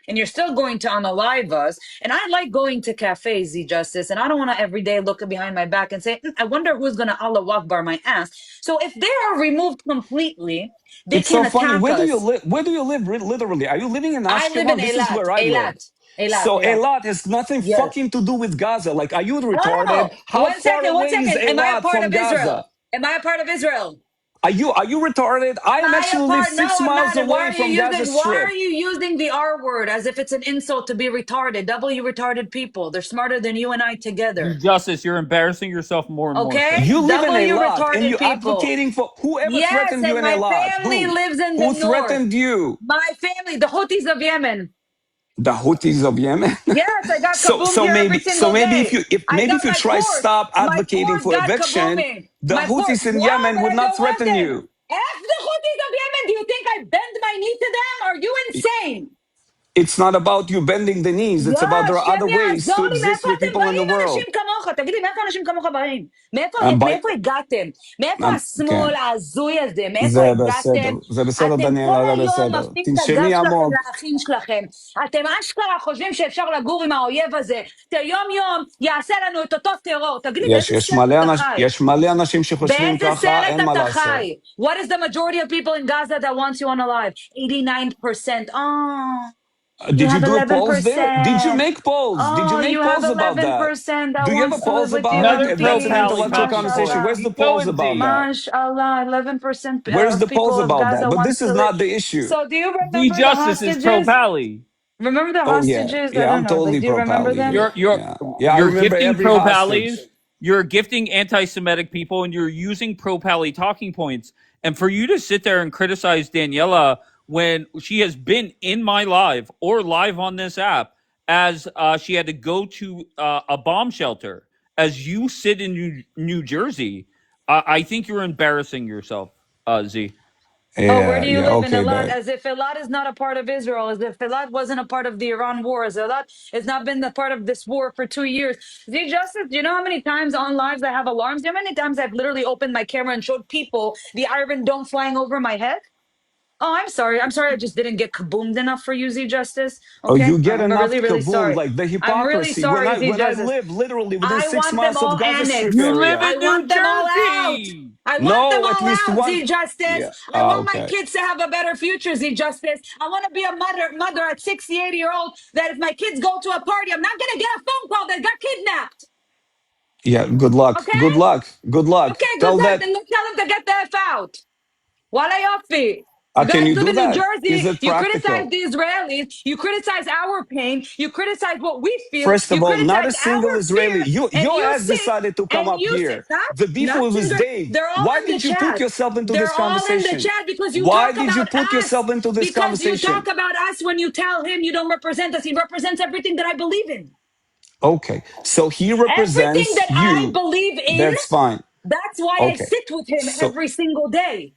and you're still going to unalive us. And I like going to cafes, Z Justice, and I don't want to every day look behind my back and say, I wonder who's going to Allah Akbar my ass. So if they are removed completely, they It's can so funny. attack Where do you us. live? Where do you live? Literally, are you living in I live in Ashkelon? This is Eilat, where I live. Eilat, Eilat, So Eilat. Eilat has nothing Yes. fucking to do with Gaza. Like, are you Oh, retarded? How one far second, one away is second. Am I a Eilat part from of Israel? Gaza? Am I a part of Israel? Are you retarded? I Am am I a actually live part? No, six I'm miles not. And away from Gaza why are Strip. you using the R word as if it's an insult to be retarded? Double you retarded people. They're smarter than you and I together. Justice, you're embarrassing yourself more and more, sir. Okay? You live in Double you Eilat and retarded you're people. advocating for whoever Yes, threatened you and in my Eilat. family Who? lives in the Who north. threatened you? My family, the Houthis of Yemen. The Houthis of Yemen. Yes, I got kaboomed here every So single day. I maybe got if you try stop my advocating port for got eviction, kabooming. the My port. Houthis in Why Yemen would would I not go threaten with them? you. F the Houthis of Yemen. Do you think I bend my knee to them? Are you insane? It's not about you bending the knees. It's about יא, there are השם other ways to יעזור לי, exist מאיפה with אתם people in the באים אנשים world. כמוך? תגיד לי, מאיפה אנשים כמוך באים? And by מאיפה הגעתם? מאיפה כן. השמאל ההזוי הזה? מאיפה הגעתם? זה בסדר, אתם כל דניאלה, זה היום בסדר. מפנים את הגב תנשמי שלכם עמוק. לאחים שלכם. אתם אשכרה חושבים שאפשר לגור עם האויב הזה, שיום יום יעשה לנו את אותו טרור. תגיד לי, באיזה סרט אתה חי? יש מלא אנשים שחושבים באיזה ככה, סרט אין מה אתה לעשות. חי? What is the majority of people in Gaza that wants you unalive? 89%. Oh. You Did you have do a polls there? Did you 11%. make polls? Did you Oh, you make have polls about that? 11% that Do you have a wants to live polls with you about it? in Another pro That's an peace. pally intellectual talking conversation. point. Where's Mashallah. the Keep going, polls about Z. that? Mashallah. 11% Where's the of polls people of about Gaza that? But wants this to is live. not the issue. So do you Z remember the Justice is pro hostages? pally. Remember the Oh yeah, hostages? I yeah, don't I'm know. Like, totally do you pro remember pally them? here. You're you're Yeah, yeah, I you're remember gifting every pro hostage. pallies. You're gifting anti-Semitic people, and you're using pro pally talking points. And for you to sit there and criticize Daniela when she has been in my live or live on this app as she had to go to a bomb shelter, as you sit in New Jersey, I think you're embarrassing yourself, Z. Oh, where Yeah, do you yeah, live in okay, Eilat? but As if Eilat is not a part of Israel, as if Eilat wasn't a part of the Iran war, as Eilat has not been a part of this war for 2 years. See, Justice, do you know how many times on lives I have alarms? Do you know how many times I've literally opened my camera and showed people the Iron Dome flying over my head? Oh, I'm sorry. I'm sorry I just didn't get kaboomed enough for you, Z Justice. oh, you Okay? get I'm enough really, really kaboom, sorry. like the I'm really hypocrisy. When sorry, I Z when I Justice. live literally within I six want them miles of all Gaza Strip annexed. You live area. I in New want them all out. Jersey. I want them No, at all least out, one. Z Justice. Yeah. I Ah, want my okay. kids to have a better future, Z Justice. I want to be a mother at 68 year old that if my kids go to a party, I'm not going to get a phone call that got kidnapped. Yeah. Good luck. Okay? Good luck. Good luck. Okay, good Tell luck. that. Then tell them to get the F out. Wala yofi. You Can guys you live do in New that? Is Jersey. it You criticize practical? the Israelis. You criticize our pain. You criticize what we feel. First of You all, not criticize a single our Israeli. fear. And Your you ass sit decided to come and up you sit. here. The beef Not was Tinder. Dave. They're all Why in the did you put chat. yourself into this They're all in the conversation? chat because you Why talk did you about put us. yourself into this Because you conversation? talk about us when you tell him you don't represent us. He represents everything that I believe in. Okay, so he Everything represents that I you. believe in, That's fine. that's why I Okay, sit with him so every single day.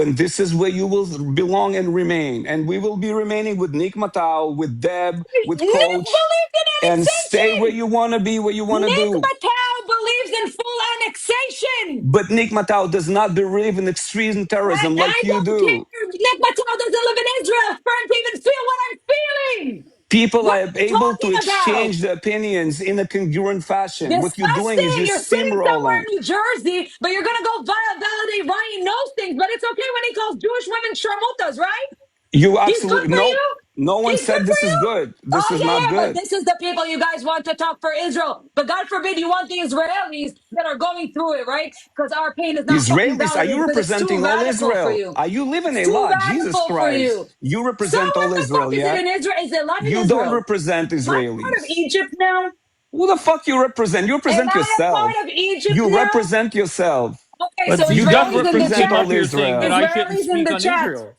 and this is where you will belong and remain, and we will be remaining with Nick Matau, with Deb, with Nick Coach, believes in and stay where annexation. you want to be, where you want to Nick do. Mattel believes in full annexation. But Nick Matau does not believe in extreme terrorism I like you don't do. care. Nick Mattel doesn't live in Israel for him to even feel what I'm feeling. People What are are you able to talking about? exchange their opinions in a congruent fashion. What you're doing is Disgusting. you're You're sitting somewhere steamrolling. in New Jersey, but you're going to go validate Ryan knows things, but it's okay when he calls Jewish women sharmutas, right? You He's good absolutely for no. you? No one He's good said for this is you? good. This Oh, is not yeah, but good. this is the people you guys want to talk for Israel. But God forbid you want the Israelis that are going through it, right? Because our pain is not fucking Israelis, are you validated because it's too representing all radical for Israel? you. Are you living It's a too lot? Jesus radical for Christ. you. You So represent what all the fuck Israel, is it yeah? in Israel? Is it live in You don't Israel? represent Am I part of Israelis. Egypt now? Who the fuck you represent? You Am represent I a part yourself. of Egypt You now? represent yourself. Okay, But so Z You don't Israelis Justice in the just represent came chat. up all here saying that Israel. I shouldn't Israelis in speak the on chat. Israel.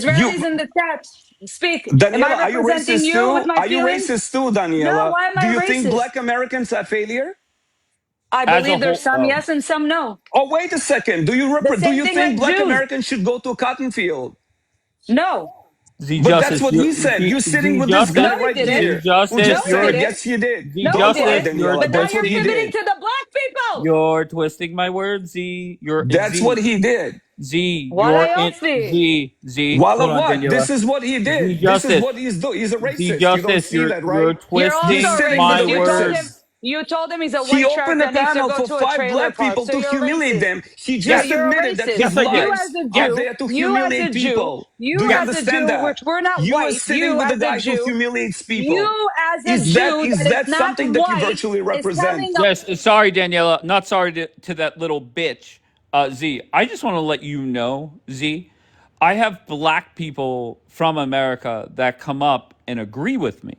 You Israelis in the chat. Speak. Am I Daniela, are you representing racist you with too? my Are you feelings? racist too, No, Daniela? why am Do I you think racist? black Americans are failure? I As a believe there's whole, some yes and some no. Oh, wait a second. The Do same you thing think like black Jews. Americans should go to a cotton field? No. Z But that's Justice, what he said. You're sitting with this No, guy he right didn't. Z here who No, just Justice, he said, didn't. yes, you did. Z No, he Don't lie, didn't. Justice, Daniela. But now That's you're what he pivoting did. to the black people. you're twisting my words. That's what he did. Wala yofi. Hold Walla on, what? This Daniela. is what he Z did. This is Justice, what he's doing. He's a Z racist. You don't Justice, see that, you're right? You're also He's twisting sitting with my the racist. racists. You told him he's a He white trash opened a that needs to panel go for to a 5 trailer black park. people So to you're humiliate racist. them. He So yes, just you're a admitted that racist. yes, his I did. You as lives a are Jew, there to humiliate people. Do you understand that? which we're not You are white, sitting you with a as a guy who Jew, humiliates people. you as a Jew Is that is that not something that you white virtually is telling represent? us Yes, sorry, Daniela. Not sorry to that little bitch, Z. I just want to let you know, Z. I have black people from America that come up and agree with me,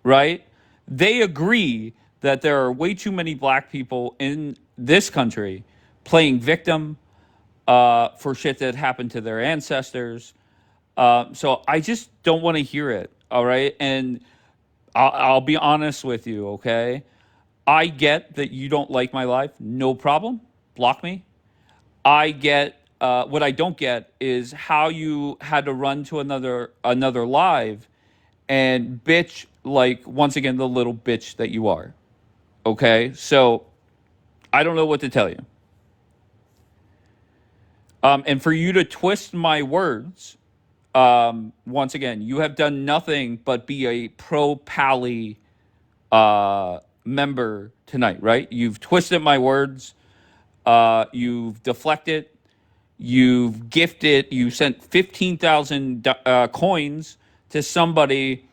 right? They agree that there are way too many black people in this country playing victim for shit that happened to their ancestors. So I just don't want to hear it, all right? And I'll be honest with you, okay? I get that you don't like my life. No problem. Block me. I get what I don't get is how you had to run to another live and bitch like once again the little bitch that you are. Okay, so I don't know what to tell you. And for you to twist my words, once again, you have done nothing but be a pro pally member tonight, right? You've twisted my words. You've deflected. You've gifted. You sent 15,000 coins to somebody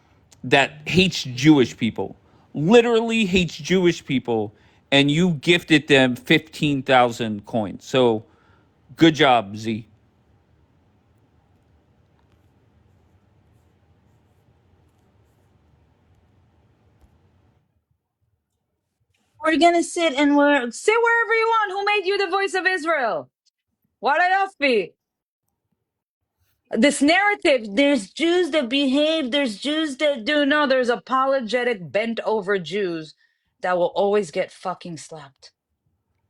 that hates Jewish people, literally hates Jewish people, and you gifted them 15,000 coins. So good job, Z. we're gonna sit wherever you want. Who made you the voice of Israel? What I this narrative, there's Jews that behave, there's Jews that do. No, there's apologetic, bent over Jews that will always get fucking slapped.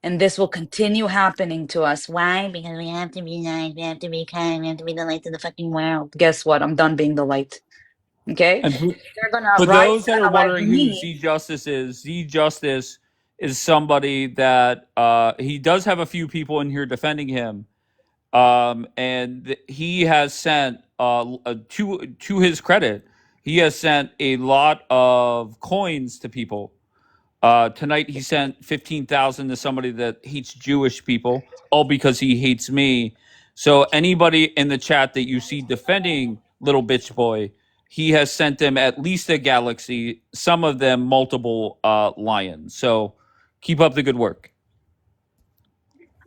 And this will continue happening to us. Why? Because we have to be nice, we have to be kind, we have to be the light of the fucking world. Guess what? I'm done being the light. Okay? And They're gonna for rise those to that are unalive wondering who me. Z Justice is somebody that he does have a few people in here defending him. And he has sent to his credit, he has sent a lot of coins to people. Tonight he sent 15,000 to somebody that hates Jewish people, all because he hates me. So anybody in the chat that you see defending little bitch boy, he has sent them at least a galaxy, some of them multiple lions. So keep up the good work.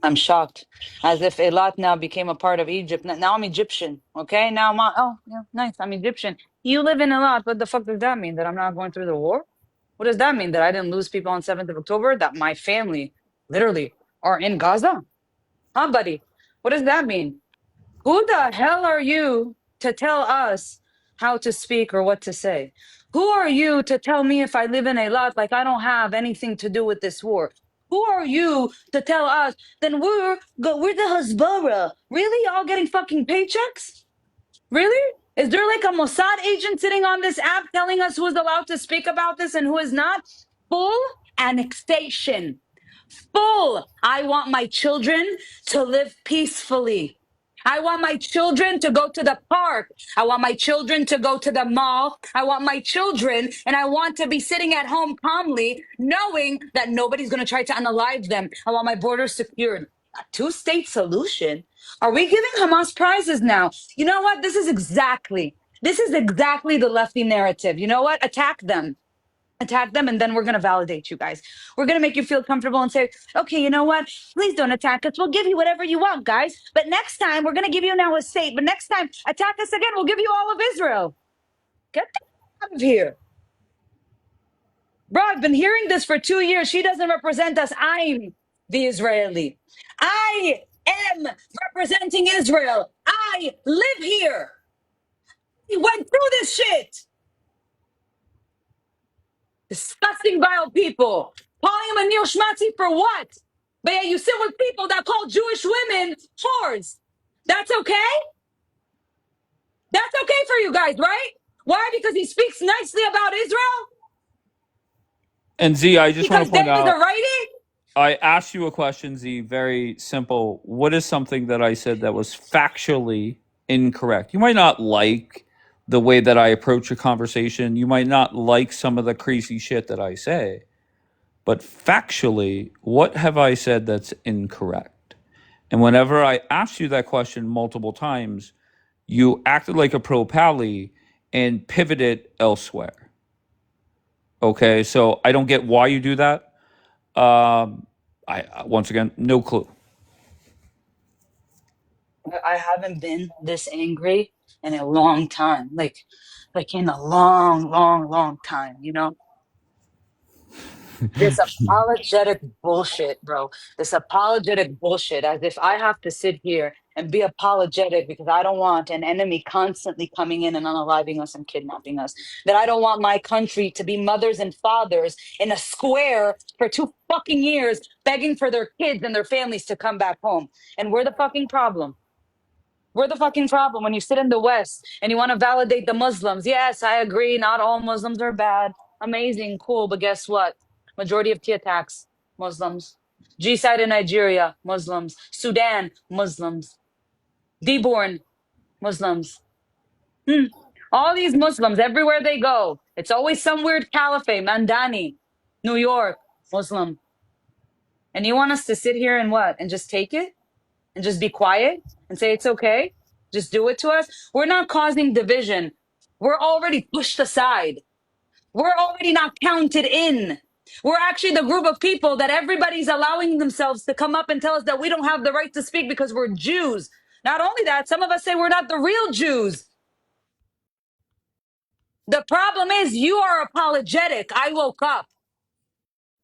I'm shocked. As if Eilat now became a part of Egypt. Now I'm Egyptian. Okay? Now yeah, nice. I'm Egyptian. You live in Eilat. What the fuck does that mean? That I'm not going through the war? What does that mean? That I didn't lose people on 7th of October? That my family literally are in Gaza? Huh, buddy? What does that mean? Who the hell are you to tell us how to speak or what to say? Who are you to tell me if I live in a lot like I don't have anything to do with this war? Who are you to tell us? Then we're the Hezbollah. Really? Y'all getting fucking paychecks? Really? Is there like a Mossad agent sitting on this app telling us who's allowed to speak about this and who is not? Full annexation. Full. I want my children to live peacefully. I want my children to go to the park. I want my children to go to the mall. I want my children, and I want to be sitting at home calmly, knowing that nobody's going to try to unalive them. I want my borders secured. A two-state solution? Are we giving Hamas prizes now? You know what? This is exactly the lefty narrative. You know what? Attack them, and then we're going to validate you guys. We're going to make you feel comfortable and say, okay, you know what? Please don't attack us. We'll give you whatever you want, guys. But next time, we're going to give you now a state. But next time, attack us again. We'll give you all of Israel. Get the out of here. Bro, I've been hearing this for 2 years. She doesn't represent us. I'm the Israeli. I am representing Israel. I live here. We went through this shit. Disgusting, vile people. Calling him a neo-Schnazi for what? But yeah, you sit with people that call Jewish women whores. That's okay? That's okay for you guys, right? Why? Because he speaks nicely about Israel? And Z, I just want Because to point David's a out, righty? I asked you a question, Z, very simple. What is something that I said that was factually incorrect? You might not like the way that I approach a conversation. You might not like some of the crazy shit that I say. But factually, what have I said that's incorrect? And whenever I asked you that question multiple times, you acted like a pro pally and pivoted elsewhere. Okay, so I don't get why you do that. I once again, no clue. I haven't been this angry in a long time. Like in a long, long, long time, you know? This apologetic bullshit, bro. This apologetic bullshit, as if I have to sit here and be apologetic because I don't want an enemy constantly coming in and unaliving us and kidnapping us. That I don't want my country to be mothers and fathers in a square for 2 fucking years begging for their kids and their families to come back home. And we're the fucking problem. We're the fucking problem when you sit in the West and you want to validate the Muslims. Yes, I agree. Not all Muslims are bad. Amazing, cool. But guess what? Majority of tea attacks, Muslims. G side in Nigeria, Muslims. Sudan, Muslims. Deborn, Muslims. All these Muslims, everywhere they go, it's always some weird caliphate, Mandani, New York, Muslim. And you want us to sit here and what? And just take it? And just be quiet and say it's okay? Just do it to us? We're not causing division. We're already pushed aside. We're already not counted in. We're actually the group of people that everybody's allowing themselves to come up and tell us that we don't have the right to speak because we're Jews. Not only that, some of us say we're not the real Jews. The problem is you are apologetic. I woke up.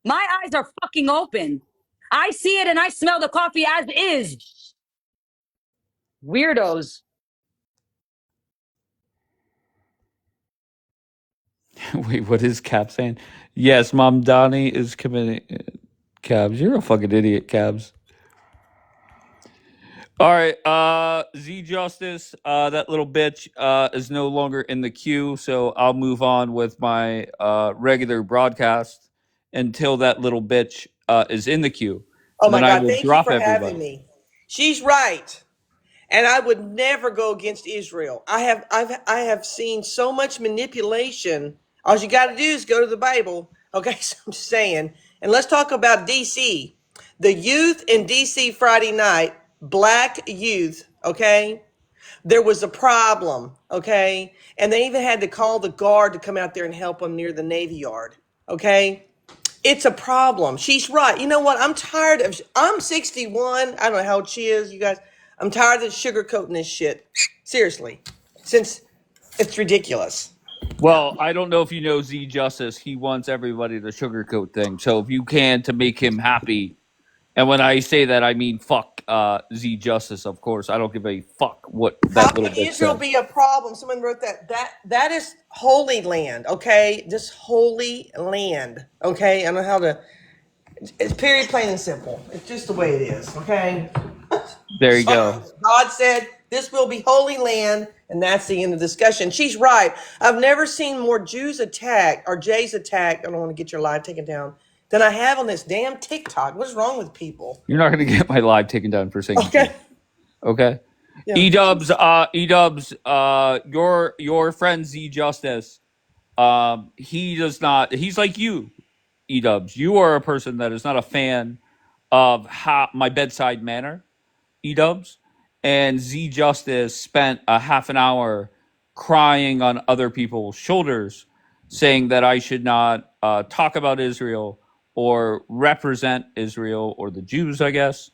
My eyes are fucking open. I see it and I smell the coffee as is. Weirdos. Wait, what is Cap saying? Yes, Mom Donnie is Cabs, you're a fucking idiot, Cabs. All right, Z Justice, that little bitch is no longer in the queue, so I'll move on with my regular broadcast until that little bitch is in the queue, Oh and my then I God, will thank you drop for having everybody. me. She's right. And I would never go against Israel. I have seen so much manipulation. All you got to do is go to the Bible. Okay, so I'm just saying. And let's talk about DC. The youth in DC Friday night, black youth, okay? There was a problem, okay? And they even had to call the guard to come out there and help them near the Navy Yard, okay? It's a problem. She's right. You know what? I'm 61. I don't know how old she is, you guys. I'm tired of sugarcoating this shit. Seriously. Since it's ridiculous. Well, I don't know if you know Z Justice. He wants everybody to sugarcoat things. So if you can to make him happy, and when I say that, I mean fuck Z Justice, of course. I don't give a fuck what How that little can bitch Israel says. be a problem? Someone wrote that. That is holy land, okay? This holy land, okay? I don't know how to. It's period, plain and simple. It's just the way it is, okay? There you Sorry. go. God said this will be holy land, and that's the end of the discussion. She's right. I've never seen more Jews attacked or Jays attacked. I don't want to get your live taken down than I have on this damn TikTok. What's wrong with people? You're not going to get my live taken down for saying Jew. Okay. Okay. Yeah. E-dubs, your friend Z Justice, he does not, he's like you, E-dubs. You are a person that is not a fan of my bedside manner, E-dubs. And Z Justice spent a half an hour crying on other people's shoulders, saying that I should not talk about Israel or represent Israel or the Jews, I guess.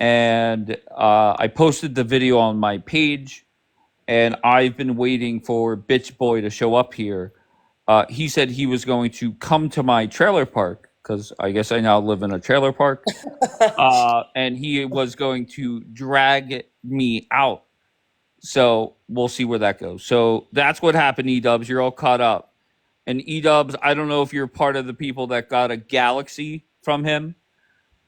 And I posted the video on my page, and I've been waiting for Bitch Boy to show up here. He said he was going to come to my trailer park because I guess I now live in a trailer park, and he was going to drag me out. So we'll see where that goes. So that's what happened, E-dubs. You're all caught up. And E-dubs, I don't know if you're part of the people that got a galaxy from him,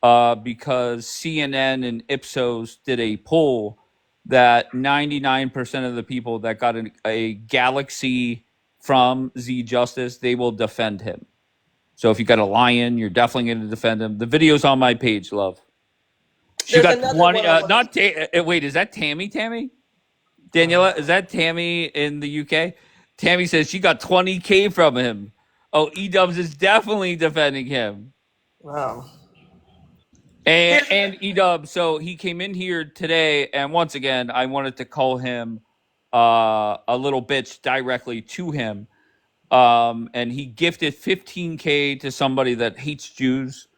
because CNN and Ipsos did a poll that 99% of the people that got a galaxy from Z Justice, they will defend him. So if you got a lion, you're definitely going to defend him. The video's on my page, love. She There's got another 20. one I want Not wait, is that Tammy? Daniela, is that Tammy in the UK? Tammy says she got 20K from him. Oh, E-Dubs is definitely defending him. Wow. And E-Dub, so he came in here today, and once again, I wanted to call him a little bitch directly to him. And he gifted 15K to somebody that hates Jews,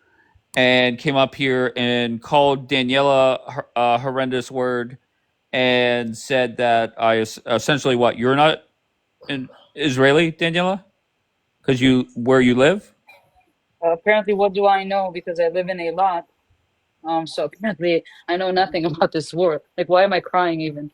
and came up here and called Daniela a horrendous word, and said that I essentially what, you're not an Israeli, Daniela, because where you live. Apparently, what do I know? Because I live in a lot. So apparently, I know nothing about this war. Like, why am I crying even?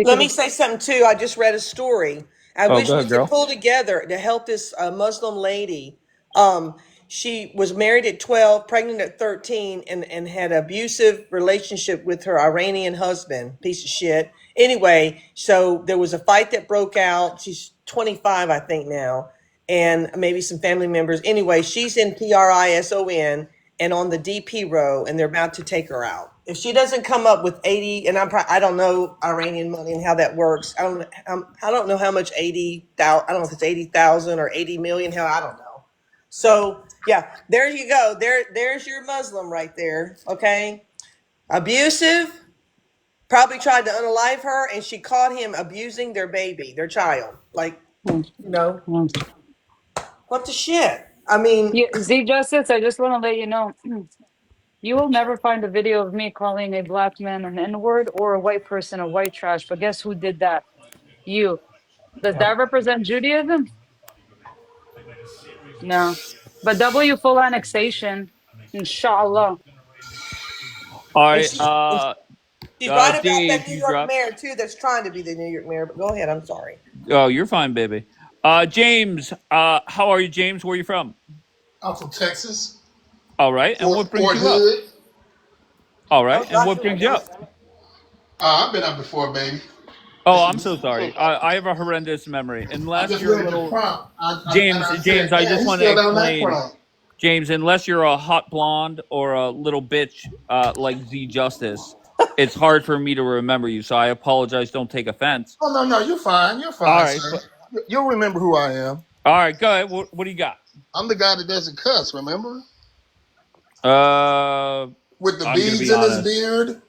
Let me Ridiculous. say something too. I just read a story. I Oh, wish go we ahead, could girl. pull together to help this Muslim lady. Um, she was married at 12, pregnant at 13, and had an abusive relationship with her Iranian husband. Piece of shit. Anyway, so there was a fight that broke out. She's 25, I think now, and maybe some family members. Anyway, she's in PRISON and on the DP row, and they're about to take her out. If she doesn't come up with 80, and I don't know Iranian money and how that works. I don't know how much 80,000. I don't know if it's 80,000 or 80 million. Hell, I don't know. So yeah, there you go. There's your Muslim right there. Okay, abusive. Probably tried to unalive her, and she caught him abusing their baby, their child. Like, Hmm. you know, Hmm. what the shit? I mean, Yeah, Z Justice, I just want to let you know, you will never find a video of me calling a black man an N-word or a white person a white trash. But guess who did that? You. Does that represent Judaism? No. But W full annexation, inshallah. All and right, she's right about that Dave, New you York dropped. mayor too. That's trying to be the New York mayor. But go ahead. I'm sorry. Oh, you're fine, baby. James, how are you, James? Where are you from? I'm from Texas, All right. And what brings Fort you up? Hood. All right. And what brings you up? I've been up before, baby. Oh, I'm so sorry. I have a horrendous memory. I Unless just you're a read the little prompt. And James, I James, said, I damn, just he's want to still down that explain, prompt. James, unless you're a hot blonde or a little bitch like Z Justice, it's hard for me to remember you. So I apologize. Don't take offense. Oh, no, you're fine. You're All fine, right, sir. but You'll remember who I am. all right, go ahead. What do you got? I'm the guy that doesn't cuss, remember? Uh, With the I'm gonna beads be in his honest. beard.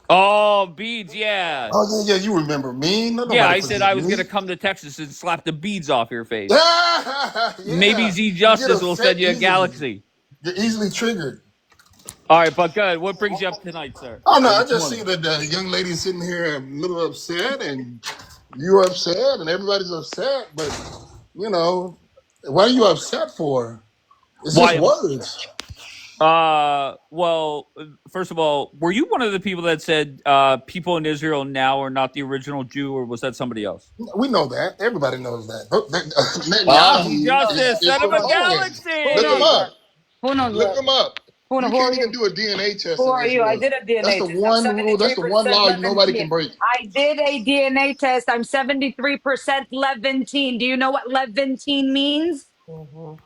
Oh, beads, yeah. Oh, yeah, you remember me. No, Yeah, nobody I said forget I was me. gonna come to Texas and slap the beads off your face. Maybe Yeah. Z You get Justice will upset send you a easily. galaxy. You're easily triggered. All right, but good. What brings you up tonight, sir? Oh, no, Or I this just see morning? that the young lady sitting here a little upset, and you're upset, and everybody's upset. But, what are you upset for? It's just Why? words. Well, first of all, were you one of the people that said people in Israel now are not the original Jew, or was that somebody else? We know that. Everybody knows that. Z Netanyahu Justice, is son of from a Poland. Who Look him knows galaxy. up. that? Who knows Look that? him up. You Who can't are even you? do a DNA test Who in are you? I Israel. did a That's DNA the test. I'm one rule. That's the one 73% law nobody can Levantine. break. I did a DNA test. I'm 73% Levantine. Do you know what Levantine means? Mhm.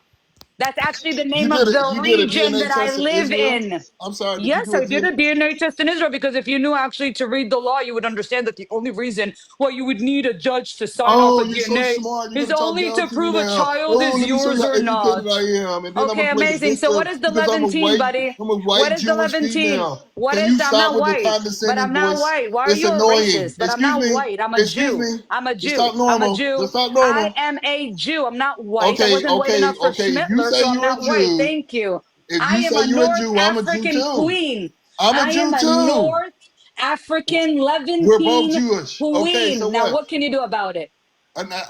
That's actually the You name did of a, the you did a region DNA that I test in live Israel. in. I'm sorry. Did you Yes, do a I did a DNA? DNA test in Israel because if you knew actually to read the law, you would understand that the only reason why you would need a judge to sign off Oh, a you're so DNA smart. You're is gonna talk only down to to me prove a now. child Oh, is let me show you yours how or educated not. I am, and then I'm Okay, gonna play the amazing. So what victim is the because Levantine, buddy? I'm a What white is the Jewish Levantine? female. What Can is you the, I'm stop not with the white, but condescending I'm not voice? white. Why are It's you a annoying. racist? But I'm Excuse not me. white. I'm a Excuse Jew. me. I'm a Just Jew. talk I'm a normal. Jew. Just talk I normal. am a Jew. I'm not white. I Okay, wasn't white okay, enough for okay. If you Schmittler, say so I'm you're a not white. Jew, Thank you. if I you am say a you're a North Jew, I'm a Jew African too. queen. I'm a I am Jew a too. North African We're both Levantine Jewish. Okay, so queen. Now, what? what can you do about it?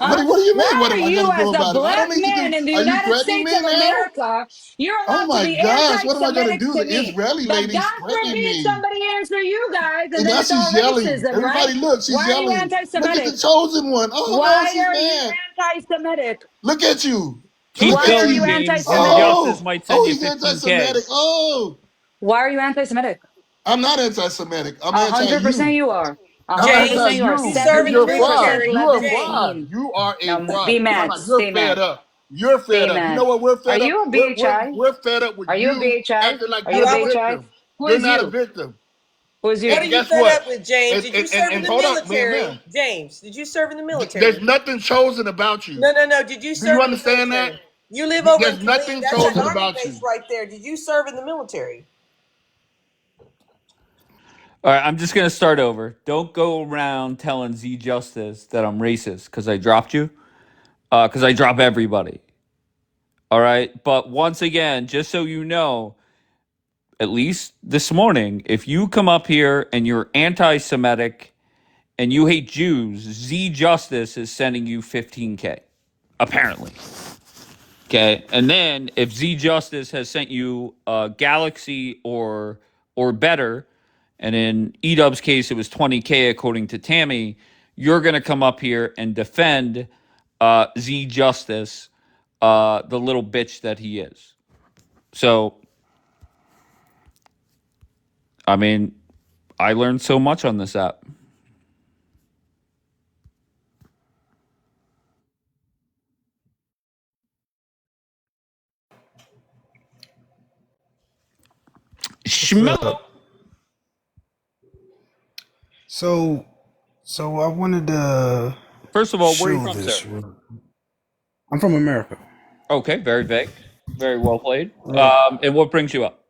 What Huh? do you mean? What Why are am I you, gonna do as a about it? I don't black need to do. man in the Are you United threatening States me of now? America, you're Oh allowed to my be gosh, what am I gonna anti-Semitic do? to The me? Israeli But lady's God threatening forbid me. somebody answer you guys, and And then now it's all she's yelling. racism, right? Everybody, look, she's Why are you yelling. Look at the anti-Semitic? chosen one. Oh no, Why she's are you mad. anti-Semitic? Look at you. Keep Look Why at are going, you you. James. Z anti-Semitic? Justice Oh, might send oh, you he's 15K. anti-Semitic. Oh, Why are you anti-Semitic? I'm not anti-Semitic. I'm 100% anti-you. you are. I'm 100% James, you are. you anti-you. serving the You're a 73% fraud. military. You're a James. fraud. Levantine. You are a Now, fraud. be Talking mad. about you're Stay fed mad. up. You're fed Stay up. You know mad. what? We're Are fed up. you a We're BHI? we're fed up with Are you a you BHI? acting like Are you you're a the Well, BHI? victim. Who You're is not a you? victim. Who is what you? are And you guess fed what? up with, James? Did you serve in And the hold up, man. military? James, did you serve in the There's military? nothing chosen about you. No, no, no. Did you Do you serve in the understand that? military? You live over in There's Killeen. nothing That's an chosen army about base you. right there. Did you serve in the military? All right, I'm just gonna start over. Don't go around telling Z Justice that I'm racist because I dropped you. Because I drop everybody. All right, but once again, just so you know, at least this morning, if you come up here and you're anti-Semitic and you hate Jews, Z Justice is sending you 15K, apparently. Okay, and then if Z Justice has sent you a Galaxy or better, and in Edub's case it was 20K according to Tammy, you're gonna come up here and defend Z Justice, the little bitch that he is. So, I mean, I learned so much on this app. What's Schmo. up? So, so I wanted to First of all, where are you show from, sir? this. I'm from America. Okay, very vague, very well played. Right. And what brings you up?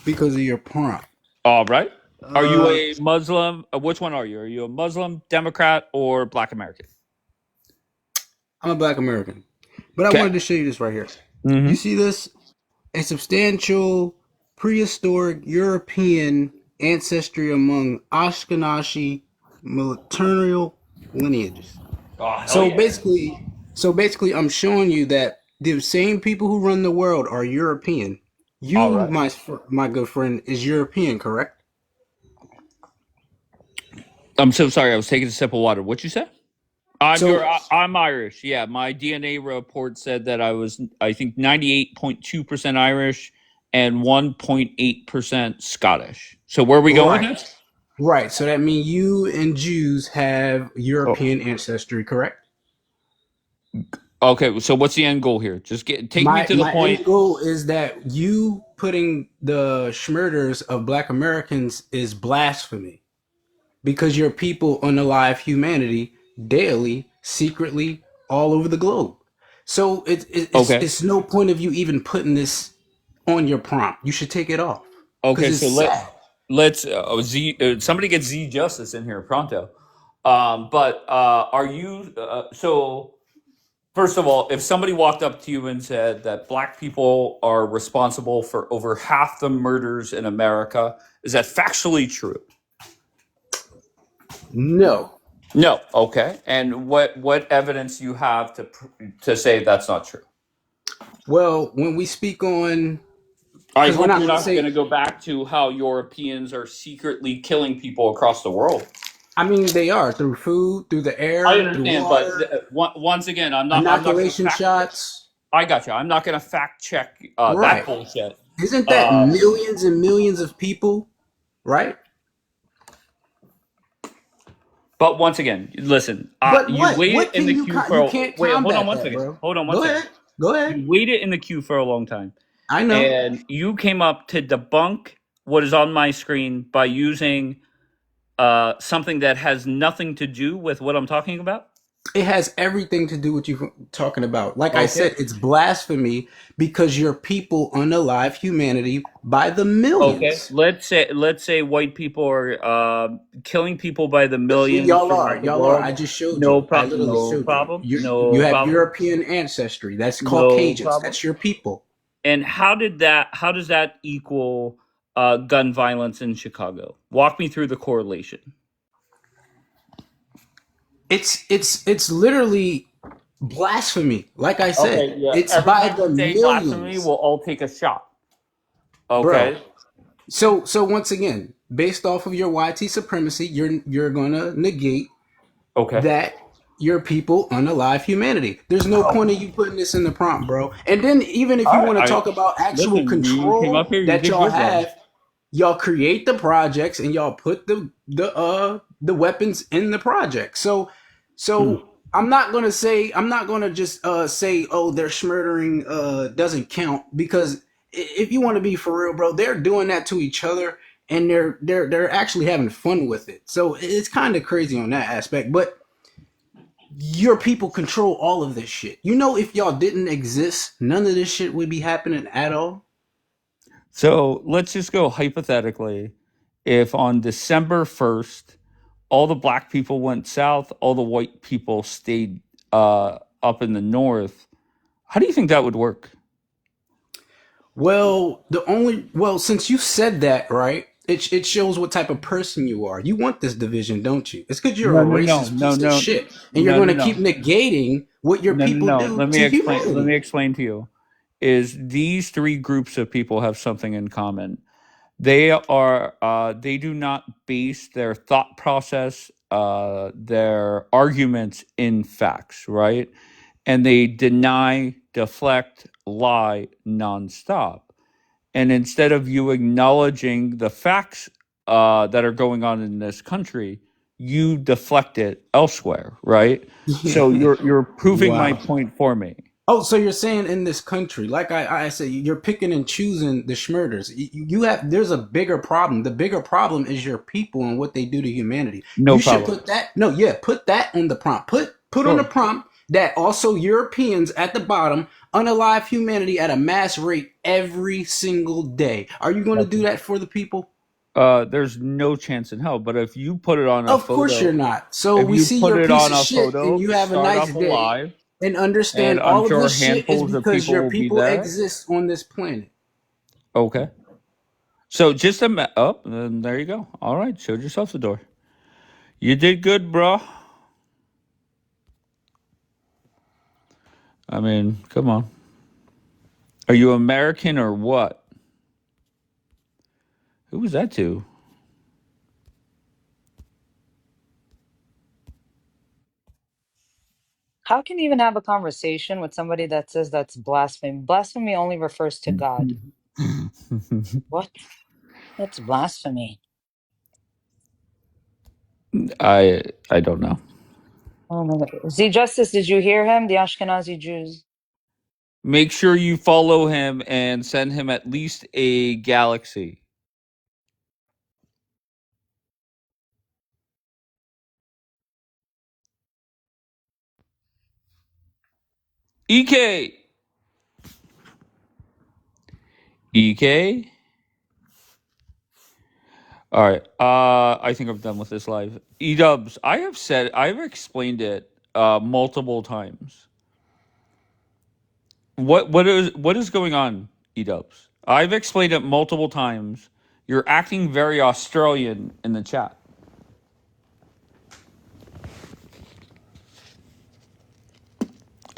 Because of your prompt. All right. Are you Uh, a Muslim? Which one are you? Are you a Muslim, Democrat, or Black American? I'm a Black American, but I Okay. wanted to show you this right here. You Mm-hmm. see this? A substantial prehistoric European ancestry among Ashkenazi maternal lineages. Oh, hell So yeah. basically, I'm showing you that the same people who run the world are European. All You, right. my good friend, is European, correct? I'm so sorry. I was taking a sip of water. What'd you say? So I'm Irish. Yeah, my DNA report said that I think 98.2% Irish and 1.8% Scottish. So where are we going with right, this? right. So that means you and Jews have Oh, European ancestry, correct? okay. So what's the end goal here? Just take me My to the my end point. goal is that you putting the schmurders of Black Americans is blasphemy because your people unalive humanity daily, secretly, all over the globe. So Okay. it's no point of you even putting this on your prompt. You should take it off because Okay. it's So sad. let's somebody get Z Justice in here pronto. But are you so? First of all, if somebody walked up to you and said that black people are responsible for over half the murders in America, is that factually true? No. No. Okay. And what evidence do you have to say that's not true? Well, when we speak on, I because we're hope not you're going to not going say, to go back to how Europeans are secretly killing people across the world. I mean, they are through food, through the I air, through understand, but water, once again, I'm not going to inoculation fact. shots. I got you. I'm not going to fact check that Right. bullshit. Isn't that Uh, millions and millions of people? Right. But once again, listen, But you what? waited What in can the you queue you for, can't wait, hold on combat one that, second. bro? Hold on one Go second. ahead. Go ahead. You waited in the queue for a long time. I know. And you came up to debunk what is on my screen by using something that has nothing to do with what I'm talking about. It has everything to do with you talking about. Like I Okay. said, it's blasphemy because your people unalive humanity by the Okay. millions. Let's say white people are killing people by the millions Y'all are. throughout the Y'all are. world. I just showed No you. I problem. literally No showed you. problem. You No have problem. European ancestry. That's No Caucasians. problem. That's your people. And how does that equal gun violence in Chicago? Walk me through the correlation. It's literally blasphemy. Like I said, Okay, yeah. it's Every by time the you say blasphemy, millions, we'll all take a shot. bro. Okay. So once again, based off of your YT supremacy, you're gonna negate Okay. that your people unalive humanity. There's no point in you putting this in the prompt, bro. And then even if All you right. want to I talk about actual listen. You came control up here. You that did y'all good, bro. have, y'all create the projects and y'all put the weapons in the project. So I'm not gonna just say, oh, their schmurdering doesn't count, because if you want to be for real, bro, they're doing that to each other and they're actually having fun with it. So it's kind of crazy on that aspect. But your people control all of this shit. You know, if y'all didn't exist, none of this shit would be happening at all. So let's just go hypothetically. If on December 1st, all the black people went south, all the white people stayed up in the north, how do you think that would work? Well, since you said that, right? It shows what type of person you are. You want this division, don't you? It's because you're No, a no, no, racist no, piece of no, shit, and you're no, going no, to keep no, negating what your no, no, people no. do to Let me humanity. explain to you. Is these three groups of people have something in common? They do not base their thought process, their arguments in facts, right? And they deny, deflect, lie nonstop. And instead of you acknowledging the facts that are going on in this country, you deflect it elsewhere, right? So you're proving my Wow. point for me. Oh, so you're saying in this country, like I said, you're picking and choosing the schmurders. You have there's a bigger problem. The bigger problem is your people and what they do to humanity. No You should problem. put that. No, yeah, put that on the prompt. Put on the Sure. prompt that also Europeans at the bottom unalive humanity at a mass rate every single day. Are you going to do that for the people? There's no chance in hell. But if you put it on a Of course you're photo, not. So if we you see put your it piece on of a shit and photo, you have a start nice off day, alive, and and understand I'm all of sure this shit is handfuls of because people your will be people there. exist on this planet. Okay. So just then there you go. All right, showed yourself the door. You did good, bro. I mean, come on. Are you American or what? Who was that to? How can you even have a conversation with somebody that says that's blasphemy? Blasphemy only refers to God. What? That's blasphemy. I don't know. Oh my God. Z Justice, did you hear him? The Ashkenazi Jews. Make sure you follow him and send him at least a galaxy. EK. EK. All right. I think I'm done with this live. E-dubs, I've explained it multiple times. What is going on, E-dubs? I've explained it multiple times. You're acting very Australian in the chat.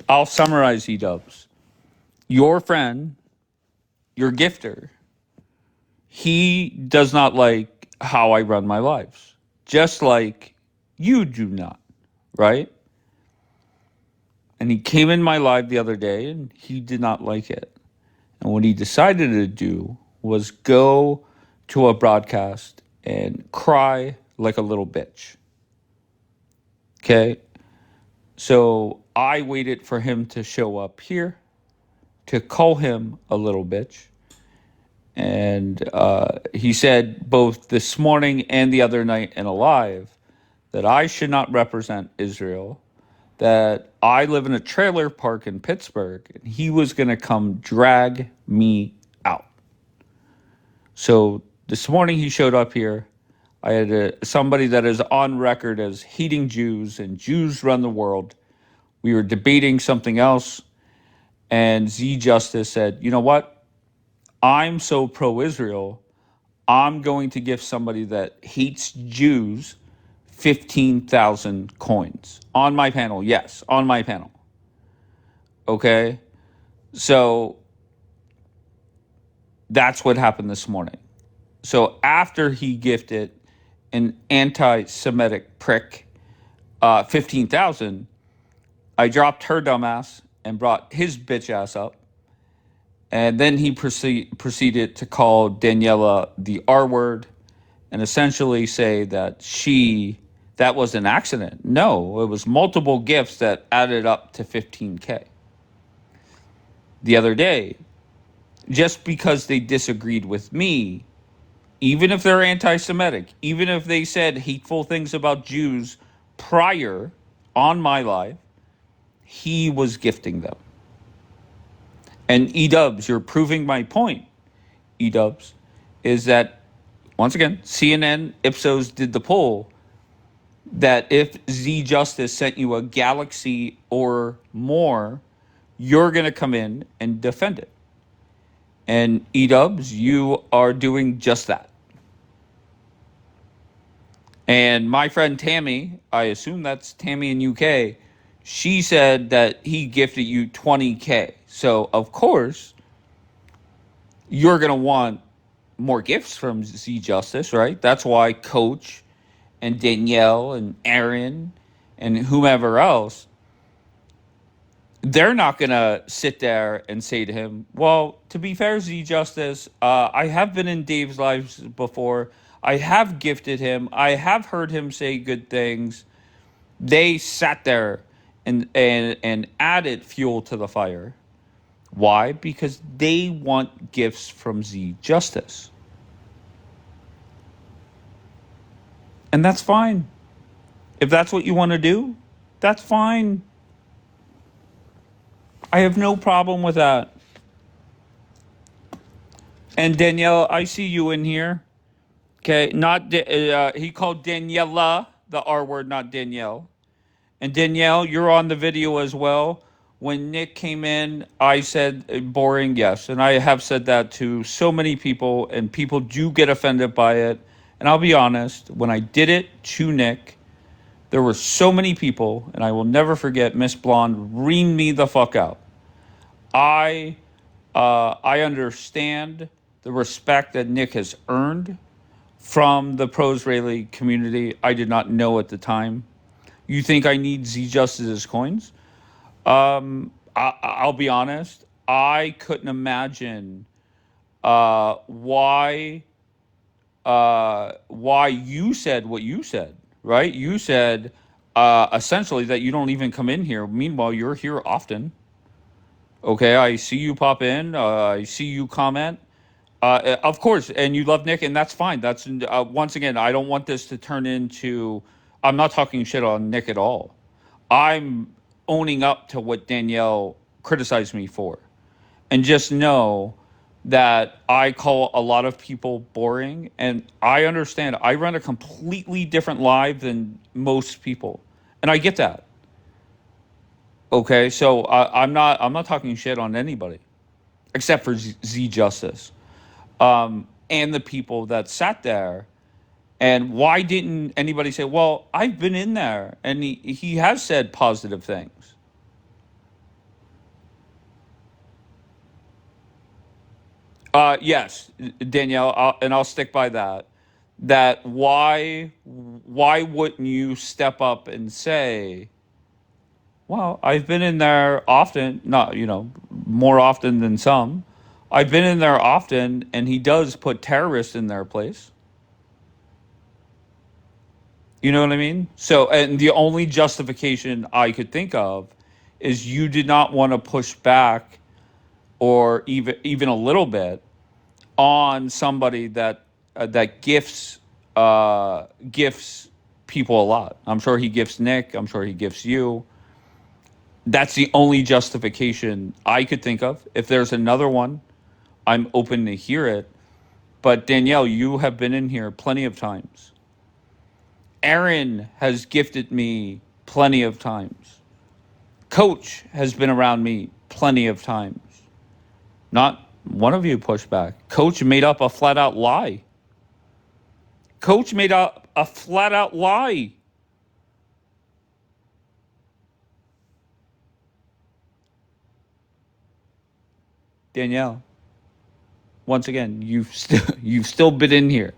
I'll summarize, E-dubs. Your friend, your gifter, he does not like how I run my lives. Just like you do not, right? And he came in my live the other day and he did not like it. And what he decided to do was go to a broadcast and cry like a little bitch. Okay? So I waited for him to show up here to call him a little bitch. And he said both this morning and the other night in a live that I should not represent Israel, that I live in a trailer park in Pittsburgh, and he was going to come drag me out. So this morning he showed up here. I had somebody that is on record as hating Jews and Jews run the world. We were debating something else, and Z Justice said, you know what? I'm so pro-Israel, I'm going to give somebody that hates Jews 15,000 coins. On my panel, yes, on my panel. Okay? So that's what happened this morning. So after he gifted an anti-Semitic prick 15,000, I dropped her dumbass and brought his bitch ass up. And then he proceeded to call Daniela the R word and essentially say that that was an accident. No, it was multiple gifts that added up to 15K. The other day, just because they disagreed with me, even if they're anti-Semitic, even if they said hateful things about Jews prior on my live, he was gifting them. And E-dubs, you're proving my point, E-dubs, is that, once again, CNN, Ipsos did the poll, that if Z Justice sent you a galaxy or more, you're going to come in and defend it. And E-dubs, you are doing just that. And my friend Tammy, I assume that's Tammy in UK, she said that he gifted you 20K. So, of course, you're going to want more gifts from Z Justice, right? That's why Coach and Danielle and Aaron and whomever else, they're not going to sit there and say to him, well, to be fair, Z Justice, I have been in Dave's lives before. I have gifted him. I have heard him say good things. They sat there and added fuel to the fire. Why? Because they want gifts from Z Justice. And that's fine. If that's what you want to do, that's fine. I have no problem with that. And Danielle, I see you in here. Okay, he called Daniela the R word, not Danielle. And Danielle, you're on the video as well. When Nick came in, I said boring, yes. And I have said that to so many people, and people do get offended by it. And I'll be honest, when I did it to Nick, there were so many people, and I will never forget Miss Blonde reamed me the fuck out. I understand the respect that Nick has earned from the pro-Israeli community. I did not know at the time. You think I need Z Justice's coins? I'll be honest. I couldn't imagine why you said what you said. Right? You said essentially that you don't even come in here. Meanwhile, you're here often. Okay, I see you pop in. I see you comment. Of course, and you love Nick, and that's fine. That's once again, I don't want this to turn into. I'm not talking shit on Nick at all. I'm owning up to what Danielle criticized me for, and just know that I call a lot of people boring, and I understand. I run a completely different life than most people, and I get that. Okay, so I'm not talking shit on anybody except for Z Justice, and the people that sat there. And why didn't anybody say, well, I've been in there and he has said positive things? Yes, Danielle, and I'll stick by that. That why wouldn't you step up and say, well, I've been in there often, not, more often than some. I've been in there often, and he does put terrorists in their place. You know what I mean? So, and the only justification I could think of is you did not want to push back or even a little bit on somebody that gifts people a lot. I'm sure he gifts Nick. I'm sure he gifts you. That's the only justification I could think of. If there's another one, I'm open to hear it. But Danielle, you have been in here plenty of times. Aaron has gifted me plenty of times. Coach has been around me plenty of times. Not one of you pushed back. Coach made up a flat out lie. Coach made up a flat out lie. Danielle, once again, you've still been in here.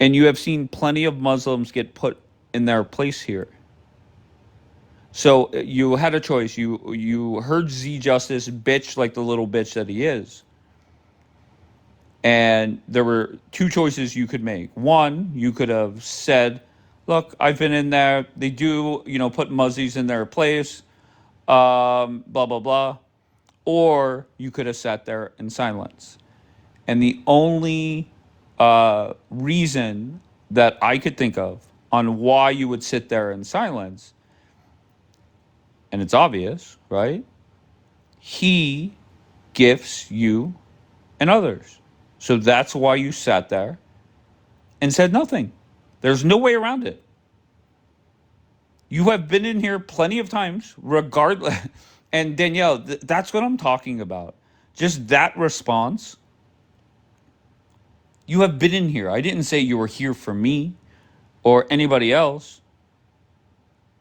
And you have seen plenty of Muslims get put in their place here. So you had a choice. You heard Z Justice bitch like the little bitch that he is. And there were two choices you could make. One, you could have said, look, I've been in there. They do, put muzzies in their place, blah, blah, blah. Or you could have sat there in silence. And the only reason that I could think of on why you would sit there in silence, and it's obvious, right? He gifts you and others. So that's why you sat there and said nothing. There's no way around it. You have been in here plenty of times, regardless. And Danielle, that's what I'm talking about. Just that response. You have been in here. I didn't say you were here for me or anybody else.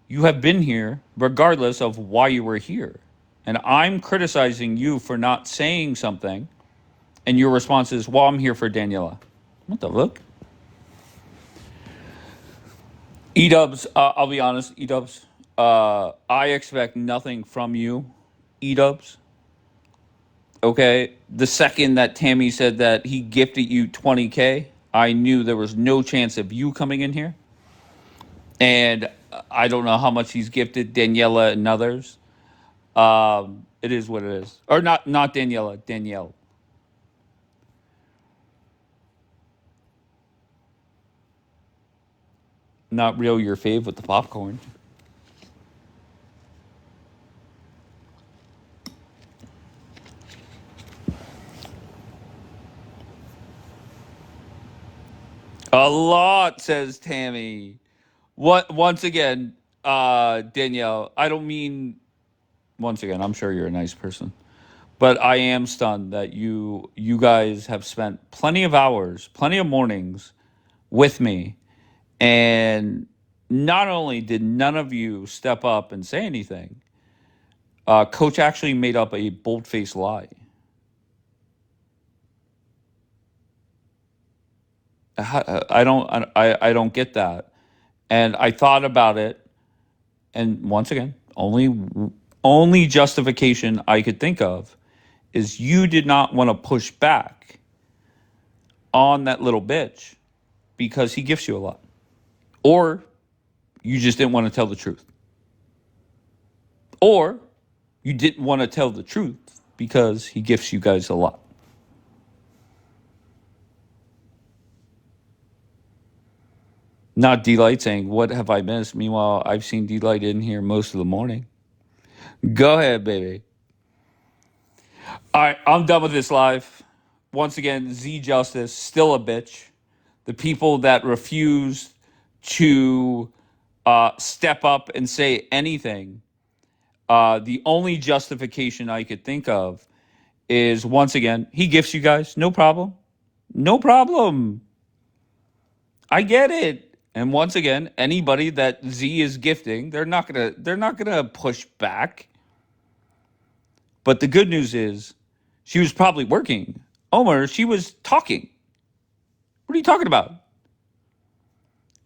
You have been here regardless of why you were here. And I'm criticizing you for not saying something. And your response is, well, I'm here for Daniela. What the fuck? E-dubs, I'll be honest, E-dubs, I expect nothing from you, E-dubs. Okay? The second that Tammy said that he gifted you 20K, I knew there was no chance of you coming in here. And I don't know how much he's gifted Daniela and others. It is what it is. Or not Daniela, Danielle. Not real your fave with the popcorn. A lot, says Tammy. What? Once again, Danielle, I don't mean. Once again, I'm sure you're a nice person, but I am stunned that you guys have spent plenty of hours, plenty of mornings with me, and not only did none of you step up and say anything, Coach actually made up a bold-faced lie. I don't get that, and I thought about it. and once again, only justification I could think of is you did not want to push back on that little bitch because he gifts you a lot. Or you just didn't want to tell the truth. Or you didn't want to tell the truth because he gifts you guys a lot. Not D-Light saying, what have I missed? Meanwhile, I've seen D-Light in here most of the morning. Go ahead, baby. All right, I'm done with this live. Once again, Z Justice, still a bitch. The people that refuse to step up and say anything, the only justification I could think of is, once again, he gifts you guys. No problem. No problem. I get it. And once again, anybody that Z is gifting, they're not gonna push back. But the good news is, she was probably working. Omar, she was talking. What are you talking about?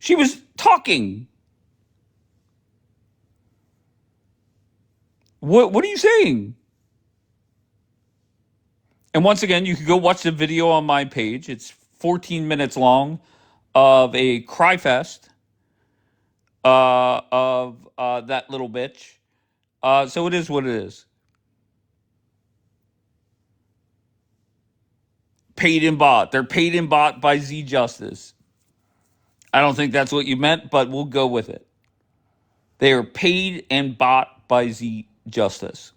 She was talking. What are you saying? And once again, you can go watch the video on my page. It's 14 minutes long of a cry fest of that little bitch. So it is what it is. Paid and bought. They're paid and bought by Z Justice. I don't think that's what you meant, but we'll go with it. They are paid and bought by Z Justice.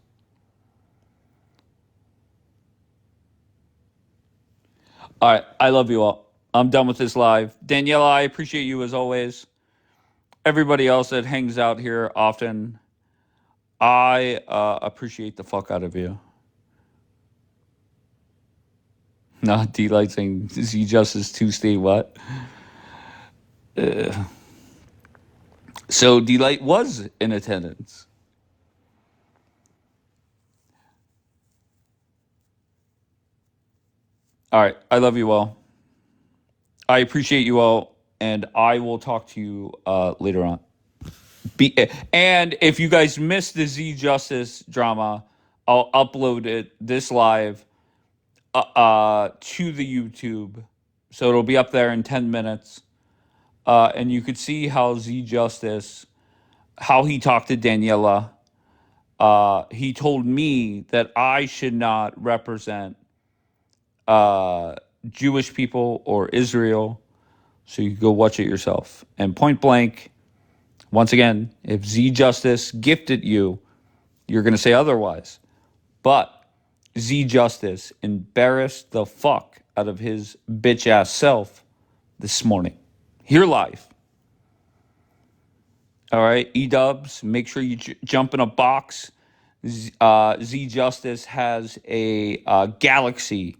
All right. I love you all. I'm done with this live. Daniela, I appreciate you as always. Everybody else that hangs out here often, I appreciate the fuck out of you. Not D-Light saying Z Justice Tuesday, what? So D-Light was in attendance. All right. I love you all. I appreciate you all, and I will talk to you later on. And if you guys missed the Z Justice drama, I'll upload it this live to the YouTube, so it'll be up there in 10 minutes, and you could see how Z Justice, how he talked to Daniela. He told me that I should not represent Jewish people or Israel, so you can go watch it yourself. And point blank, once again, if Z Justice gifted you, you're going to say otherwise. But Z Justice embarrassed the fuck out of his bitch ass self this morning. Here live. All right, E-dubs, make sure you jump in a box. Z Justice has a galaxy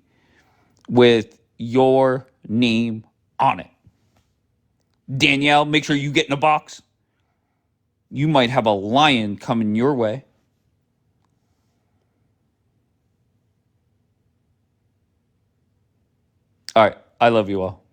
with your name on it. Danielle, make sure you get in a box. You might have a lion coming your way. All right. I love you all.